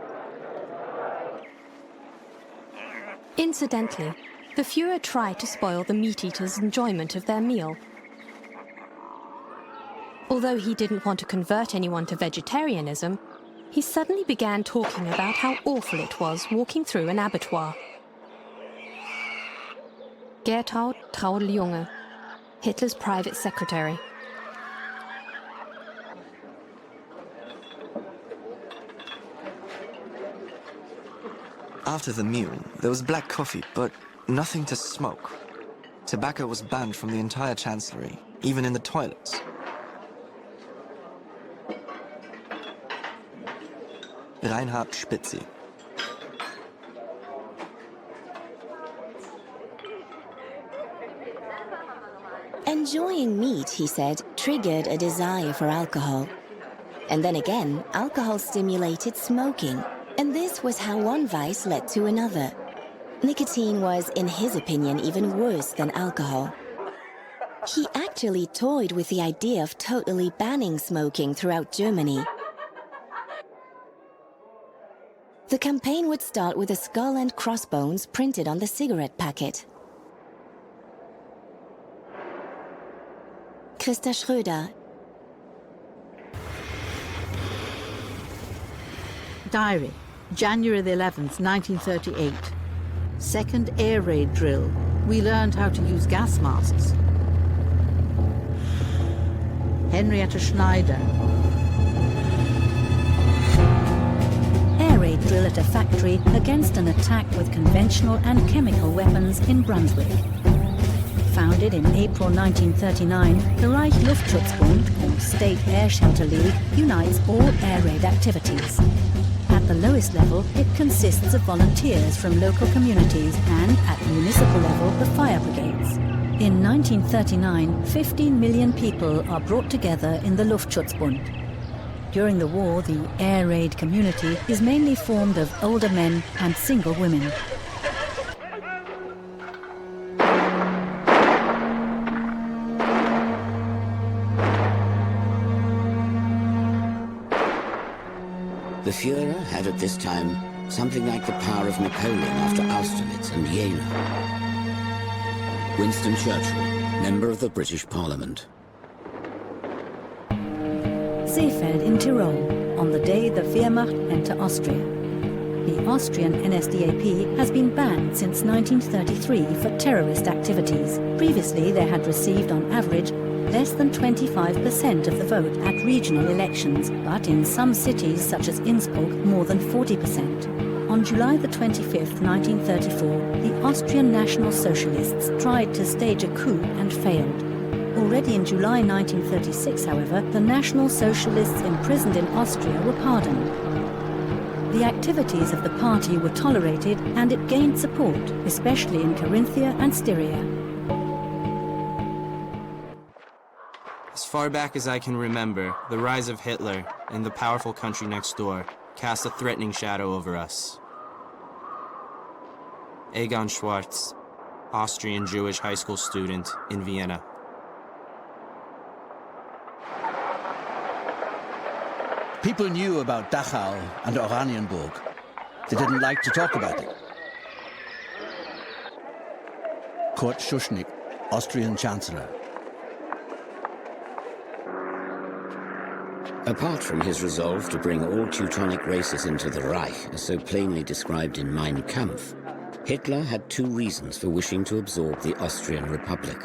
Incidentally, the Führer tried to spoil the meat-eaters' enjoyment of their meal. Although he didn't want to convert anyone to vegetarianism, he suddenly began talking about how awful it was walking through an abattoir. Gertraud Traudl-Junge, Hitler's private secretary. After the meal, there was black coffee, but nothing to smoke. Tobacco was banned from the entire chancellery, even in the toilets. Reinhard Spitzi. Enjoying meat, he said, triggered a desire for alcohol. And then again, alcohol stimulated smoking. And this was how one vice led to another. Nicotine was, in his opinion, even worse than alcohol. He actually toyed with the idea of totally banning smoking throughout Germany. The campaign would start with a skull and crossbones printed on the cigarette packet. Christa Schröder. Diary, January the 11th, 1938. Second air raid drill. We learned how to use gas masks. Henrietta Schneider. Air raid drill at a factory against an attack with conventional and chemical weapons in Brunswick. Founded in April 1939, the Reich Luftschutzbund, or State Air Shelter League, unites all air raid activities. At the lowest level, it consists of volunteers from local communities and, at municipal level, the fire brigades. In 1939, 15 million people are brought together in the Luftschutzbund. During the war, the air raid community is mainly formed of older men and single women. The Führer had at this time something like the power of Napoleon after Austerlitz and Jena. Winston Churchill, member of the British Parliament. Seefeld in Tyrol, on the day the Wehrmacht enter Austria. The Austrian NSDAP has been banned since 1933 for terrorist activities. Previously, they had received, on average, less than 25% of the vote at regional elections, but in some cities, such as Innsbruck, more than 40%. On July the 25th, 1934, the Austrian National Socialists tried to stage a coup and failed. Already in July 1936, however, the National Socialists imprisoned in Austria were pardoned. The activities of the party were tolerated and it gained support, especially in Carinthia and Styria. As far back as I can remember, the rise of Hitler and the powerful country next door cast a threatening shadow over us. Egon Schwartz, Austrian Jewish high school student in Vienna. People knew about Dachau and Oranienburg. They didn't like to talk about it. Kurt Schuschnigg, Austrian Chancellor. Apart from his resolve to bring all Teutonic races into the Reich, as so plainly described in Mein Kampf, Hitler had two reasons for wishing to absorb the Austrian Republic.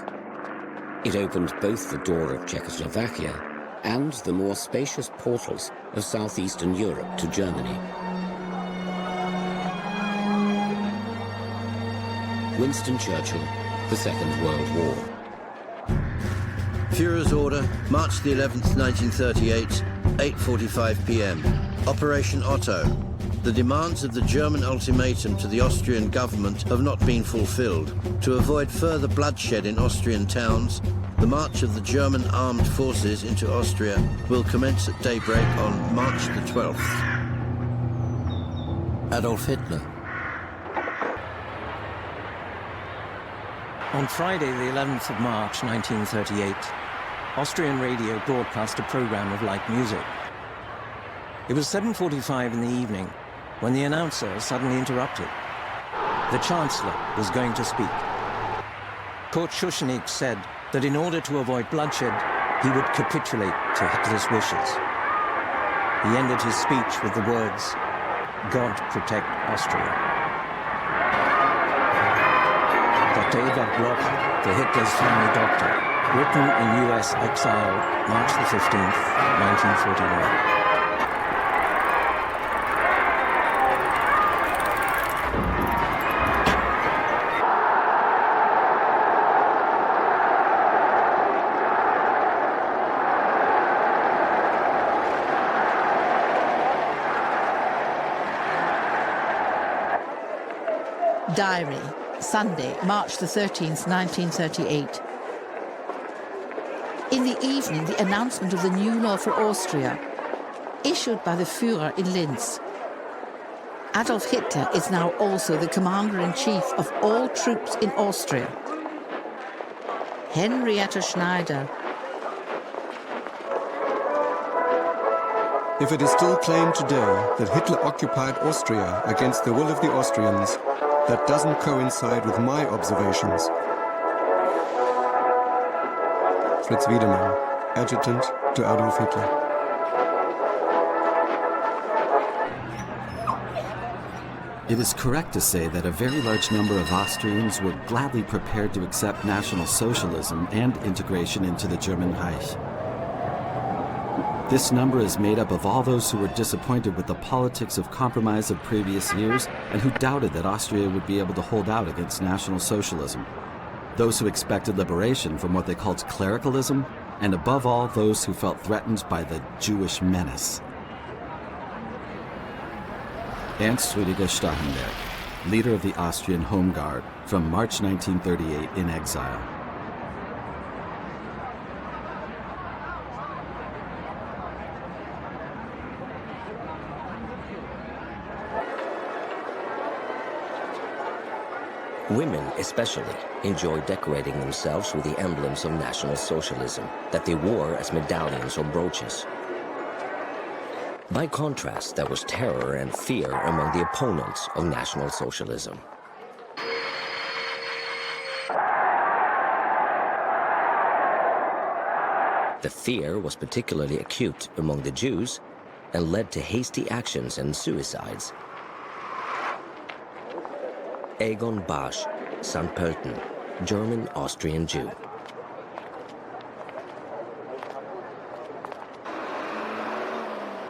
It opened both the door of Czechoslovakia and the more spacious portals of southeastern Europe to Germany. Winston Churchill, the Second World War. Führer's order, March the 11th, 1938, 8:45 p.m. Operation Otto. The demands of the German ultimatum to the Austrian government have not been fulfilled. To avoid further bloodshed in Austrian towns, the march of the German armed forces into Austria will commence at daybreak on March the 12th. Adolf Hitler. On Friday, the 11th of March, 1938, Austrian radio broadcast a program of light music. It was 7:45 in the evening when the announcer suddenly interrupted. The Chancellor was going to speak. Kurt Schuschnigg said that in order to avoid bloodshed, he would capitulate to Hitler's wishes. He ended his speech with the words, "God protect Austria." Dr. Edward Bloch, the Hitler's family doctor, written in US exile, March the 15th, 1941. Diary, Sunday, March the 13th, 1938. In the evening, the announcement of the new law for Austria, issued by the Führer in Linz. Adolf Hitler is now also the commander-in-chief of all troops in Austria. Henrietta Schneider. If it is still claimed today that Hitler occupied Austria against the will of the Austrians, that doesn't coincide with my observations. Fritz Wiedemann, Adjutant to Adolf Hitler. It is correct to say that a very large number of Austrians were gladly prepared to accept National Socialism and integration into the German Reich. This number is made up of all those who were disappointed with the politics of compromise of previous years and who doubted that Austria would be able to hold out against National Socialism. Those who expected liberation from what they called clericalism, and above all, those who felt threatened by the Jewish menace. Ernst Rüdiger Starhemberg, leader of the Austrian Home Guard, from March 1938 in exile. Women, especially, enjoyed decorating themselves with the emblems of National Socialism that they wore as medallions or brooches. By contrast, there was terror and fear among the opponents of National Socialism. The fear was particularly acute among the Jews and led to hasty actions and suicides. Egon Basch, St. Pölten, German-Austrian Jew.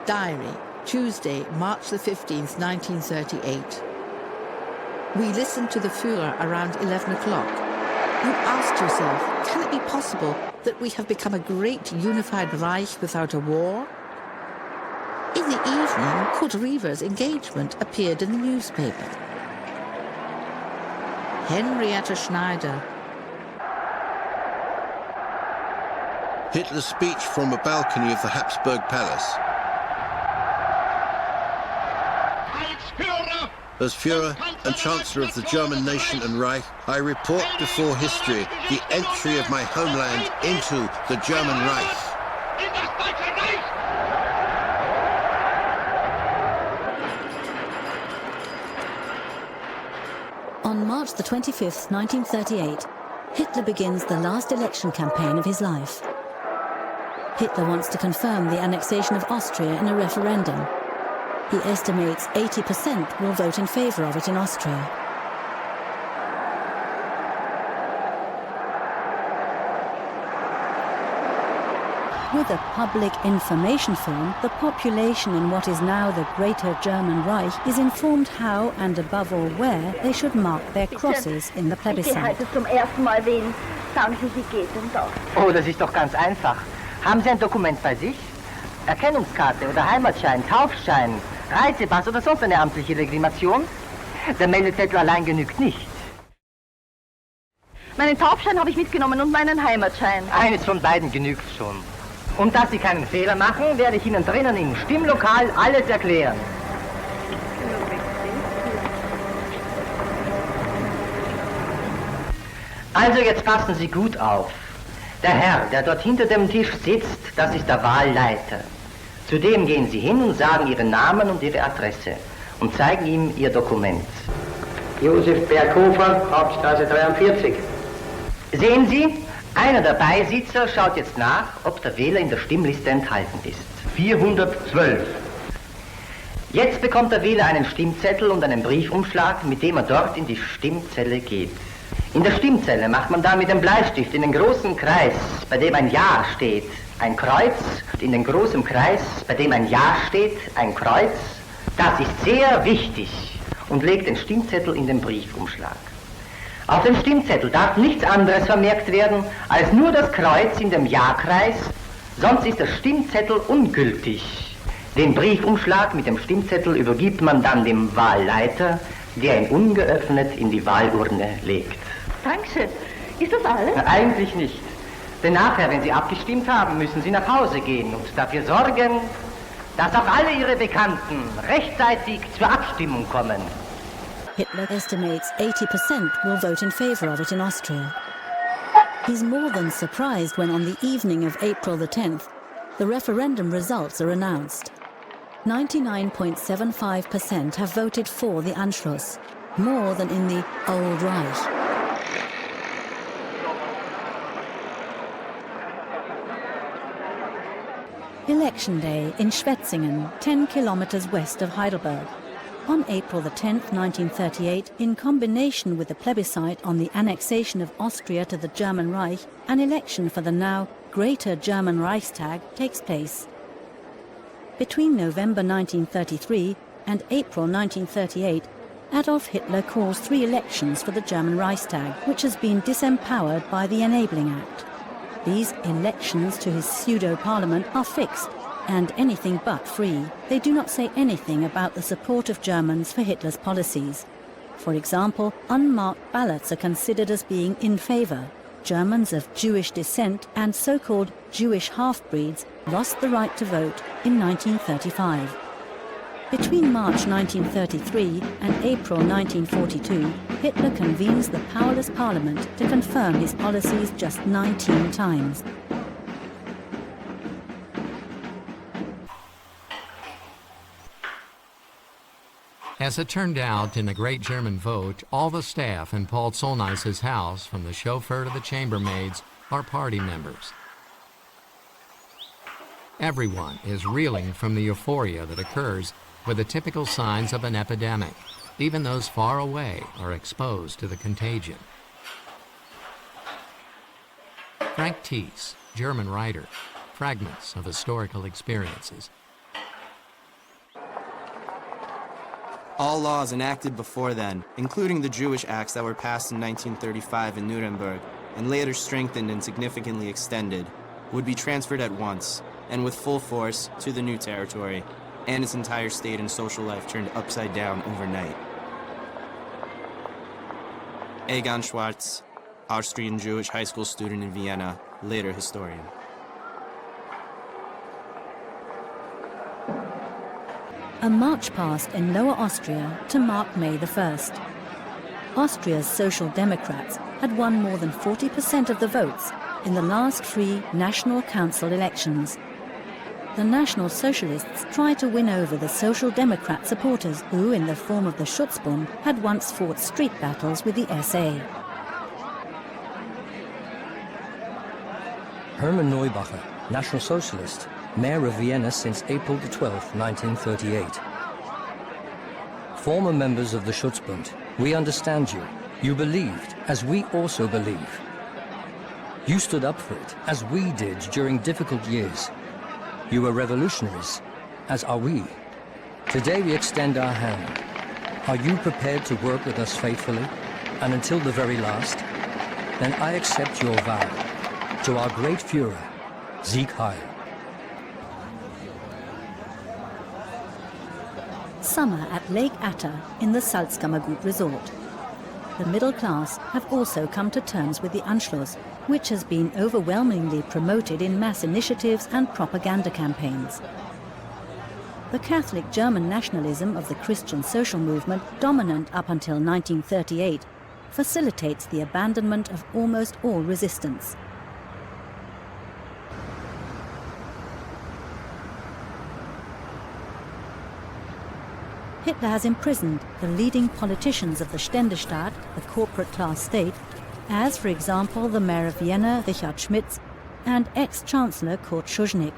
Diary, Tuesday, March the 15th, 1938. We listened to the Führer around 11 o'clock. You asked yourself, can it be possible that we have become a great unified Reich without a war? In the evening, Kurt Riewer's engagement appeared in the newspaper. Henrietta Schneider. Hitler's speech from a balcony of the Habsburg Palace. As Führer and Chancellor of the German nation and Reich, I report before history the entry of my homeland into the German Reich. On March the 25th, 1938, Hitler begins the last election campaign of his life. Hitler wants to confirm the annexation of Austria in a referendum. He estimates 80% will vote in favour of it in Austria. With a public information film, the population in what is now the Greater German Reich is informed how and above all where they should mark their crosses in the plebiscite. zum ersten Mal wählen. Sagen Sie, wie geht denn das? Oh, das ist doch ganz einfach. Haben Sie ein Dokument bei sich? Erkennungskarte oder Heimatschein, Taufschein, Reisepass oder sonst eine amtliche Legitimation? Der Meldezettel allein genügt nicht. Meinen Taufschein habe ich mitgenommen und meinen Heimatschein. Eines von beiden genügt schon. Und dass Sie keinen Fehler machen, werde ich Ihnen drinnen im Stimmlokal alles erklären. Also jetzt passen Sie gut auf. Der Herr, der dort hinter dem Tisch sitzt, das ist der Wahlleiter. Zu dem gehen Sie hin und sagen Ihren Namen und Ihre Adresse und zeigen ihm Ihr Dokument. Josef Berghofer, Hauptstraße 43. Sehen Sie? Einer der Beisitzer schaut jetzt nach, ob der Wähler in der Stimmliste enthalten ist. 412. Jetzt bekommt der Wähler einen Stimmzettel und einen Briefumschlag, mit dem er dort in die Stimmzelle geht. In der Stimmzelle macht man dann mit dem Bleistift in den großen Kreis, bei dem ein Ja steht, ein Kreuz. In den großen Kreis, bei dem ein Ja steht, ein Kreuz. Das ist sehr wichtig und legt den Stimmzettel in den Briefumschlag. Auf dem Stimmzettel darf nichts anderes vermerkt werden, als nur das Kreuz in dem Ja-Kreis, sonst ist der Stimmzettel ungültig. Den Briefumschlag mit dem Stimmzettel übergibt man dann dem Wahlleiter, der ihn ungeöffnet in die Wahlurne legt. Dankeschön. Ist das alles? Na, eigentlich nicht. Denn nachher, wenn Sie abgestimmt haben, müssen Sie nach Hause gehen und dafür sorgen, dass auch alle Ihre Bekannten rechtzeitig zur Abstimmung kommen. Hitler estimates 80% will vote in favour of it in Austria. He's more than surprised when on the evening of April the 10th, the referendum results are announced. 99.75% have voted for the Anschluss, more than in the Old Reich. Election Day in Schwetzingen, 10 kilometers west of Heidelberg. On April the 10th, 1938, in combination with the plebiscite on the annexation of Austria to the German Reich, an election for the now Greater German Reichstag takes place. Between November 1933 and April 1938, Adolf Hitler calls 3 elections for the German Reichstag, which has been disempowered by the Enabling Act. These elections to his pseudo-parliament are fixed and anything but free. They do not say anything about the support of Germans for Hitler's policies. For example, unmarked ballots are considered as being in favour. Germans of Jewish descent and so-called Jewish half-breeds lost the right to vote in 1935. Between March 1933 and April 1942, Hitler convenes the powerless parliament to confirm his policies just 19 times. As it turned out, in the Great German Vote, all the staff in Paul Zollneiss's house, from the chauffeur to the chambermaids, are party members. Everyone is reeling from the euphoria that occurs with the typical signs of an epidemic. Even those far away are exposed to the contagion. Frank Thies, German writer, fragments of historical experiences. All laws enacted before then, including the Jewish acts that were passed in 1935 in Nuremberg and later strengthened and significantly extended, would be transferred at once and with full force to the new territory, and its entire state and social life turned upside down overnight. Egon Schwartz, Austrian Jewish high school student in Vienna, later historian. A march passed in Lower Austria to mark May the 1st. Austria's Social Democrats had won more than 40% of the votes in the last 3 National Council elections. the National Socialists tried to win over the Social Democrat supporters who, in the form of the Schutzbund, had once fought street battles with the SA. Hermann Neubacher, National Socialist, Mayor of Vienna since April 12, 1938. Former members of the Schutzbund, we understand you. You believed, as we also believe. You stood up for it, as we did during difficult years. You were revolutionaries, as are we. Today we extend our hand. Are you prepared to work with us faithfully, and until the very last? Then I accept your vow. To our great Führer, Sieg Heil. Summer at Lake Atta in the Salzkammergut resort. The middle class have also come to terms with the Anschluss, which has been overwhelmingly promoted in mass initiatives and propaganda campaigns. The Catholic German nationalism of the Christian social movement, dominant up until 1938, facilitates the abandonment of almost all resistance. Hitler has imprisoned the leading politicians of the Ständestaat, the corporate class state, as, for example, the Mayor of Vienna, Richard Schmitz, and ex-Chancellor Kurt Schuschnigg.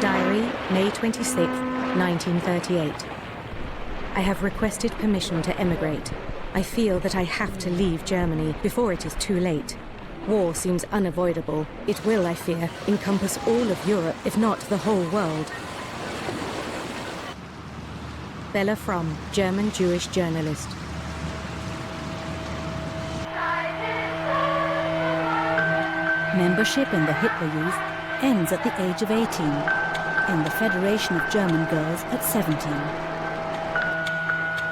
Diary, May 26, 1938. I have requested permission to emigrate. I feel that I have to leave Germany before it is too late. War seems unavoidable. It will, I fear, encompass all of Europe, if not the whole world. Bella Fromm, German Jewish journalist. Membership in the Hitler Youth ends at the age of 18, in the Federation of German Girls at 17.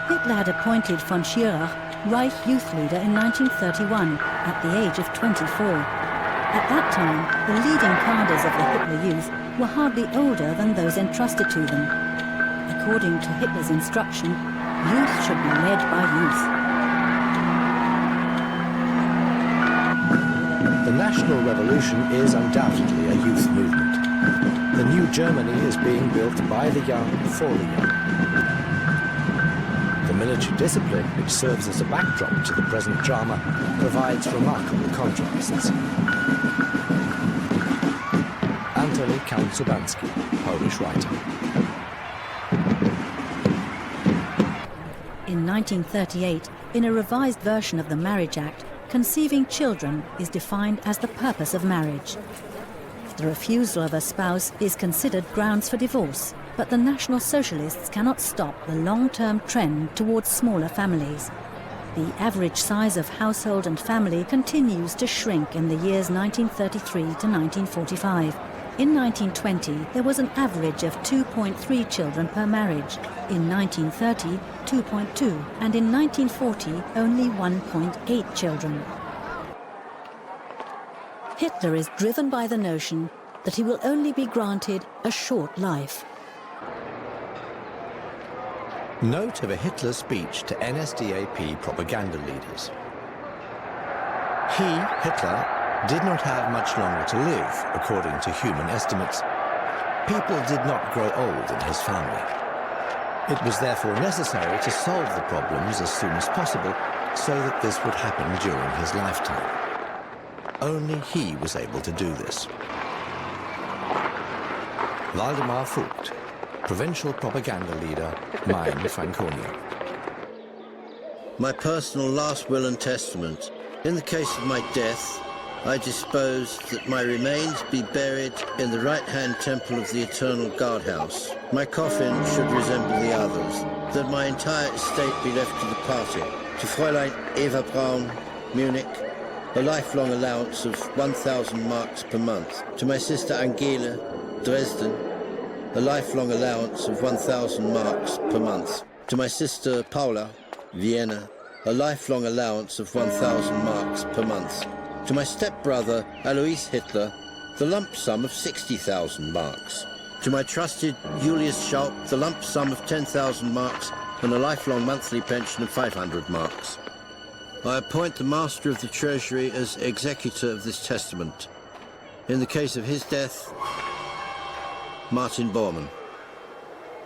Hitler had appointed von Schirach Reich Youth Leader in 1931 at the age of 24. At that time, the leading cadres of the Hitler Youth were hardly older than those entrusted to them. According to Hitler's instruction, youth should be led by youth. The National Revolution is undoubtedly a youth movement. The new Germany is being built by the young for the young. The military discipline, which serves as a backdrop to the present drama, provides remarkable contrasts. Antoni Count-Subanski, Polish writer. In 1938, in a revised version of the Marriage Act, conceiving children is defined as the purpose of marriage. The refusal of a spouse is considered grounds for divorce, but the National Socialists cannot stop the long-term trend towards smaller families. The average size of household and family continues to shrink in the years 1933 to 1945. In 1920, there was an average of 2.3 children per marriage. In 1930, 2.2, and in 1940, only 1.8 children. Hitler is driven by the notion that he will only be granted a short life. Note of a Hitler speech to NSDAP propaganda leaders. He, Hitler, did not have much longer to live, according to human estimates. People did not grow old in his family. It was therefore necessary to solve the problems as soon as possible, so that this would happen during his lifetime. Only he was able to do this. Waldemar Vogt, provincial propaganda leader, Main, Franconia. My personal last will and testament. In the case of my death, I dispose that my remains be buried in the right-hand temple of the Eternal Guardhouse. My coffin should resemble the others, that my entire estate be left to the party. To Fräulein Eva Braun, Munich, a lifelong allowance of 1,000 marks per month. To my sister Angela, Dresden, a lifelong allowance of 1,000 marks per month. To my sister Paula, Vienna, a lifelong allowance of 1,000 marks per month. To my stepbrother Alois Hitler, the lump sum of 60,000 marks. To my trusted Julius Schaup, the lump sum of 10,000 marks and a lifelong monthly pension of 500 marks. I appoint the Master of the Treasury as executor of this testament. In the case of his death, Martin Bormann.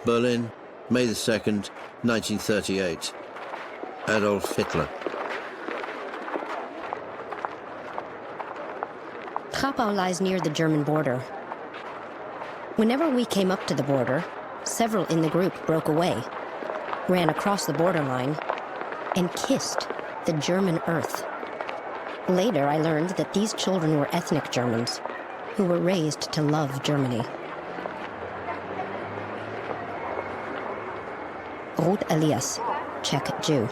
Berlin, May the 2nd, 1938. Adolf Hitler. Trappau lies near the German border. Whenever we came up to the border, several in the group broke away, ran across the borderline, and kissed the German earth. Later, I learned that these children were ethnic Germans who were raised to love Germany. Ruth Elias, Czech Jew.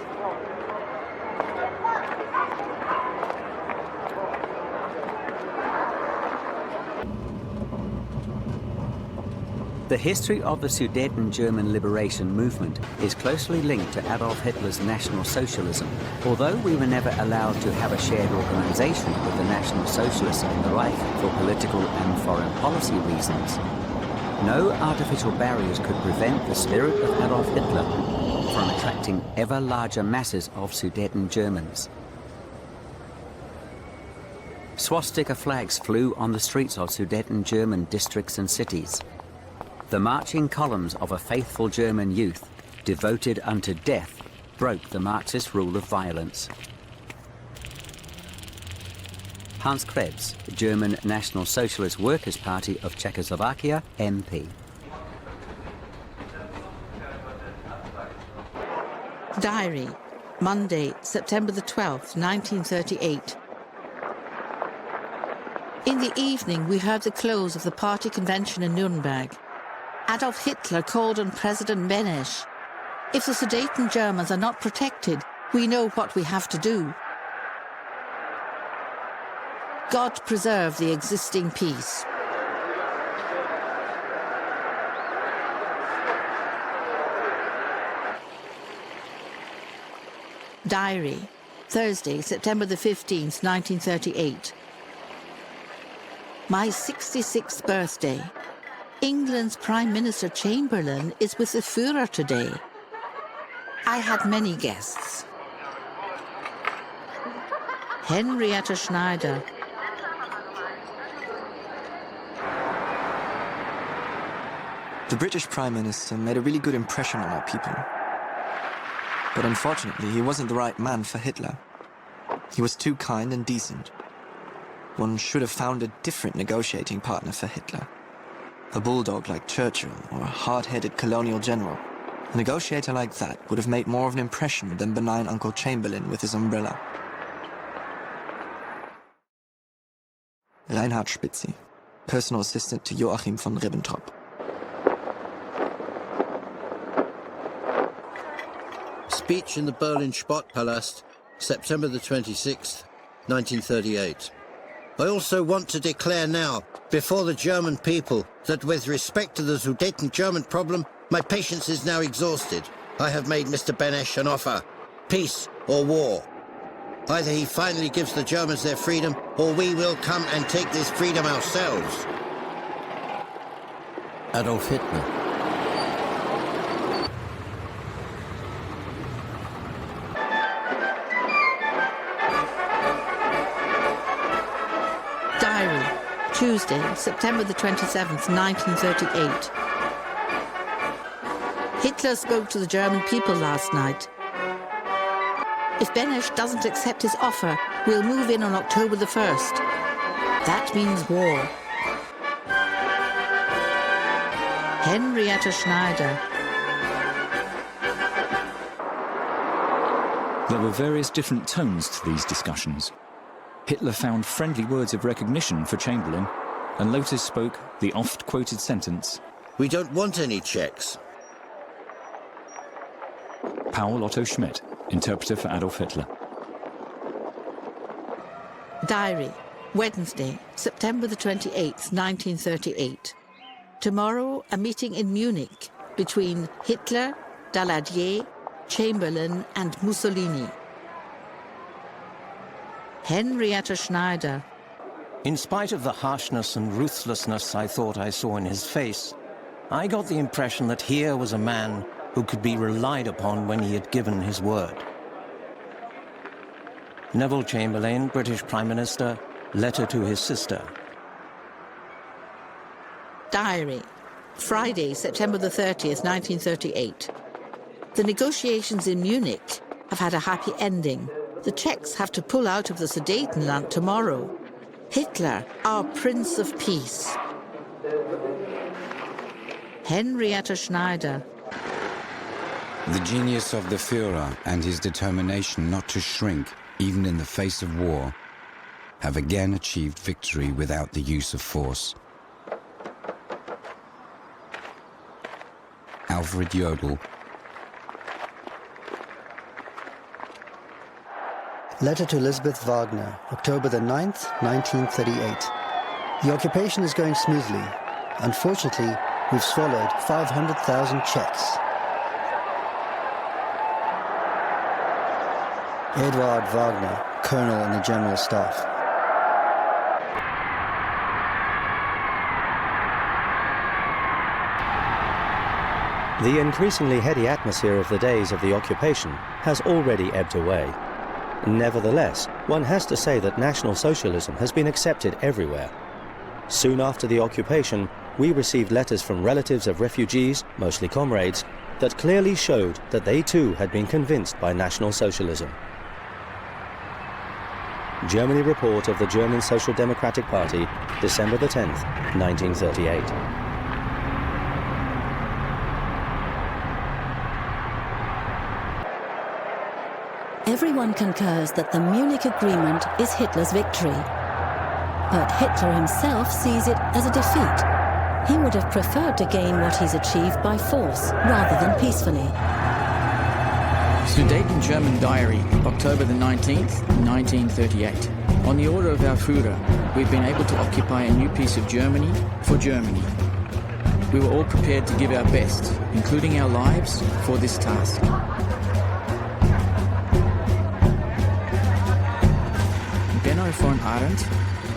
The history of the Sudeten German liberation movement is closely linked to Adolf Hitler's National Socialism. Although we were never allowed to have a shared organization with the National Socialists in the Reich for political and foreign policy reasons, no artificial barriers could prevent the spirit of Adolf Hitler from attracting ever larger masses of Sudeten Germans. Swastika flags flew on the streets of Sudeten German districts and cities. The marching columns of a faithful German youth, devoted unto death, broke the Marxist rule of violence. Hans Krebs, German National Socialist Workers' Party of Czechoslovakia, MP. Diary, Monday, September the 12th, 1938. In the evening, we heard the close of the party convention in Nuremberg. Adolf Hitler called on President Benesch. If the Sudeten Germans are not protected, we know what we have to do. God preserve the existing peace. Diary, Thursday, September the 15th, 1938. My 66th birthday. England's Prime Minister Chamberlain is with the Führer today. I had many guests. Henrietta Schneider. The British Prime Minister made a really good impression on our people. But unfortunately, he wasn't the right man for Hitler. He was too kind and decent. One should have found a different negotiating partner for Hitler. A bulldog like Churchill or a hard-headed colonial general. A negotiator like that would have made more of an impression than benign Uncle Chamberlain with his umbrella. Reinhard Spitzi, personal assistant to Joachim von Ribbentrop. Speech in the Berlin Sportpalast, September the 26th, 1938. I also want to declare now, before the German people, that with respect to the Sudeten German problem, my patience is now exhausted. I have made Mr. Benesch an offer. Peace or war. Either he finally gives the Germans their freedom, or we will come and take this freedom ourselves. Adolf Hitler. Diary, Tuesday, September the 27th, 1938. Hitler spoke to the German people last night. If Benesch doesn't accept his offer, we'll move in on October the 1st. That means war. Henrietta Schneider. There were various different tones to these discussions. Hitler found friendly words of recognition for Chamberlain, and Lotus spoke the oft-quoted sentence, "We don't want any Czechs." Paul Otto Schmidt, interpreter for Adolf Hitler. Diary, Wednesday, September the 28th, 1938. Tomorrow, a meeting in Munich between Hitler, Daladier, Chamberlain and Mussolini. Henrietta Schneider. In spite of the harshness and ruthlessness I thought I saw in his face, I got the impression that here was a man who could be relied upon when he had given his word. Neville Chamberlain, British Prime Minister, letter to his sister. Diary. Friday, September the 30th, 1938. The negotiations in Munich have had a happy ending. The Czechs have to pull out of the Sudetenland tomorrow. Hitler, our Prince of Peace. Henrietta Schneider. The genius of the Führer and his determination not to shrink, even in the face of war, have again achieved victory without the use of force. Alfred Jodl. Letter to Elizabeth Wagner, October the 9th, 1938. The occupation is going smoothly. Unfortunately, we've swallowed 500,000 Czechs. Eduard Wagner, Colonel in the General Staff. The increasingly heady atmosphere of the days of the occupation has already ebbed away. Nevertheless, one has to say that National Socialism has been accepted everywhere. Soon after the occupation, we received letters from relatives of refugees, mostly comrades, that clearly showed that they too had been convinced by National Socialism. Germany Report of the German Social Democratic Party, December the 10th, 1938. Everyone concurs that the Munich Agreement is Hitler's victory. But Hitler himself sees it as a defeat. He would have preferred to gain what he's achieved by force rather than peacefully. Sudeten German Diary, October the 19th, 1938. On the order of our Führer, we've been able to occupy a new piece of Germany for Germany. We were all prepared to give our best, including our lives, for this task. Benno von Arendt,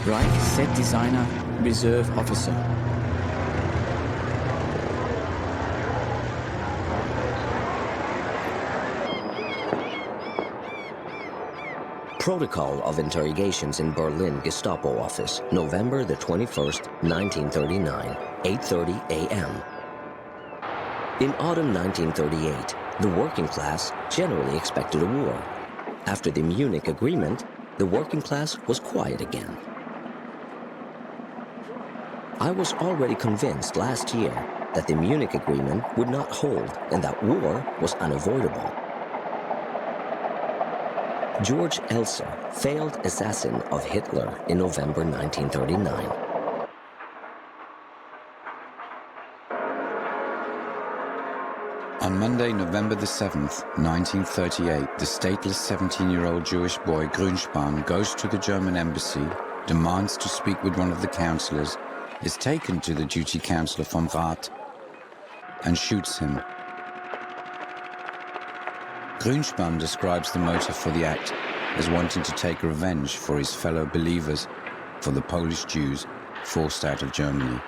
Reich Set Designer, Reserve Officer. Protocol of Interrogations in Berlin Gestapo Office, November the 21st, 1939, 8:30 a.m. In autumn 1938, the working class generally expected a war. After the Munich Agreement, the working class was quiet again. I was already convinced last year that the Munich Agreement would not hold and that war was unavoidable. George Elser, failed assassin of Hitler in November 1939. On Monday, November the 7th, 1938, the stateless 17-year-old Jewish boy Grünspan goes to the German embassy, demands to speak with one of the counselors, is taken to the duty counselor vom Rath, and shoots him. Grünspan describes the motive for the act as wanting to take revenge for his fellow believers, for the Polish Jews forced out of Germany.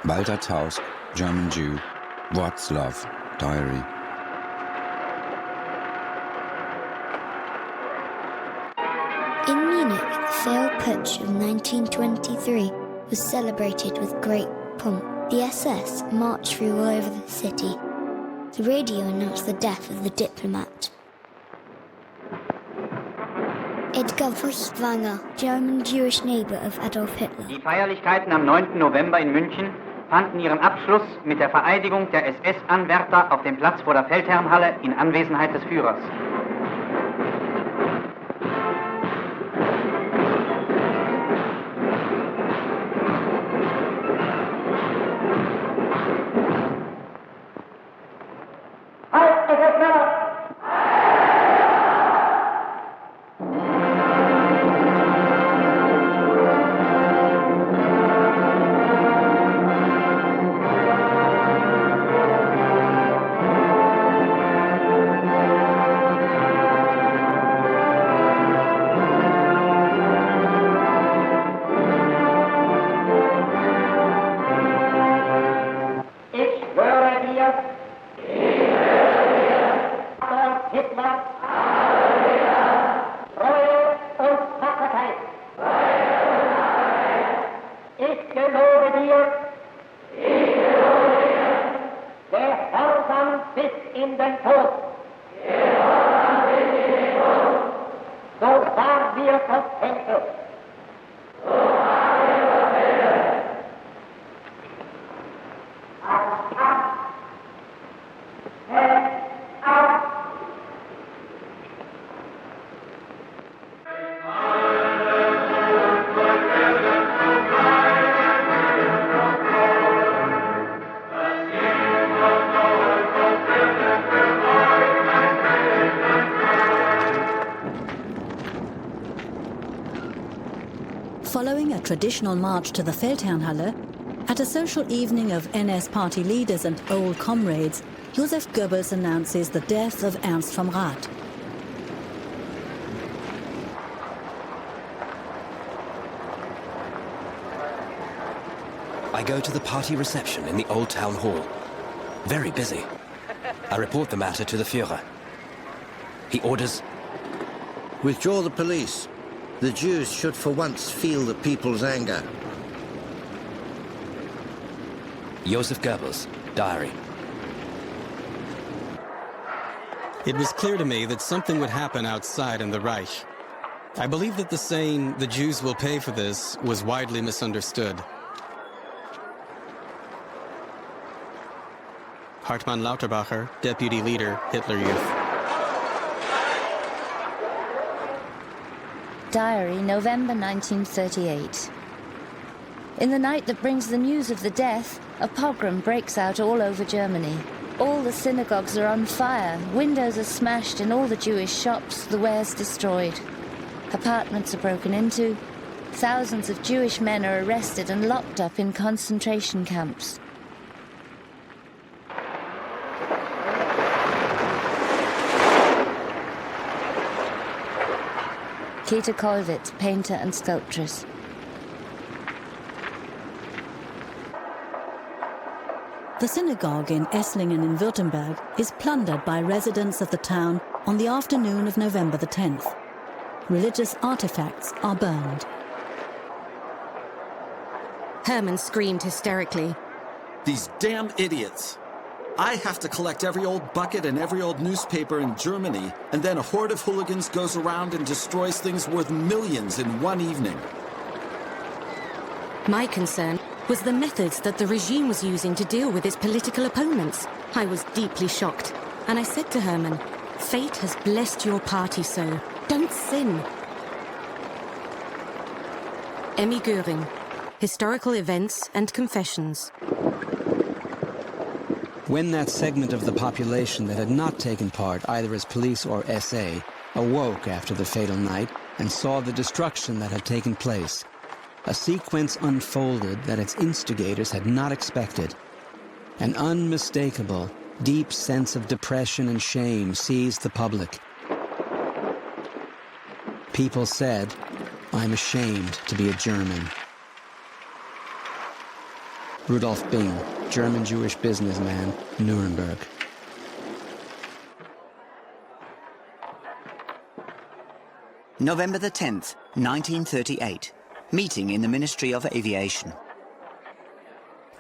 Walter Tausk, German Jew, Wroclaw, Diary. In Munich, the failed putsch of 1923 was celebrated with great pomp. The SS marched through all over the city. The radio announced the death of the diplomat. Edgar Furchtwanger, German Jewish neighbor of Adolf Hitler. Die Feierlichkeiten am 9. November in München fanden ihren Abschluss mit der Vereidigung der SS-Anwärter auf dem Platz vor der Feldherrnhalle in Anwesenheit des Führers. Following a traditional march to the Feldherrnhalle, at a social evening of NS party leaders and old comrades, Joseph Goebbels announces the death of Ernst vom Rath. I go to the party reception in the Old Town Hall. Very busy. I report the matter to the Führer. He orders... Withdraw the police. The Jews should for once feel the people's anger. Joseph Goebbels, diary. It was clear to me that something would happen outside in the Reich. I believe that the saying, "the Jews will pay for this," was widely misunderstood. Hartmann Lauterbacher, Deputy Leader, Hitler Youth. Diary, November 1938. In the night that brings the news of the death, a pogrom breaks out all over Germany. All the synagogues are on fire, windows are smashed in all the Jewish shops, the wares destroyed. Apartments are broken into. Thousands of Jewish men are arrested and locked up in concentration camps. Kita Kollwitz, painter and sculptress. The synagogue in Esslingen in Württemberg is plundered by residents of the town on the afternoon of November the 10th. Religious artifacts are burned. Hermann screamed hysterically. These damn idiots! I have to collect every old bucket and every old newspaper in Germany, and then a horde of hooligans goes around and destroys things worth millions in one evening. My concern was the methods that the regime was using to deal with its political opponents. I was deeply shocked, and I said to Hermann, "Fate has blessed your party so. Don't sin." Emmy Göring, Historical Events and Confessions. When that segment of the population that had not taken part either as police or SA awoke after the fatal night and saw the destruction that had taken place, a sequence unfolded that its instigators had not expected. An unmistakable, deep sense of depression and shame seized the public. People said, "I'm ashamed to be a German." Rudolf Bing, German-Jewish businessman, Nuremberg. November the 10th, 1938. Meeting in the Ministry of Aviation.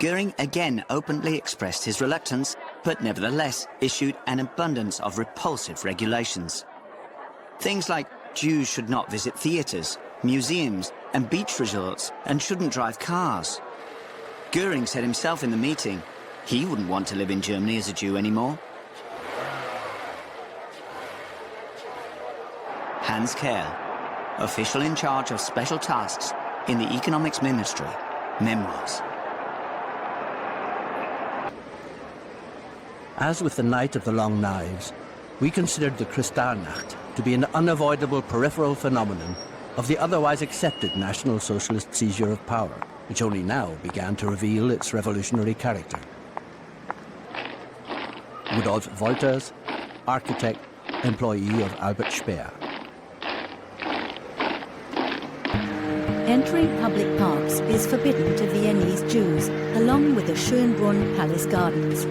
Göring again openly expressed his reluctance, but nevertheless issued an abundance of repulsive regulations. Things like Jews should not visit theaters, museums, and beach resorts, and shouldn't drive cars. Göring said himself in the meeting, he wouldn't want to live in Germany as a Jew anymore. Hans Kerr, official in charge of special tasks in the Economics Ministry, Memoirs. As with the Night of the Long Knives, we considered the Kristallnacht to be an unavoidable peripheral phenomenon of the otherwise accepted National Socialist seizure of power, which only now began to reveal its revolutionary character. Rudolf Wolters, architect, employee of Albert Speer. Entering public parks is forbidden to Viennese Jews, along with the Schönbrunn Palace Gardens.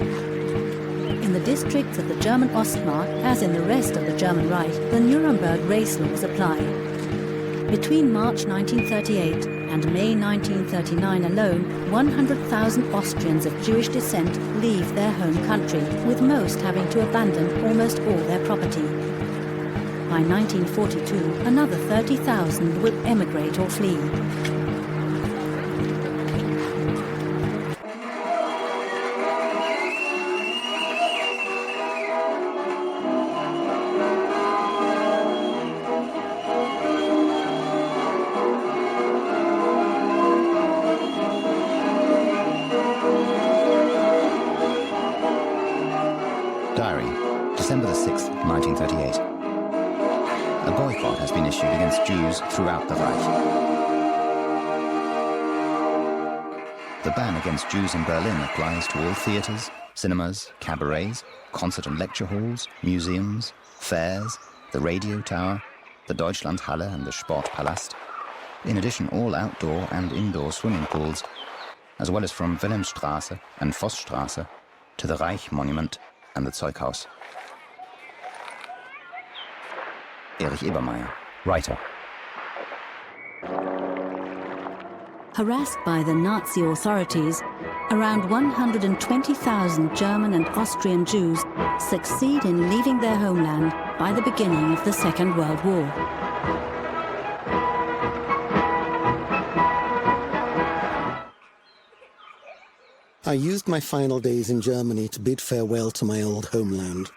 In the districts of the German Ostmark, as in the rest of the German Reich, the Nuremberg race laws apply. Between March 1938 and May 1939 alone, 100,000 Austrians of Jewish descent leave their home country, with most having to abandon almost all their property. by 1942, another 30,000 will emigrate or flee. Diary, December the 6th, 1938. A boycott has been issued against Jews throughout the Reich. The ban against Jews in Berlin applies to all theatres, cinemas, cabarets, concert and lecture halls, museums, fairs, the radio tower, the Deutschlandhalle and the Sportpalast. In addition, all outdoor and indoor swimming pools, as well as from Wilhelmstraße and Vossstraße to the Reich Monument and the Zeughaus. Erich Ebermeier, writer. Harassed by the Nazi authorities, around 120,000 German and Austrian Jews succeed in leaving their homeland by the beginning of the Second World War. I used my final days in Germany to bid farewell to my old homeland.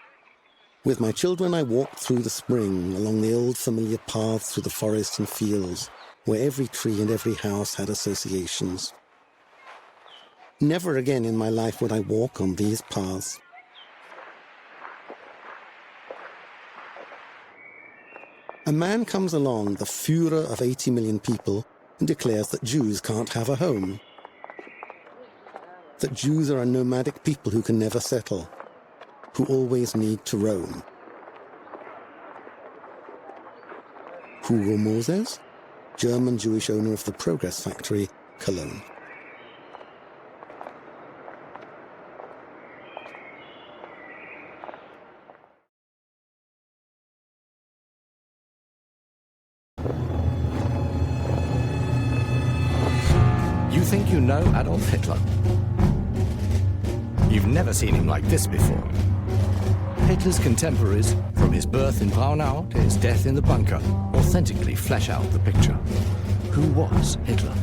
With my children, I walked through the spring along the old familiar paths through the forests and fields, where every tree and every house had associations. Never again in my life would I walk on these paths. A man comes along, the Führer of 80 million people, and declares that Jews can't have a home. That Jews are a nomadic people who can never settle, who always need to roam. Hugo Moses, German Jewish owner of the Progress Factory, Cologne. You think you know Adolf Hitler? You've never seen him like this before. Hitler's contemporaries, from his birth in Braunau to his death in the bunker, authentically flesh out the picture. Who was Hitler?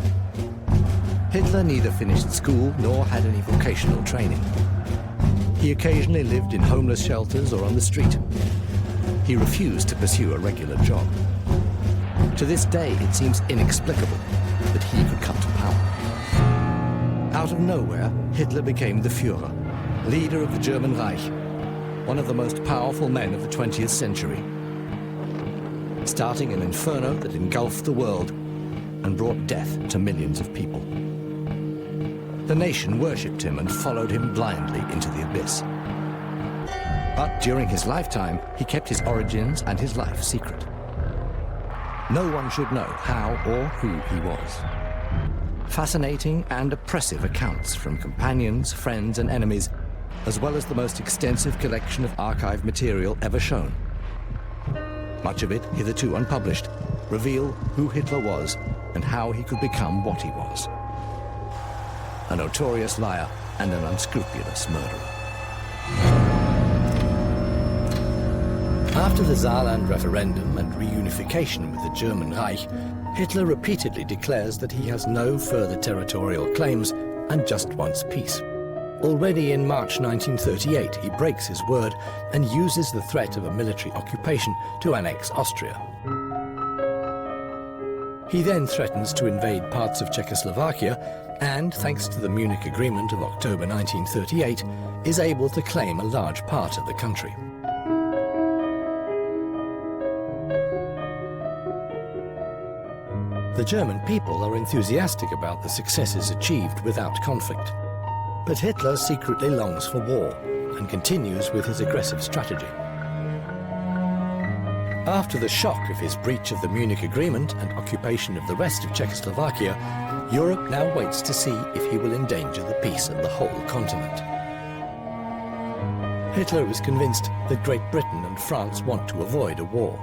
Hitler neither finished school nor had any vocational training. He occasionally lived in homeless shelters or on the street. He refused to pursue a regular job. To this day, it seems inexplicable that he could come to power. Out of nowhere, Hitler became the Führer, leader of the German Reich, one of the most powerful men of the 20th century, starting an inferno that engulfed the world and brought death to millions of people. The nation worshipped him and followed him blindly into the abyss. But during his lifetime, he kept his origins and his life secret. No one should know how or who he was. Fascinating and oppressive accounts from companions, friends, and enemies, as well as the most extensive collection of archive material ever shown. Much of it, hitherto unpublished, reveal who Hitler was and how he could become what he was. A notorious liar and an unscrupulous murderer. After the Saarland referendum and reunification with the German Reich, Hitler repeatedly declares that he has no further territorial claims and just wants peace. Already in March 1938, he breaks his word and uses the threat of a military occupation to annex Austria. He then threatens to invade parts of Czechoslovakia and, thanks to the Munich Agreement of October 1938, is able to claim a large part of the country. The German people are enthusiastic about the successes achieved without conflict. But Hitler secretly longs for war and continues with his aggressive strategy. After the shock of his breach of the Munich Agreement and occupation of the rest of Czechoslovakia, Europe now waits to see if he will endanger the peace of the whole continent. Hitler is convinced that Great Britain and France want to avoid a war.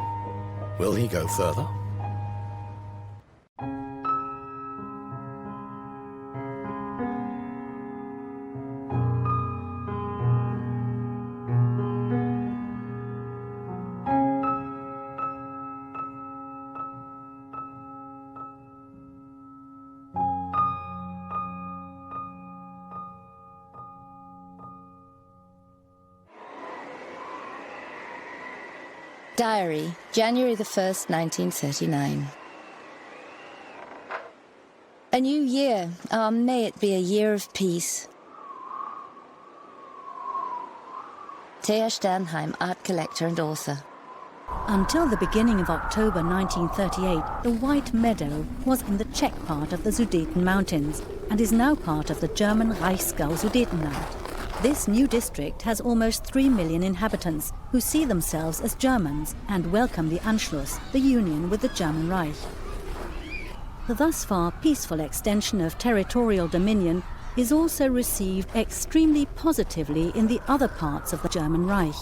Will he go further? Diary, January the 1st, 1939. A new year. May it be a year of peace. Thea Sternheim, art collector and author. Until the beginning of October 1938, the White Meadow was in the Czech part of the Sudeten Mountains and is now part of the German Reichsgau Sudetenland. This new district has almost 3 million inhabitants who see themselves as Germans and welcome the Anschluss, the union with the German Reich. The thus far peaceful extension of territorial dominion is also received extremely positively in the other parts of the German Reich.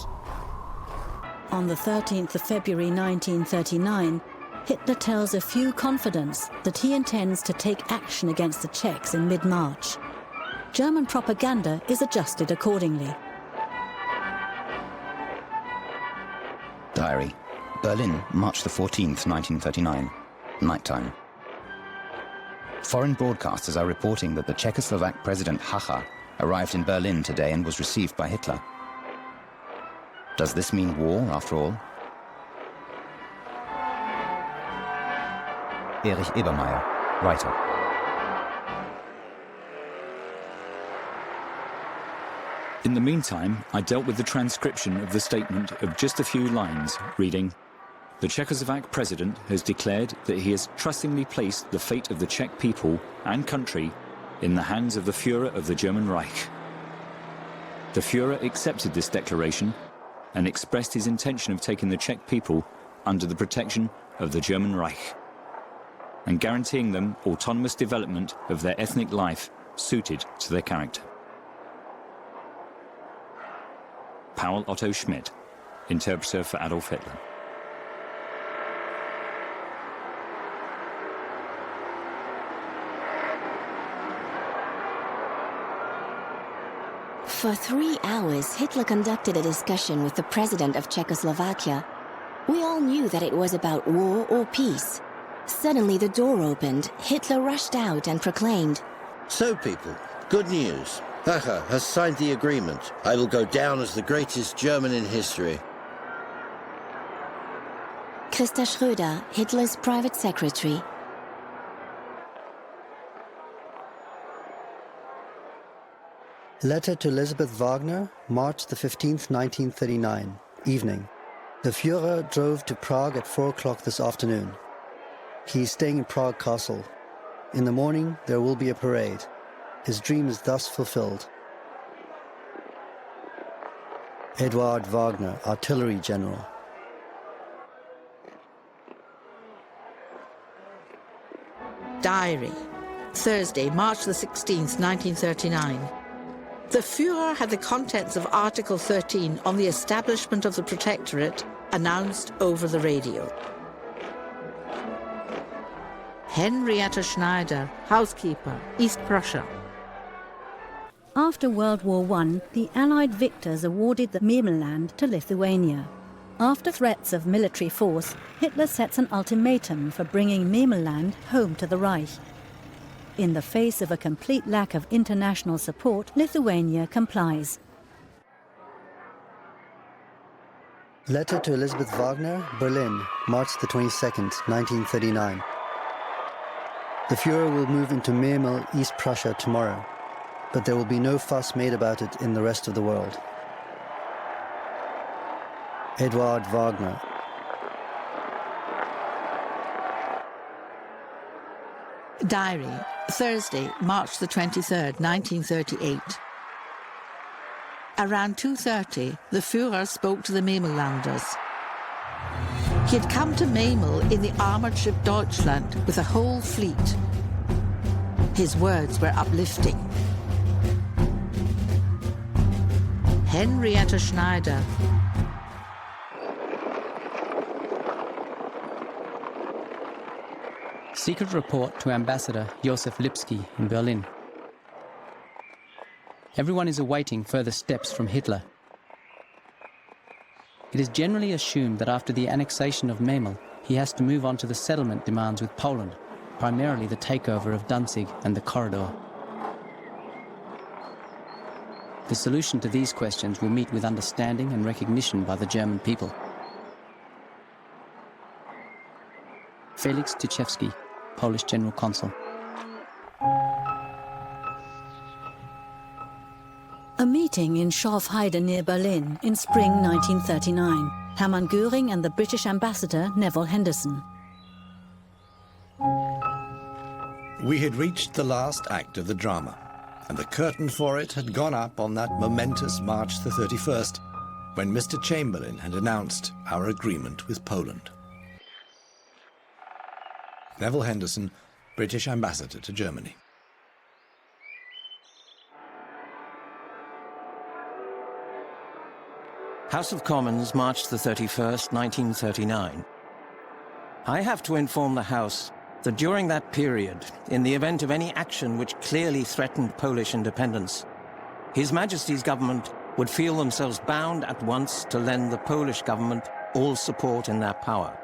On the 13th of February 1939, Hitler tells a few confidants that he intends to take action against the Czechs in mid-March. German propaganda is adjusted accordingly. Diary. Berlin, March the 14th, 1939. Nighttime. Foreign broadcasters are reporting that the Czechoslovak President Hacha arrived in Berlin today and was received by Hitler. Does this mean war, after all? Erich Ebermeier, writer. In the meantime, I dealt with the transcription of the statement of just a few lines, reading, "The Czechoslovak president has declared that he has trustingly placed the fate of the Czech people and country in the hands of the Führer of the German Reich." The Führer accepted this declaration and expressed his intention of taking the Czech people under the protection of the German Reich and guaranteeing them autonomous development of their ethnic life suited to their character. Paul Otto Schmidt, interpreter for Adolf Hitler. For 3 hours, Hitler conducted a discussion with the president of Czechoslovakia. We all knew that it was about war or peace. Suddenly the door opened, Hitler rushed out and proclaimed, "So people, good news. Hacha has signed the agreement. I will go down as the greatest German in history." Christa Schröder, Hitler's private secretary. Letter to Elisabeth Wagner, March the 15th, 1939, evening. The Führer drove to Prague at 4 o'clock this afternoon. He is staying in Prague Castle. In the morning, there will be a parade. His dream is thus fulfilled. Eduard Wagner, Artillery General. Diary. Thursday, March the 16th, 1939. The Führer had the contents of Article 13 on the establishment of the Protectorate announced over the radio. Henrietta Schneider, housekeeper, East Prussia. After World War I, the Allied victors awarded the Memelland to Lithuania. After threats of military force, Hitler sets an ultimatum for bringing Memelland home to the Reich. In the face of a complete lack of international support, Lithuania complies. Letter to Elisabeth Wagner, Berlin, March the 22nd, 1939. The Führer will move into Memel, East Prussia tomorrow, but there will be no fuss made about it in the rest of the world. Eduard Wagner. Diary. Thursday, March the 23rd, 1938. Around 2:30, the Führer spoke to the Memellanders. He had come to Memel in the armoured ship Deutschland with a whole fleet. His words were uplifting. Henrietta Schneider. Secret report to Ambassador Josef Lipski in Berlin. Everyone is awaiting further steps from Hitler. It is generally assumed that after the annexation of Memel, he has to move on to the settlement demands with Poland, primarily the takeover of Danzig and the corridor. The solution to these questions will meet with understanding and recognition by the German people. Felix Tyszewski, Polish General Consul. A meeting in Schorfheide near Berlin in spring 1939. Hermann Göring and the British ambassador Neville Henderson. We had reached the last act of the drama, and the curtain for it had gone up on that momentous March the 31st, when Mr. Chamberlain had announced our agreement with Poland. Neville Henderson, British ambassador to Germany. House of Commons, March the 31st, 1939. I have to inform the House that during that period, in the event of any action which clearly threatened Polish independence, His Majesty's government would feel themselves bound at once to lend the Polish government all support in their power.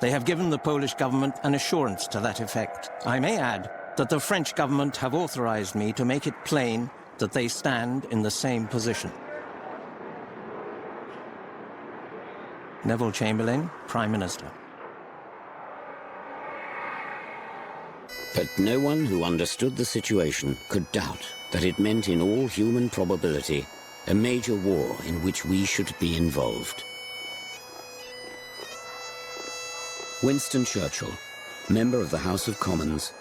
They have given the Polish government an assurance to that effect. I may add that the French government have authorized me to make it plain that they stand in the same position. Neville Chamberlain, Prime Minister. But no one who understood the situation could doubt that it meant in all human probability a major war in which we should be involved. Winston Churchill, member of the House of Commons.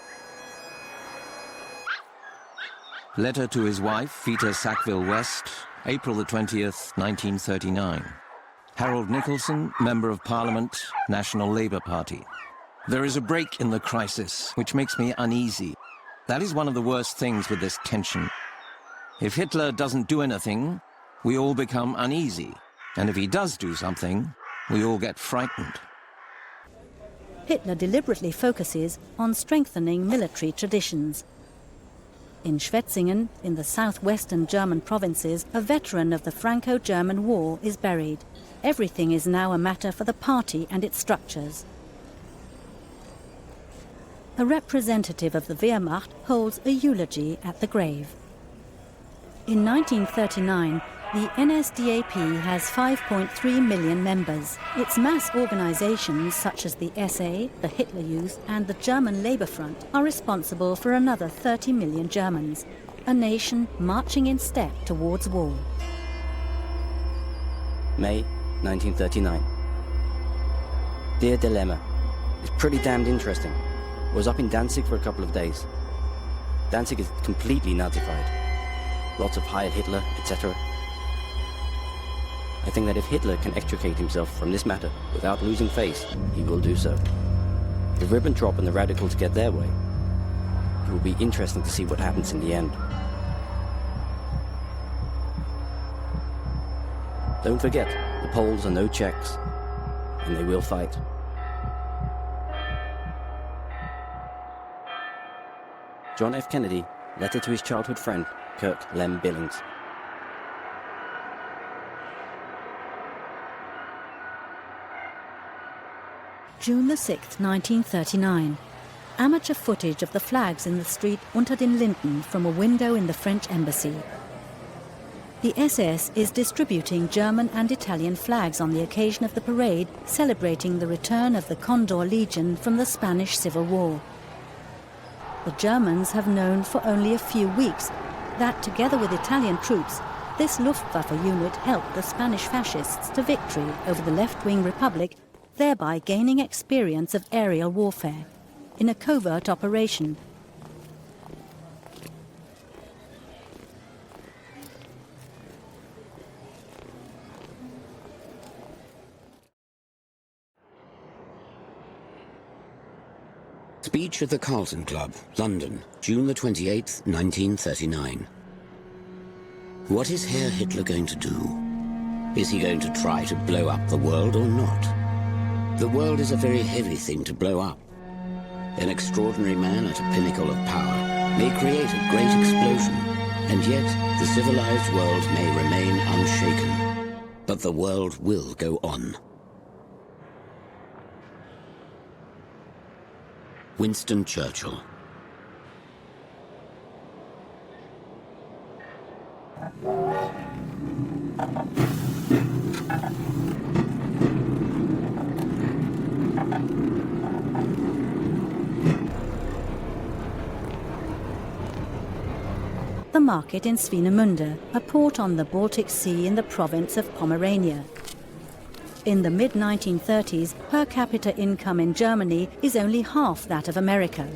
Letter to his wife, Vita Sackville-West, April the 20th, 1939. Harold Nicholson, Member of Parliament, National Labour Party. There is a break in the crisis, which makes me uneasy. That is one of the worst things with this tension. If Hitler doesn't do anything, we all become uneasy. And if he does do something, we all get frightened. Hitler deliberately focuses on strengthening military traditions. In Schwetzingen, in the southwestern German provinces, a veteran of the Franco-German War is buried. Everything is now a matter for the party and its structures. A representative of the Wehrmacht holds a eulogy at the grave. In 1939, the NSDAP has 5.3 million members. Its mass organizations such as the SA, the Hitler Youth and the German Labour Front are responsible for another 30 million Germans, a nation marching in step towards war. May 1939. Dear Dilemma, it's pretty damned interesting. I was up in Danzig for a couple of days. Danzig is completely Nazified. Lots of Heil Hitler, etc. I think that if Hitler can extricate himself from this matter without losing face, he will do so. If Ribbentrop and the radicals get their way, it will be interesting to see what happens in the end. Don't forget, the Poles are no Czechs, and they will fight. John F. Kennedy, letter to his childhood friend, Kirk Lem Billings. June the 6th, 1939. Amateur footage of the flags in the street Unter den Linden from a window in the French embassy. The SS is distributing German and Italian flags on the occasion of the parade celebrating the return of the Condor Legion from the Spanish Civil War. The Germans have known for only a few weeks that, together with Italian troops, this Luftwaffe unit helped the Spanish fascists to victory over the left-wing Republic, thereby gaining experience of aerial warfare in a covert operation. Speech at the Carlton Club, London, June the 28th, 1939. What is Herr Hitler going to do? Is he going to try to blow up the world or not? The world is a very heavy thing to blow up. An extraordinary man at a pinnacle of power may create a great explosion, and yet the civilized world may remain unshaken. But the world will go on. Winston Churchill. the market in Swinemünde, a port on the Baltic Sea in the province of Pomerania. In the mid-1930s, per capita income in Germany is only half that of America.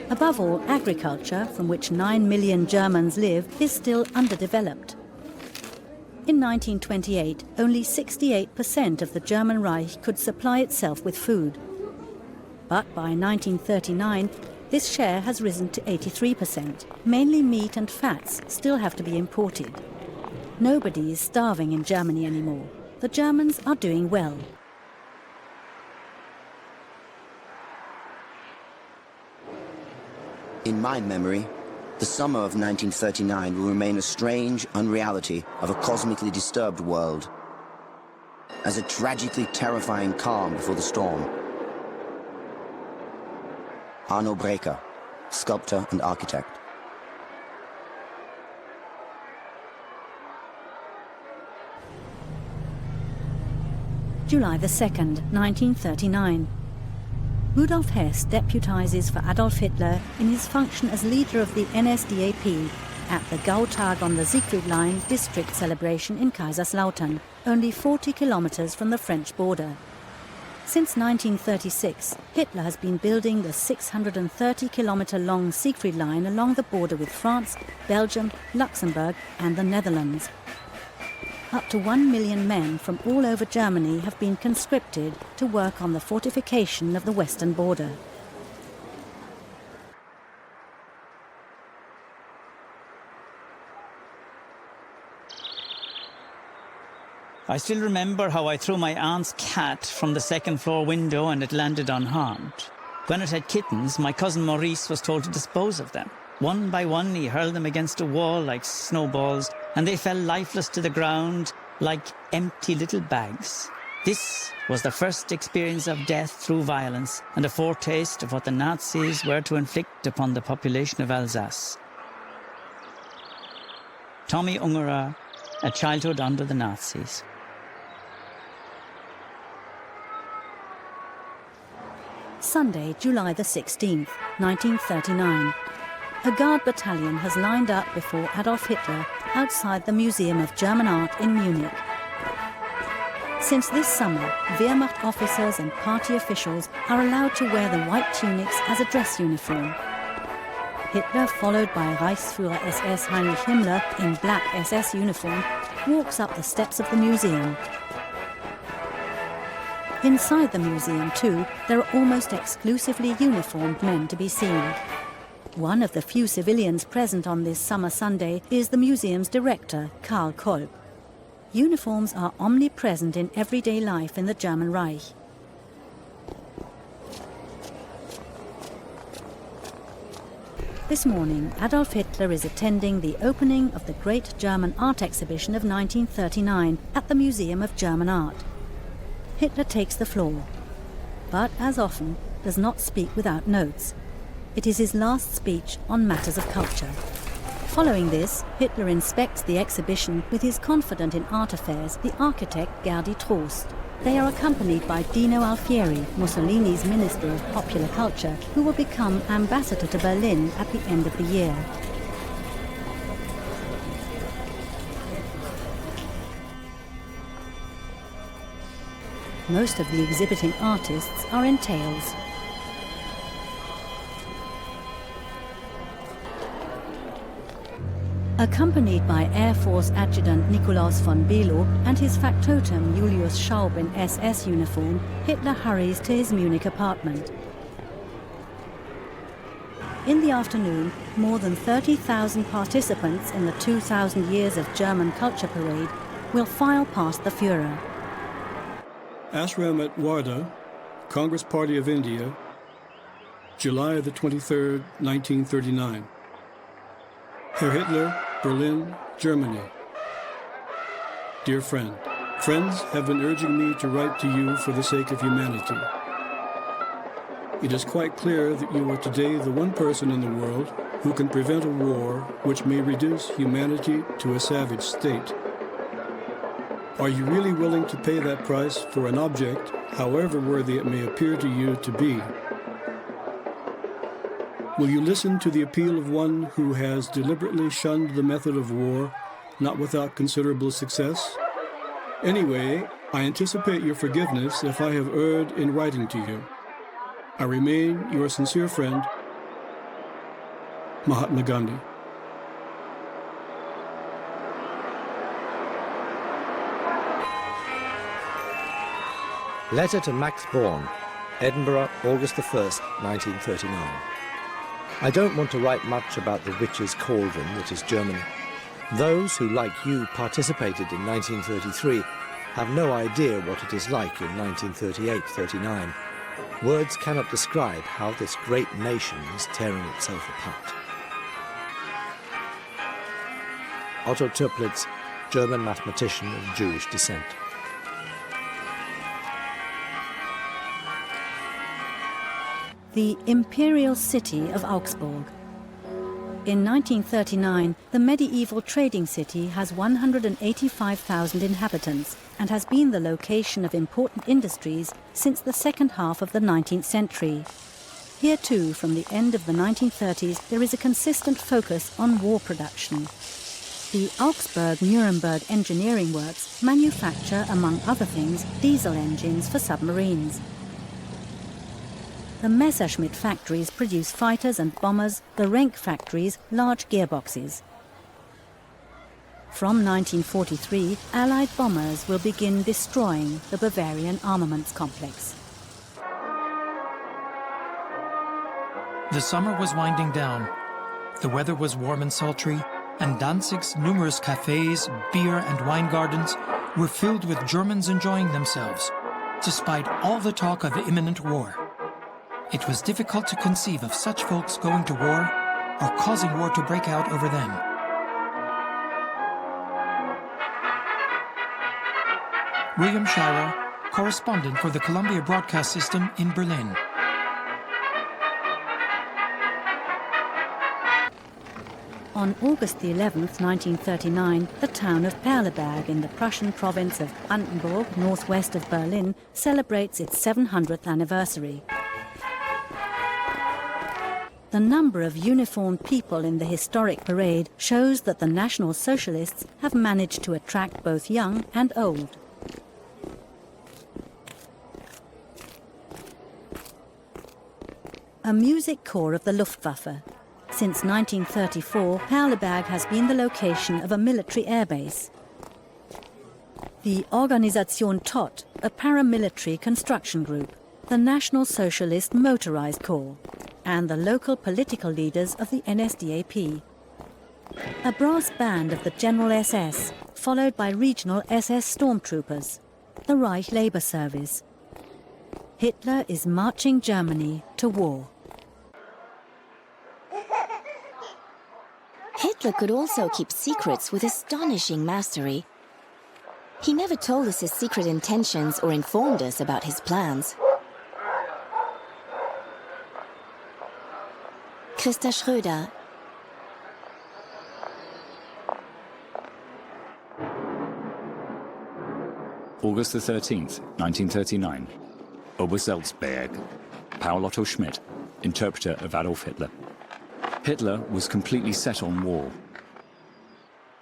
Above all, agriculture, from which 9 million Germans live, is still underdeveloped. In 1928, only 68% of the German Reich could supply itself with food. But by 1939, this share has risen to 83%. Mainly meat and fats still have to be imported. Nobody is starving in Germany anymore. The Germans are doing well. In my memory, the summer of 1939 will remain a strange unreality of a cosmically disturbed world, as a tragically terrifying calm before the storm. Arno Breker, sculptor and architect. July the 2nd, 1939. Rudolf Hess deputizes for Adolf Hitler in his function as leader of the NSDAP at the Gautag on the Siegfried Line district celebration in Kaiserslautern, only 40 kilometers from the French border. Since 1936, Hitler has been building the 630-kilometer-long Siegfried Line along the border with France, Belgium, Luxembourg and the Netherlands. Up to 1 million men from all over Germany have been conscripted to work on the fortification of the western border. I still remember how I threw my aunt's cat from the second-floor window and it landed unharmed. When it had kittens, my cousin Maurice was told to dispose of them. One by one, he hurled them against a wall like snowballs, and they fell lifeless to the ground like empty little bags. This was the first experience of death through violence and a foretaste of what the Nazis were to inflict upon the population of Alsace. Tommy Ungerer, A Childhood Under the Nazis. Sunday, July the 16th, 1939. A Guard battalion has lined up before Adolf Hitler outside the Museum of German Art in Munich. Since this summer, Wehrmacht officers and party officials are allowed to wear the white tunics as a dress uniform. Hitler, followed by Reichsführer SS Heinrich Himmler in black SS uniform, walks up the steps of the museum. Inside the museum, too, there are almost exclusively uniformed men to be seen. One of the few civilians present on this summer Sunday is the museum's director, Karl Kolb. Uniforms are omnipresent in everyday life in the German Reich. This morning, Adolf Hitler is attending the opening of the Great German Art Exhibition of 1939 at the Museum of German Art. Hitler takes the floor, but as often, does not speak without notes. It is his last speech on matters of culture. Following this, Hitler inspects the exhibition with his confidant in art affairs, the architect Gerdi Trost. They are accompanied by Dino Alfieri, Mussolini's Minister of Popular Culture, who will become ambassador to Berlin at the end of the year. Most of the exhibiting artists are in tails. Accompanied by Air Force Adjutant Nikolaus von Below and his factotum Julius Schaub in SS uniform, Hitler hurries to his Munich apartment. In the afternoon, more than 30,000 participants in the 2,000 Years of German Culture Parade will file past the Führer. Ashram at Wardha, Congress Party of India, July the 23rd, 1939. Herr Hitler, Berlin, Germany. Dear friend, friends have been urging me to write to you for the sake of humanity. It is quite clear that you are today the one person in the world who can prevent a war which may reduce humanity to a savage state. Are you really willing to pay that price for an object, however worthy it may appear to you to be? Will you listen to the appeal of one who has deliberately shunned the method of war, not without considerable success? Anyway, I anticipate your forgiveness if I have erred in writing to you. I remain your sincere friend, Mahatma Gandhi. Letter to Max Born, Edinburgh, August the 1st, 1939. I don't want to write much about the witch's cauldron that is Germany. Those who, like you, participated in 1933 have no idea what it is like in 1938-39. Words cannot describe how this great nation is tearing itself apart. Otto Toeplitz, German mathematician of Jewish descent. The imperial city of Augsburg. In 1939, the medieval trading city has 185,000 inhabitants and has been the location of important industries since the second half of the 19th century. Here too, from the end of the 1930s, there is a consistent focus on war production. The Augsburg-Nuremberg engineering works manufacture, among other things, diesel engines for submarines. The Messerschmitt factories produce fighters and bombers, the Renk factories large gearboxes. From 1943, Allied bombers will begin destroying the Bavarian armaments complex. The summer was winding down. The weather was warm and sultry, and Danzig's numerous cafes, beer and wine gardens were filled with Germans enjoying themselves, despite all the talk of imminent war. It was difficult to conceive of such folks going to war or causing war to break out over them. William Shirer, correspondent for the Columbia Broadcast System in Berlin. On August the 11th, 1939, the town of Perleberg in the Prussian province of Brandenburg, northwest of Berlin, celebrates its 700th anniversary. The number of uniformed people in the historic parade shows that the National Socialists have managed to attract both young and old. A music corps of the Luftwaffe. Since 1934, Perleberg has been the location of a military airbase. The Organisation Todt, a paramilitary construction group, the National Socialist Motorized Corps, and the local political leaders of the NSDAP. A brass band of the General SS, followed by regional SS stormtroopers, the Reich Labour Service. Hitler is marching Germany to war. Hitler could also keep secrets with astonishing mastery. He never told us his secret intentions or informed us about his plans. Christa Schröder. August the 13th, 1939. Obersalzberg. Paul Otto Schmidt, interpreter of Adolf Hitler. Hitler was completely set on war.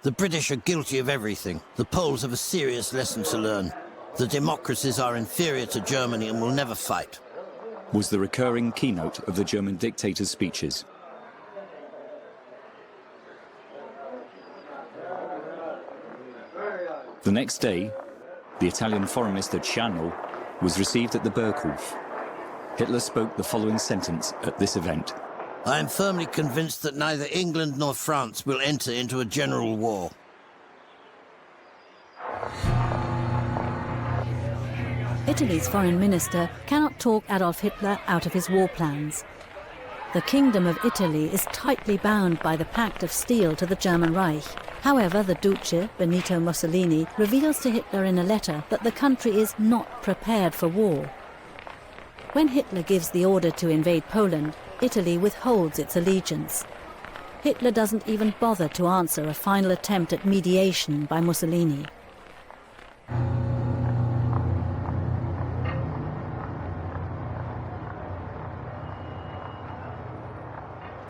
The British are guilty of everything. The Poles have a serious lesson to learn. The democracies are inferior to Germany and will never fight. Was the recurring keynote of the German dictator's speeches. The next day, the Italian foreign minister Ciano was received at the Burghof. Hitler spoke the following sentence at this event. I am firmly convinced that neither England nor France will enter into a general war. Italy's foreign minister cannot talk Adolf Hitler out of his war plans. The Kingdom of Italy is tightly bound by the Pact of Steel to the German Reich. However, the Duce, Benito Mussolini, reveals to Hitler in a letter that the country is not prepared for war. When Hitler gives the order to invade Poland, Italy withholds its allegiance. Hitler doesn't even bother to answer a final attempt at mediation by Mussolini.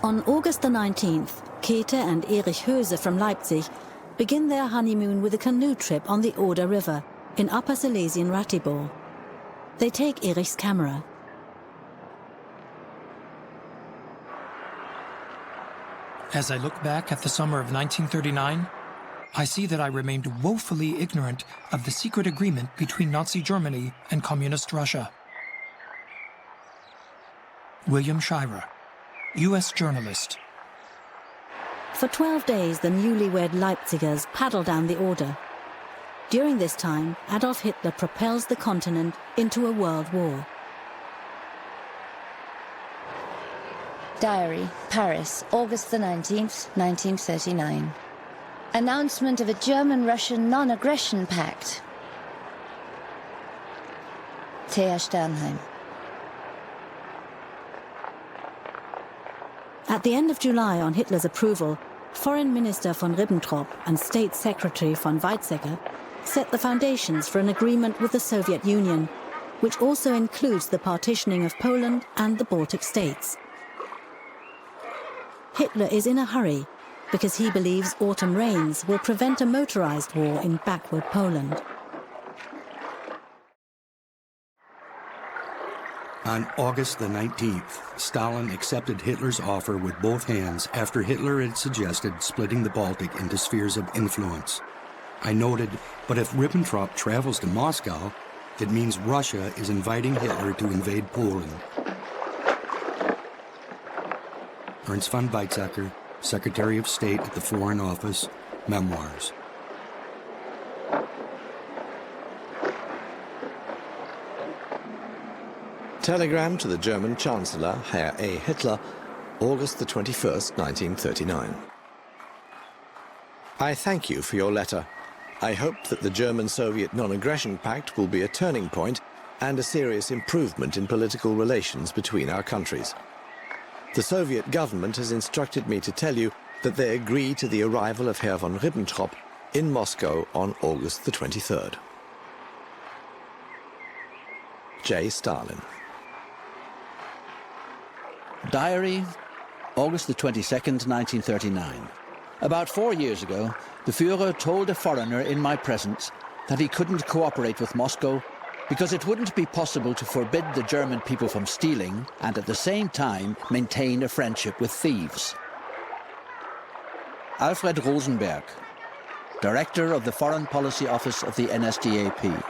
On August the 19th, Käthe and Erich Höse from Leipzig begin their honeymoon with a canoe trip on the Oder River in Upper Silesian Ratibor. They take Erich's camera. As I look back at the summer of 1939, I see that I remained woefully ignorant of the secret agreement between Nazi Germany and Communist Russia. William Shirer, U.S. journalist. For 12 days, the newlywed Leipzigers paddle down the Oder. During this time, Adolf Hitler propels the continent into a world war. Diary, Paris, August the 19th, 1939. Announcement of a German-Russian non-aggression pact. Thea Sternheim. At the end of July, on Hitler's approval, Foreign Minister von Ribbentrop and State Secretary von Weizsäcker set the foundations for an agreement with the Soviet Union, which also includes the partitioning of Poland and the Baltic states. Hitler is in a hurry because he believes autumn rains will prevent a motorized war in backward Poland. On August the 19th, Stalin accepted Hitler's offer with both hands after Hitler had suggested splitting the Baltic into spheres of influence. I noted, but if Ribbentrop travels to Moscow, it means Russia is inviting Hitler to invade Poland. Ernst von Weizsäcker, Secretary of State at the Foreign Office, Memoirs. Telegram to the German Chancellor, Herr A. Hitler, August the 21st, 1939. I thank you for your letter. I hope that the German-Soviet non-aggression pact will be a turning point and a serious improvement in political relations between our countries. The Soviet government has instructed me to tell you that they agree to the arrival of Herr von Ribbentrop in Moscow on August the 23rd. J. Stalin. Diary, August the 22nd, 1939. About 4 years ago, the Führer told a foreigner in my presence that he couldn't cooperate with Moscow because it wouldn't be possible to forbid the German people from stealing and at the same time maintain a friendship with thieves. Alfred Rosenberg, Director of the Foreign Policy Office of the NSDAP.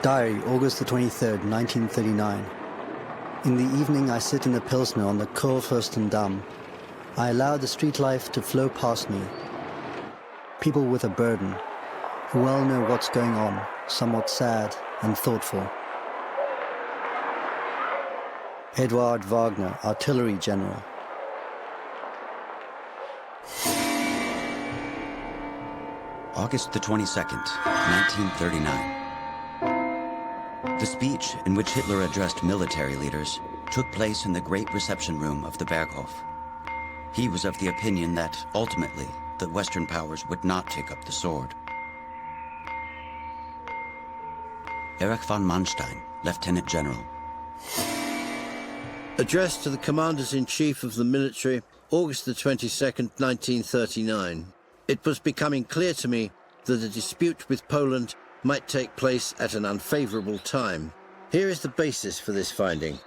Diary, August the 23rd, 1939. In the evening, I sit in the Pilsner on the Kurfürstendamm. I allow the street life to flow past me. People with a burden, who well know what's going on, somewhat sad and thoughtful. Eduard Wagner, Artillery General. August the 22nd, 1939. The speech in which Hitler addressed military leaders took place in the great reception room of the Berghof. He was of the opinion that, ultimately, the Western powers would not take up the sword. Erich von Manstein, Lieutenant General. Addressed to the Commanders-in-Chief of the military, August the 22nd, 1939. It was becoming clear to me that a dispute with Poland might take place at an unfavorable time. Here is the basis for this finding.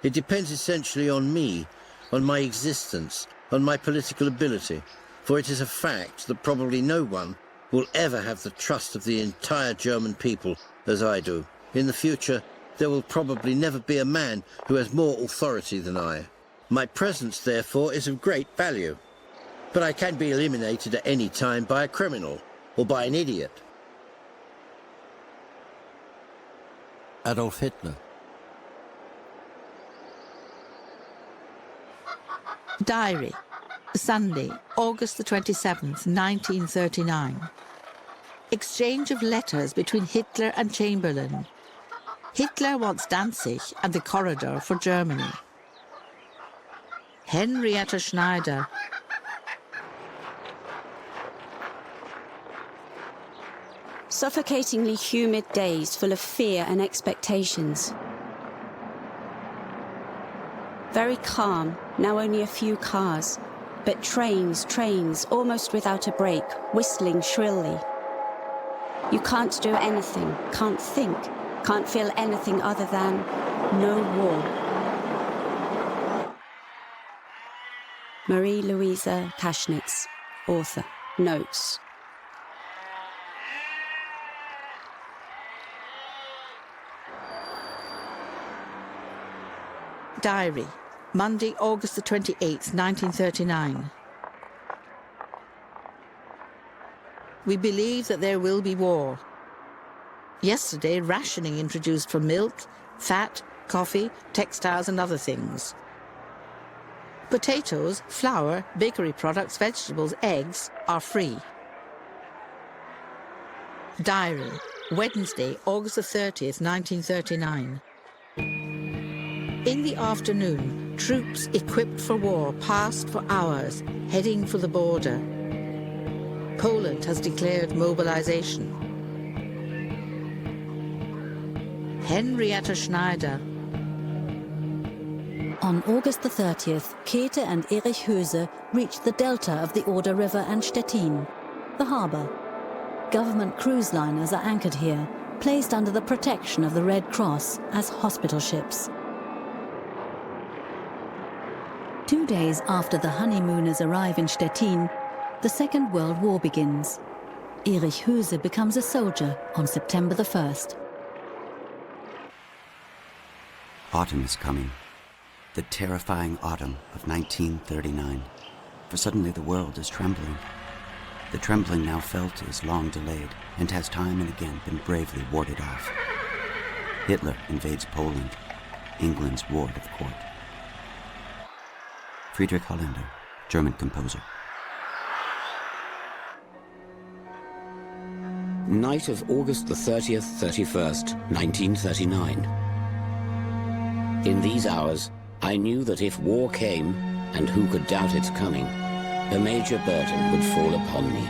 It depends essentially on me, on my existence, on my political ability, for it is a fact that probably no one will ever have the trust of the entire German people as I do. In the future, there will probably never be a man who has more authority than I. My presence, therefore, is of great value. But I can be eliminated at any time by a criminal or by an idiot. Adolf Hitler. Diary, Sunday, August the 27th, 1939. Exchange of letters between Hitler and Chamberlain. Hitler wants Danzig and the corridor for Germany. Henrietta Schneider. Suffocatingly humid days full of fear and expectations. Very calm, now only a few cars. But trains, almost without a break, whistling shrilly. You can't do anything, can't think, can't feel anything other than no war. Marie-Louise Kaschnitz, author. Notes. Diary, Monday, August the 28th, 1939. We believe that there will be war. Yesterday, rationing introduced for milk, fat, coffee, textiles and other things. Potatoes, flour, bakery products, vegetables, eggs are free. Diary, Wednesday, August the 30th, 1939. In the afternoon, troops equipped for war passed for hours, heading for the border. Poland has declared mobilization. Henrietta Schneider. On August the 30th, Käthe and Erich Höse reached the delta of the Oder River and Stettin, the harbour. Government cruise liners are anchored here, placed under the protection of the Red Cross as hospital ships. 2 days after the honeymooners arrive in Stettin, the Second World War begins. Erich Höse becomes a soldier on September the 1st. Autumn is coming. The terrifying autumn of 1939. For suddenly the world is trembling. The trembling now felt is long delayed and has time and again been bravely warded off. Hitler invades Poland, England's ward of court. Friedrich Hollander, German composer. Night of August the 30th, 31st, 1939. In these hours, I knew that if war came, and who could doubt its coming, a major burden would fall upon me.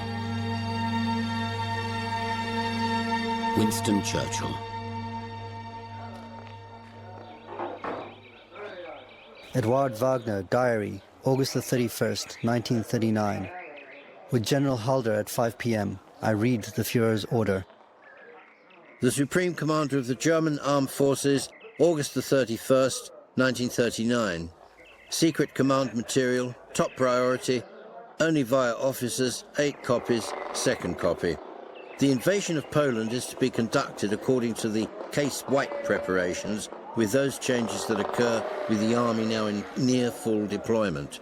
Winston Churchill. Eduard Wagner, Diary, August the 31st, 1939. With General Halder at 5 p.m., I read the Führer's order. The Supreme Commander of the German Armed Forces, August the 31st, 1939. Secret command material, top priority, only via officers, 8 copies, second copy. The invasion of Poland is to be conducted according to the Case White preparations, with those changes that occur with the army now in near full deployment.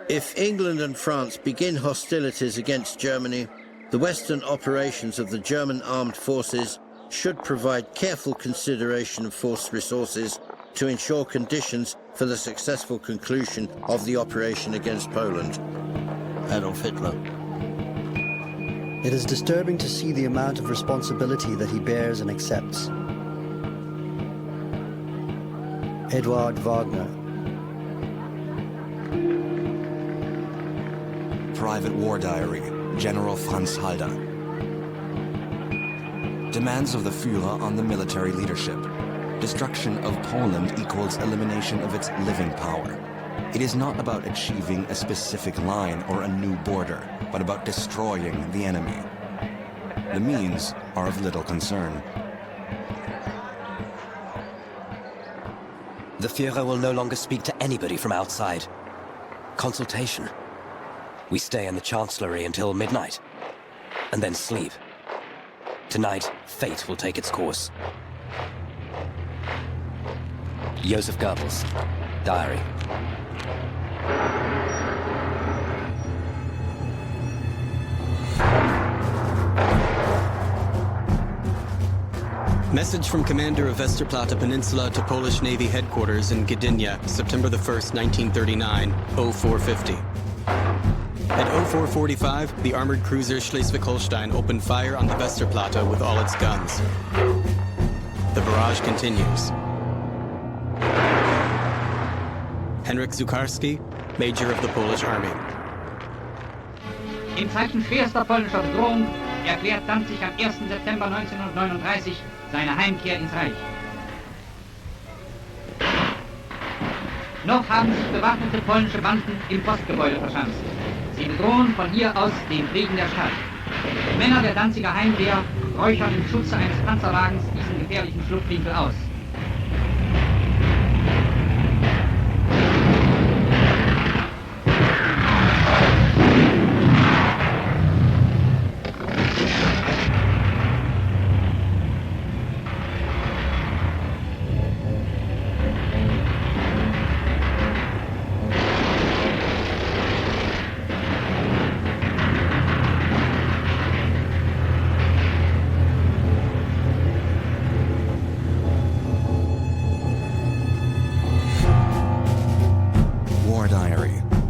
If England and France begin hostilities against Germany, the Western operations of the German armed forces should provide careful consideration of force resources to ensure conditions for the successful conclusion of the operation against Poland. Adolf Hitler. It is disturbing to see the amount of responsibility that he bears and accepts. Eduard Wagner. Private War Diary, General Franz Halder. Demands of the Führer on the military leadership. Destruction of Poland equals elimination of its living power. It is not about achieving a specific line or a new border, but about destroying the enemy. The means are of little concern. The Führer will no longer speak to anybody from outside. Consultation. We stay in the Chancellery until midnight, and then sleep. Tonight, fate will take its course. Joseph Goebbels, Diary. Message from Commander of Westerplatte Peninsula to Polish Navy Headquarters in Gdynia, September the 1st, 1939, 0450. At 0445, the armored cruiser Schleswig-Holstein opened fire on the Westerplatte with all its guns. The barrage continues. Henryk Zukarski, Major of the Polish Army. In Zeiten schwerster polnischer Bedrohung erklärt Danzig am 1. September 1939 seine Heimkehr ins Reich. noch haben sich bewaffnete polnische Banden im Postgebäude verschanzt. Sie bedrohen von hier aus den Frieden der Stadt. Männer der Danziger Heimwehr räuchern im Schutze eines Panzerwagens diesen gefährlichen Schlupfwinkel aus.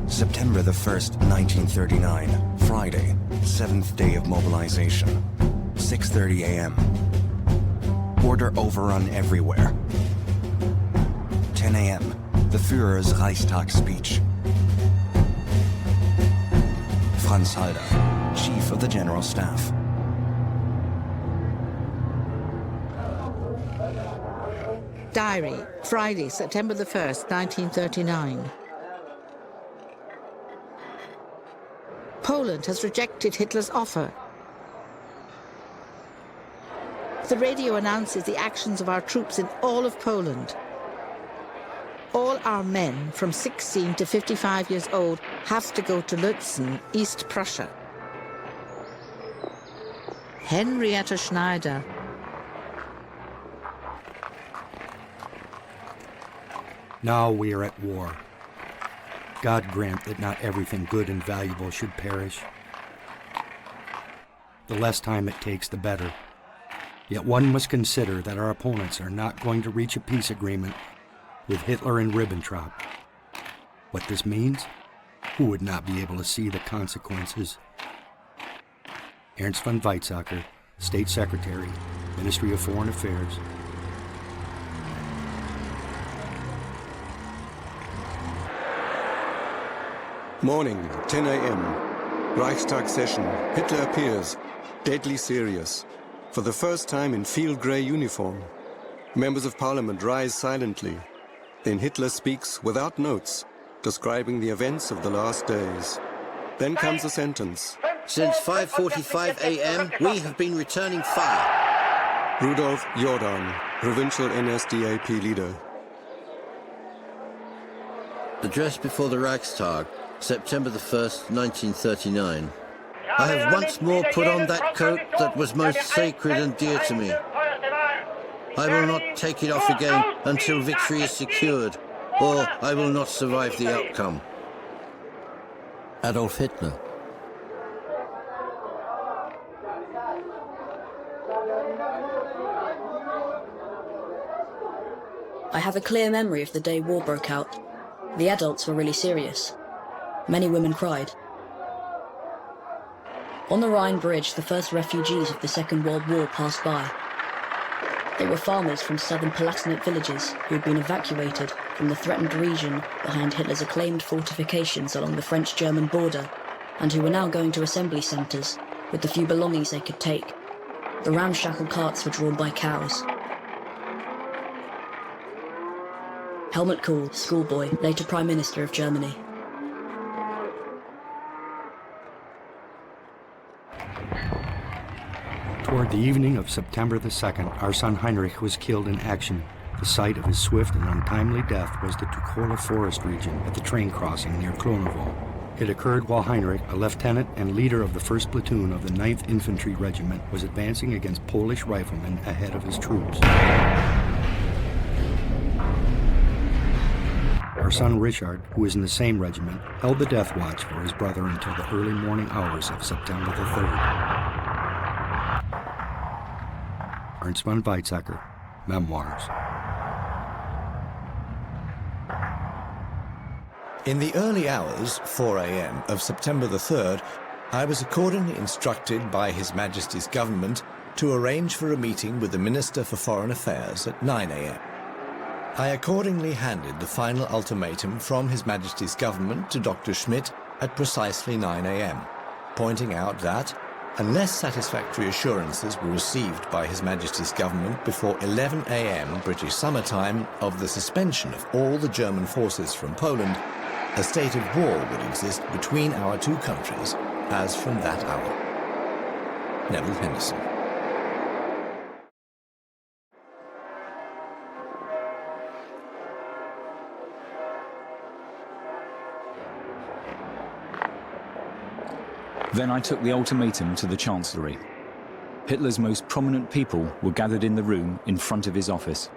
September the 1st, 1939, Friday, 7th day of mobilization, 6:30 a.m. Border overrun everywhere. 10 a.m., the Führer's Reichstag speech. Franz Halder, Chief of the General Staff. Diary, Friday, September the 1st, 1939. Poland has rejected Hitler's offer. The radio announces the actions of our troops in all of Poland. All our men from 16 to 55 years old have to go to Lützen, East Prussia. Henrietta Schneider. Now we are at war. God grant that not everything good and valuable should perish. The less time it takes, the better. Yet one must consider that our opponents are not going to reach a peace agreement with Hitler and Ribbentrop. What this means? Who would not be able to see the consequences? Ernst von Weizsäcker, State Secretary, Ministry of Foreign Affairs. Morning, 10 a.m. Reichstag session. Hitler appears, deadly serious. For the first time in field grey uniform. Members of Parliament rise silently. Then Hitler speaks without notes, describing the events of the last days. Then comes a sentence. Since 5:45 a.m., we have been returning fire. Rudolf Jordan, provincial NSDAP leader. Address before the Reichstag, September the 1st, 1939. I have once more put on that coat that was most sacred and dear to me. I will not take it off again until victory is secured, or I will not survive the outcome. Adolf Hitler. I have a clear memory of the day war broke out. The adults were really serious. Many women cried. On the Rhine Bridge, the first refugees of the Second World War passed by. They were farmers from southern Palatinate villages who had been evacuated from the threatened region behind Hitler's acclaimed fortifications along the French-German border, and who were now going to assembly centres with the few belongings they could take. The ramshackle carts were drawn by cows. Helmut Kohl, schoolboy, later Prime Minister of Germany. Toward the evening of September the 2nd, our son Heinrich was killed in action. The site of his swift and untimely death was the Tuchola forest region at the train crossing near Klonovo. It occurred while Heinrich, a lieutenant and leader of the 1st Platoon of the 9th Infantry Regiment, was advancing against Polish riflemen ahead of his troops. Our son Richard, who is in the same regiment, held the death watch for his brother until the early morning hours of September the 3rd. Ernst von Weizsäcker, Memoirs. In the early hours, 4 a.m. of September the 3rd, I was accordingly instructed by His Majesty's government to arrange for a meeting with the Minister for Foreign Affairs at 9 a.m. I accordingly handed the final ultimatum from His Majesty's government to Dr. Schmidt at precisely 9 a.m., pointing out that, Unless satisfactory assurances were received by His Majesty's government before 11 a.m. British summer time of the suspension of all the German forces from Poland, a state of war would exist between our two countries as from that hour. Neville Henderson. Then I took the ultimatum to the Chancellery. Hitler's most prominent people were gathered in the room in front of his office.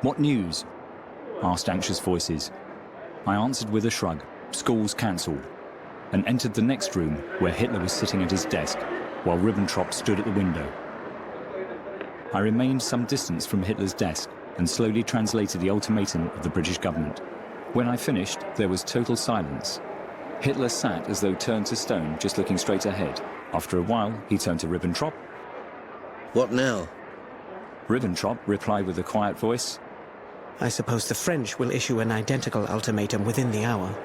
"What news?" asked anxious voices. I answered with a shrug, "Schools cancelled," and entered the next room where Hitler was sitting at his desk, while Ribbentrop stood at the window. I remained some distance from Hitler's desk and slowly translated the ultimatum of the British government. When I finished, there was total silence. Hitler sat as though turned to stone, just looking straight ahead. After a while, he turned to Ribbentrop. "What now?" Ribbentrop replied with a quiet voice, "I suppose the French will issue an identical ultimatum within the hour."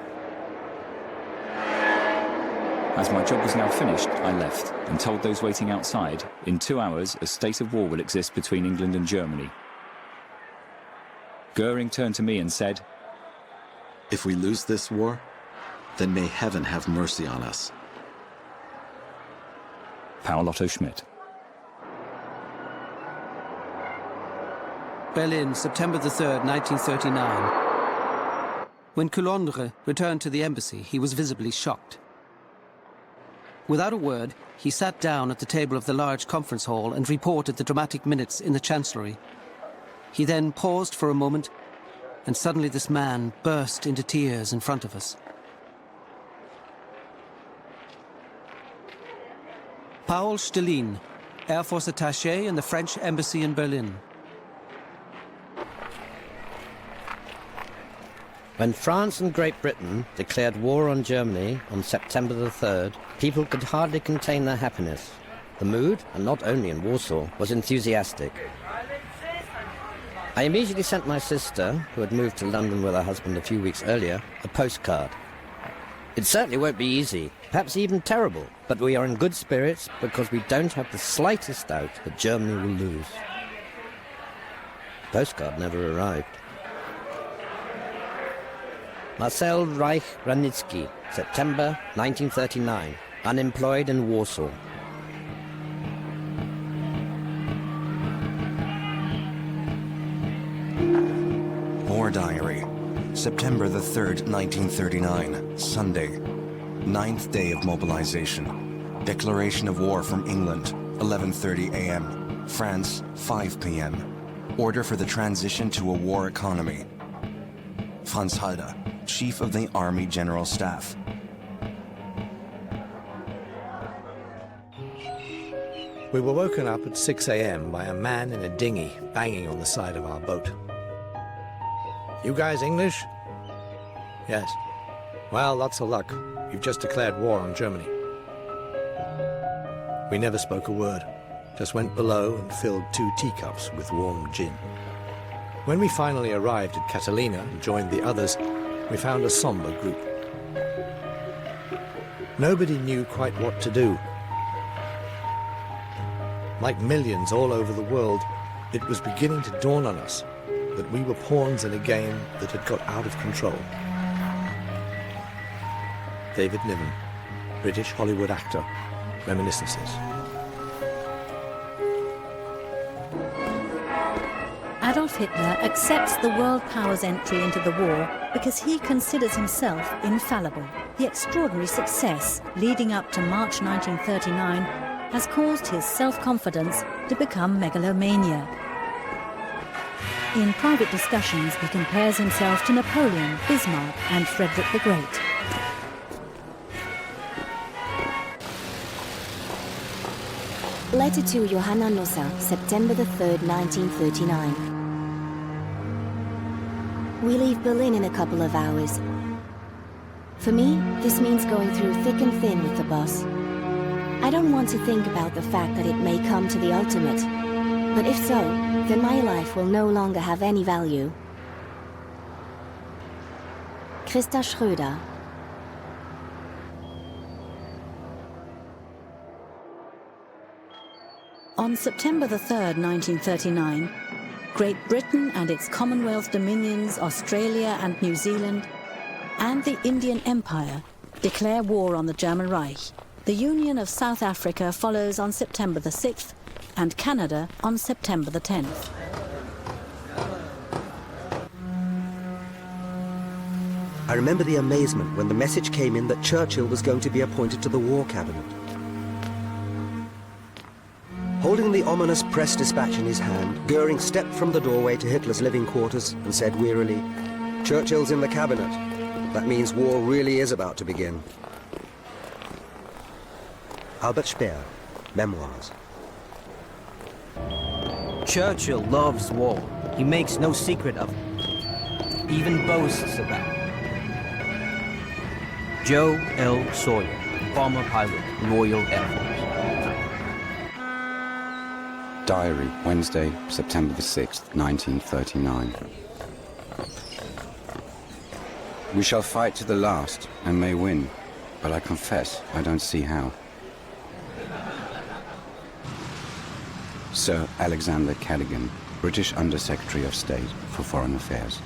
As my job was now finished, I left and told those waiting outside, in 2 hours, a state of war will exist between England and Germany. Goering turned to me and said, "If we lose this war, then may heaven have mercy on us." Paul Otto Schmidt. Berlin, September the 3rd, 1939. When Coulondre returned to the embassy, he was visibly shocked. Without a word, he sat down at the table of the large conference hall and reported the dramatic minutes in the Chancellery. He then paused for a moment, and suddenly this man burst into tears in front of us. Paul Stelin, Air Force attaché in the French Embassy in Berlin. When France and Great Britain declared war on Germany on September the 3rd, people could hardly contain their happiness. The mood, and not only in Warsaw, was enthusiastic. I immediately sent my sister, who had moved to London with her husband a few weeks earlier, a postcard. It certainly won't be easy, perhaps even terrible, but we are in good spirits because we don't have the slightest doubt that Germany will lose. The postcard never arrived. Marcel Reich-Ranitzky, September 1939, unemployed in Warsaw. War Diary, September the 3rd, 1939, Sunday. 9th day of mobilization. Declaration of war from England, 11:30 a.m. France, 5 p.m. Order for the transition to a war economy. Franz Halder, Chief of the Army General Staff. We were woken up at 6 a.m. by a man in a dinghy banging on the side of our boat. "You guys English?" "Yes." "Well, lots of luck. You've just declared war on Germany." We never spoke a word, just went below and filled 2 teacups with warm gin. When we finally arrived at Catalina and joined the others, we found a somber group. Nobody knew quite what to do. Like millions all over the world, it was beginning to dawn on us that we were pawns in a game that had got out of control. David Niven, British Hollywood actor, Reminiscences. Adolf Hitler accepts the world power's entry into the war because he considers himself infallible. The extraordinary success leading up to March 1939 has caused his self-confidence to become megalomania. In private discussions, he compares himself to Napoleon, Bismarck, and Frederick the Great. Letter to Johanna Nossa, September the 3rd, 1939. We leave Berlin in a couple of hours. For me, this means going through thick and thin with the boss. I don't want to think about the fact that it may come to the ultimate. But if so, then my life will no longer have any value. Christa Schröder. On September the 3rd, 1939, Great Britain and its Commonwealth dominions, Australia and New Zealand, and the Indian Empire declare war on the German Reich. The Union of South Africa follows on September the 6th, and Canada on September the 10th. I remember the amazement when the message came in that Churchill was going to be appointed to the War Cabinet. Holding the ominous press dispatch in his hand, Goering stepped from the doorway to Hitler's living quarters and said wearily, "Churchill's in the cabinet. That means war really is about to begin." Albert Speer, Memoirs. Churchill loves war. He makes no secret of it. Even boasts about it. Joe L. Sawyer, bomber pilot, Royal Air Force. Diary, Wednesday, September the 6th, 1939. We shall fight to the last and may win, but I confess I don't see how. Sir Alexander Cadogan, British Under-Secretary of State for Foreign Affairs.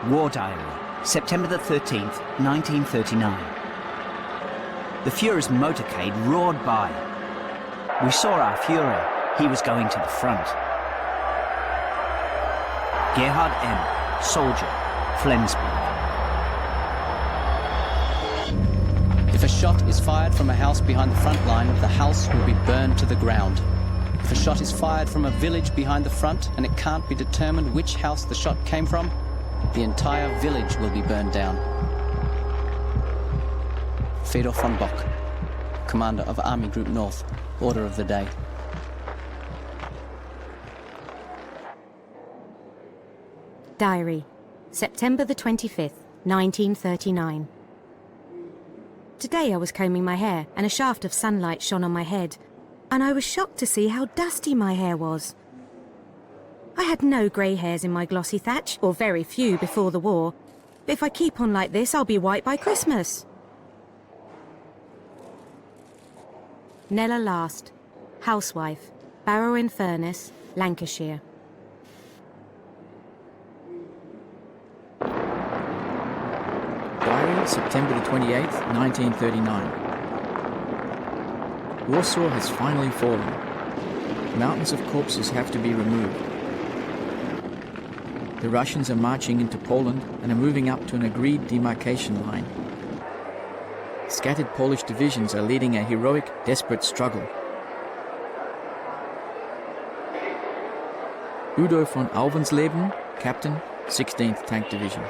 War Diary, September the 13th, 1939. The Fuhrer's motorcade roared by. We saw our Fuhrer. He was going to the front. Gerhard M., soldier, Flensburg. If a shot is fired from a house behind the front line, the house will be burned to the ground. If a shot is fired from a village behind the front and it can't be determined which house the shot came from, the entire village will be burned down. Fedor von Bock, commander of Army Group North, order of the day. Diary, September the 25th, 1939. Today I was combing my hair and a shaft of sunlight shone on my head, and I was shocked to see how dusty my hair was. I had no grey hairs in my glossy thatch, or very few before the war. But if I keep on like this, I'll be white by Christmas. Nella Last, housewife, Barrow-in-Furness, Lancashire. Diary, September the 28th, 1939. Warsaw has finally fallen. Mountains of corpses have to be removed. The Russians are marching into Poland and are moving up to an agreed demarcation line. Scattered Polish divisions are leading a heroic, desperate struggle. Udo von Auvensleben, Captain, 16th Tank Division.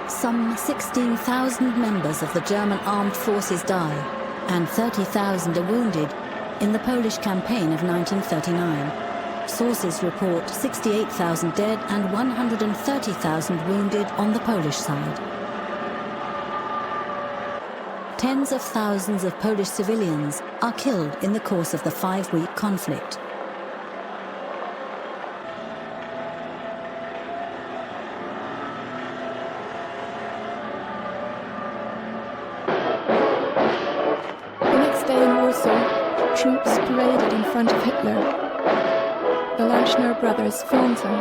Some 16,000 members of the German armed forces die, and 30,000 are wounded in the Polish campaign of 1939. Sources report 68,000 dead and 130,000 wounded on the Polish side. Tens of thousands of Polish civilians are killed in the course of the 5-week conflict. The next day in Warsaw, troops paraded in front of Hitler. The Lanchner brothers filmed him.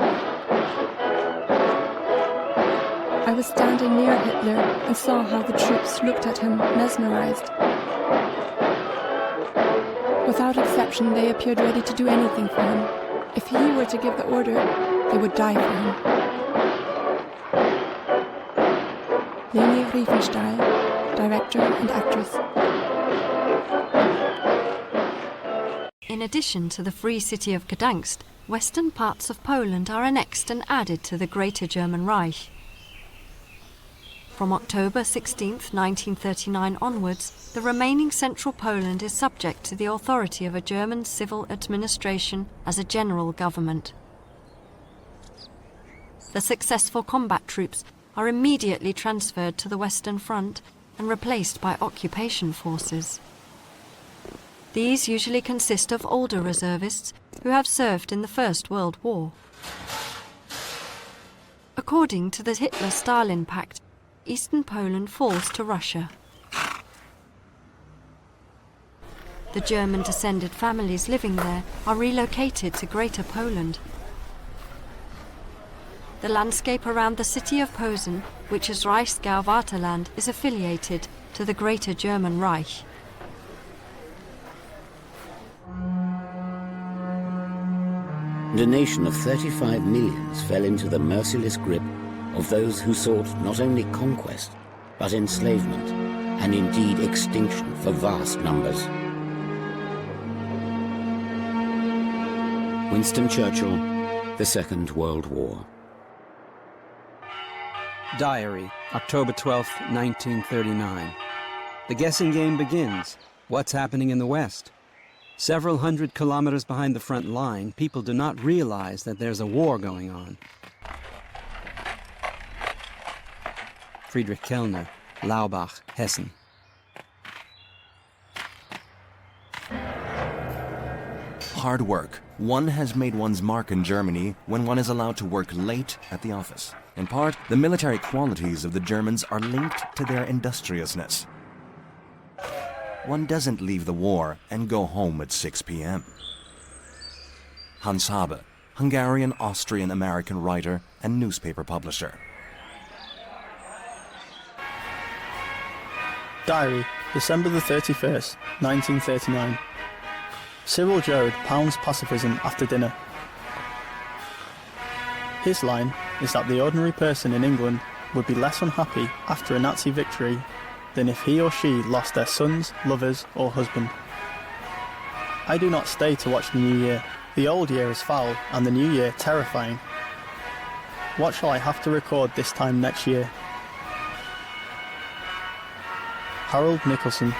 I was standing near Hitler and saw how the troops looked at him, mesmerized. Without exception, they appeared ready to do anything for him. If he were to give the order, they would die for him. Leni Riefenstahl, director and actress. In addition to the free city of Gdansk, western parts of Poland are annexed and added to the Greater German Reich. From October 16, 1939 onwards, the remaining central Poland is subject to the authority of a German civil administration as a general government. The successful combat troops are immediately transferred to the Western Front and replaced by occupation forces. These usually consist of older reservists who have served in the First World War. According to the Hitler-Stalin Pact, Eastern Poland falls to Russia. The German-descended families living there are relocated to Greater Poland. The landscape around the city of Posen, which is Reichsgau Vaterland, is affiliated to the Greater German Reich. The nation of 35 millions fell into the merciless grip of those who sought not only conquest, but enslavement, and indeed extinction for vast numbers. Winston Churchill, The Second World War. Diary, October 12th, 1939. The guessing game begins. What's happening in the West? Several hundred kilometers behind the front line, people do not realize that there's a war going on. Friedrich Kellner, Laubach, Hessen. Hard work. One has made one's mark in Germany when one is allowed to work late at the office. In part, the military qualities of the Germans are linked to their industriousness. One doesn't leave the war and go home at 6 p.m. Hans Habe, Hungarian, Austrian, American writer and newspaper publisher. Diary, December the 31st, 1939. Cyril Joad pounds pacifism after dinner. His line is that the ordinary person in England would be less unhappy after a Nazi victory than if he or she lost their sons, lovers or husband. I do not stay to watch the new year. The old year is foul and the new year terrifying. What shall I have to record this time next year? Harold Nicholson.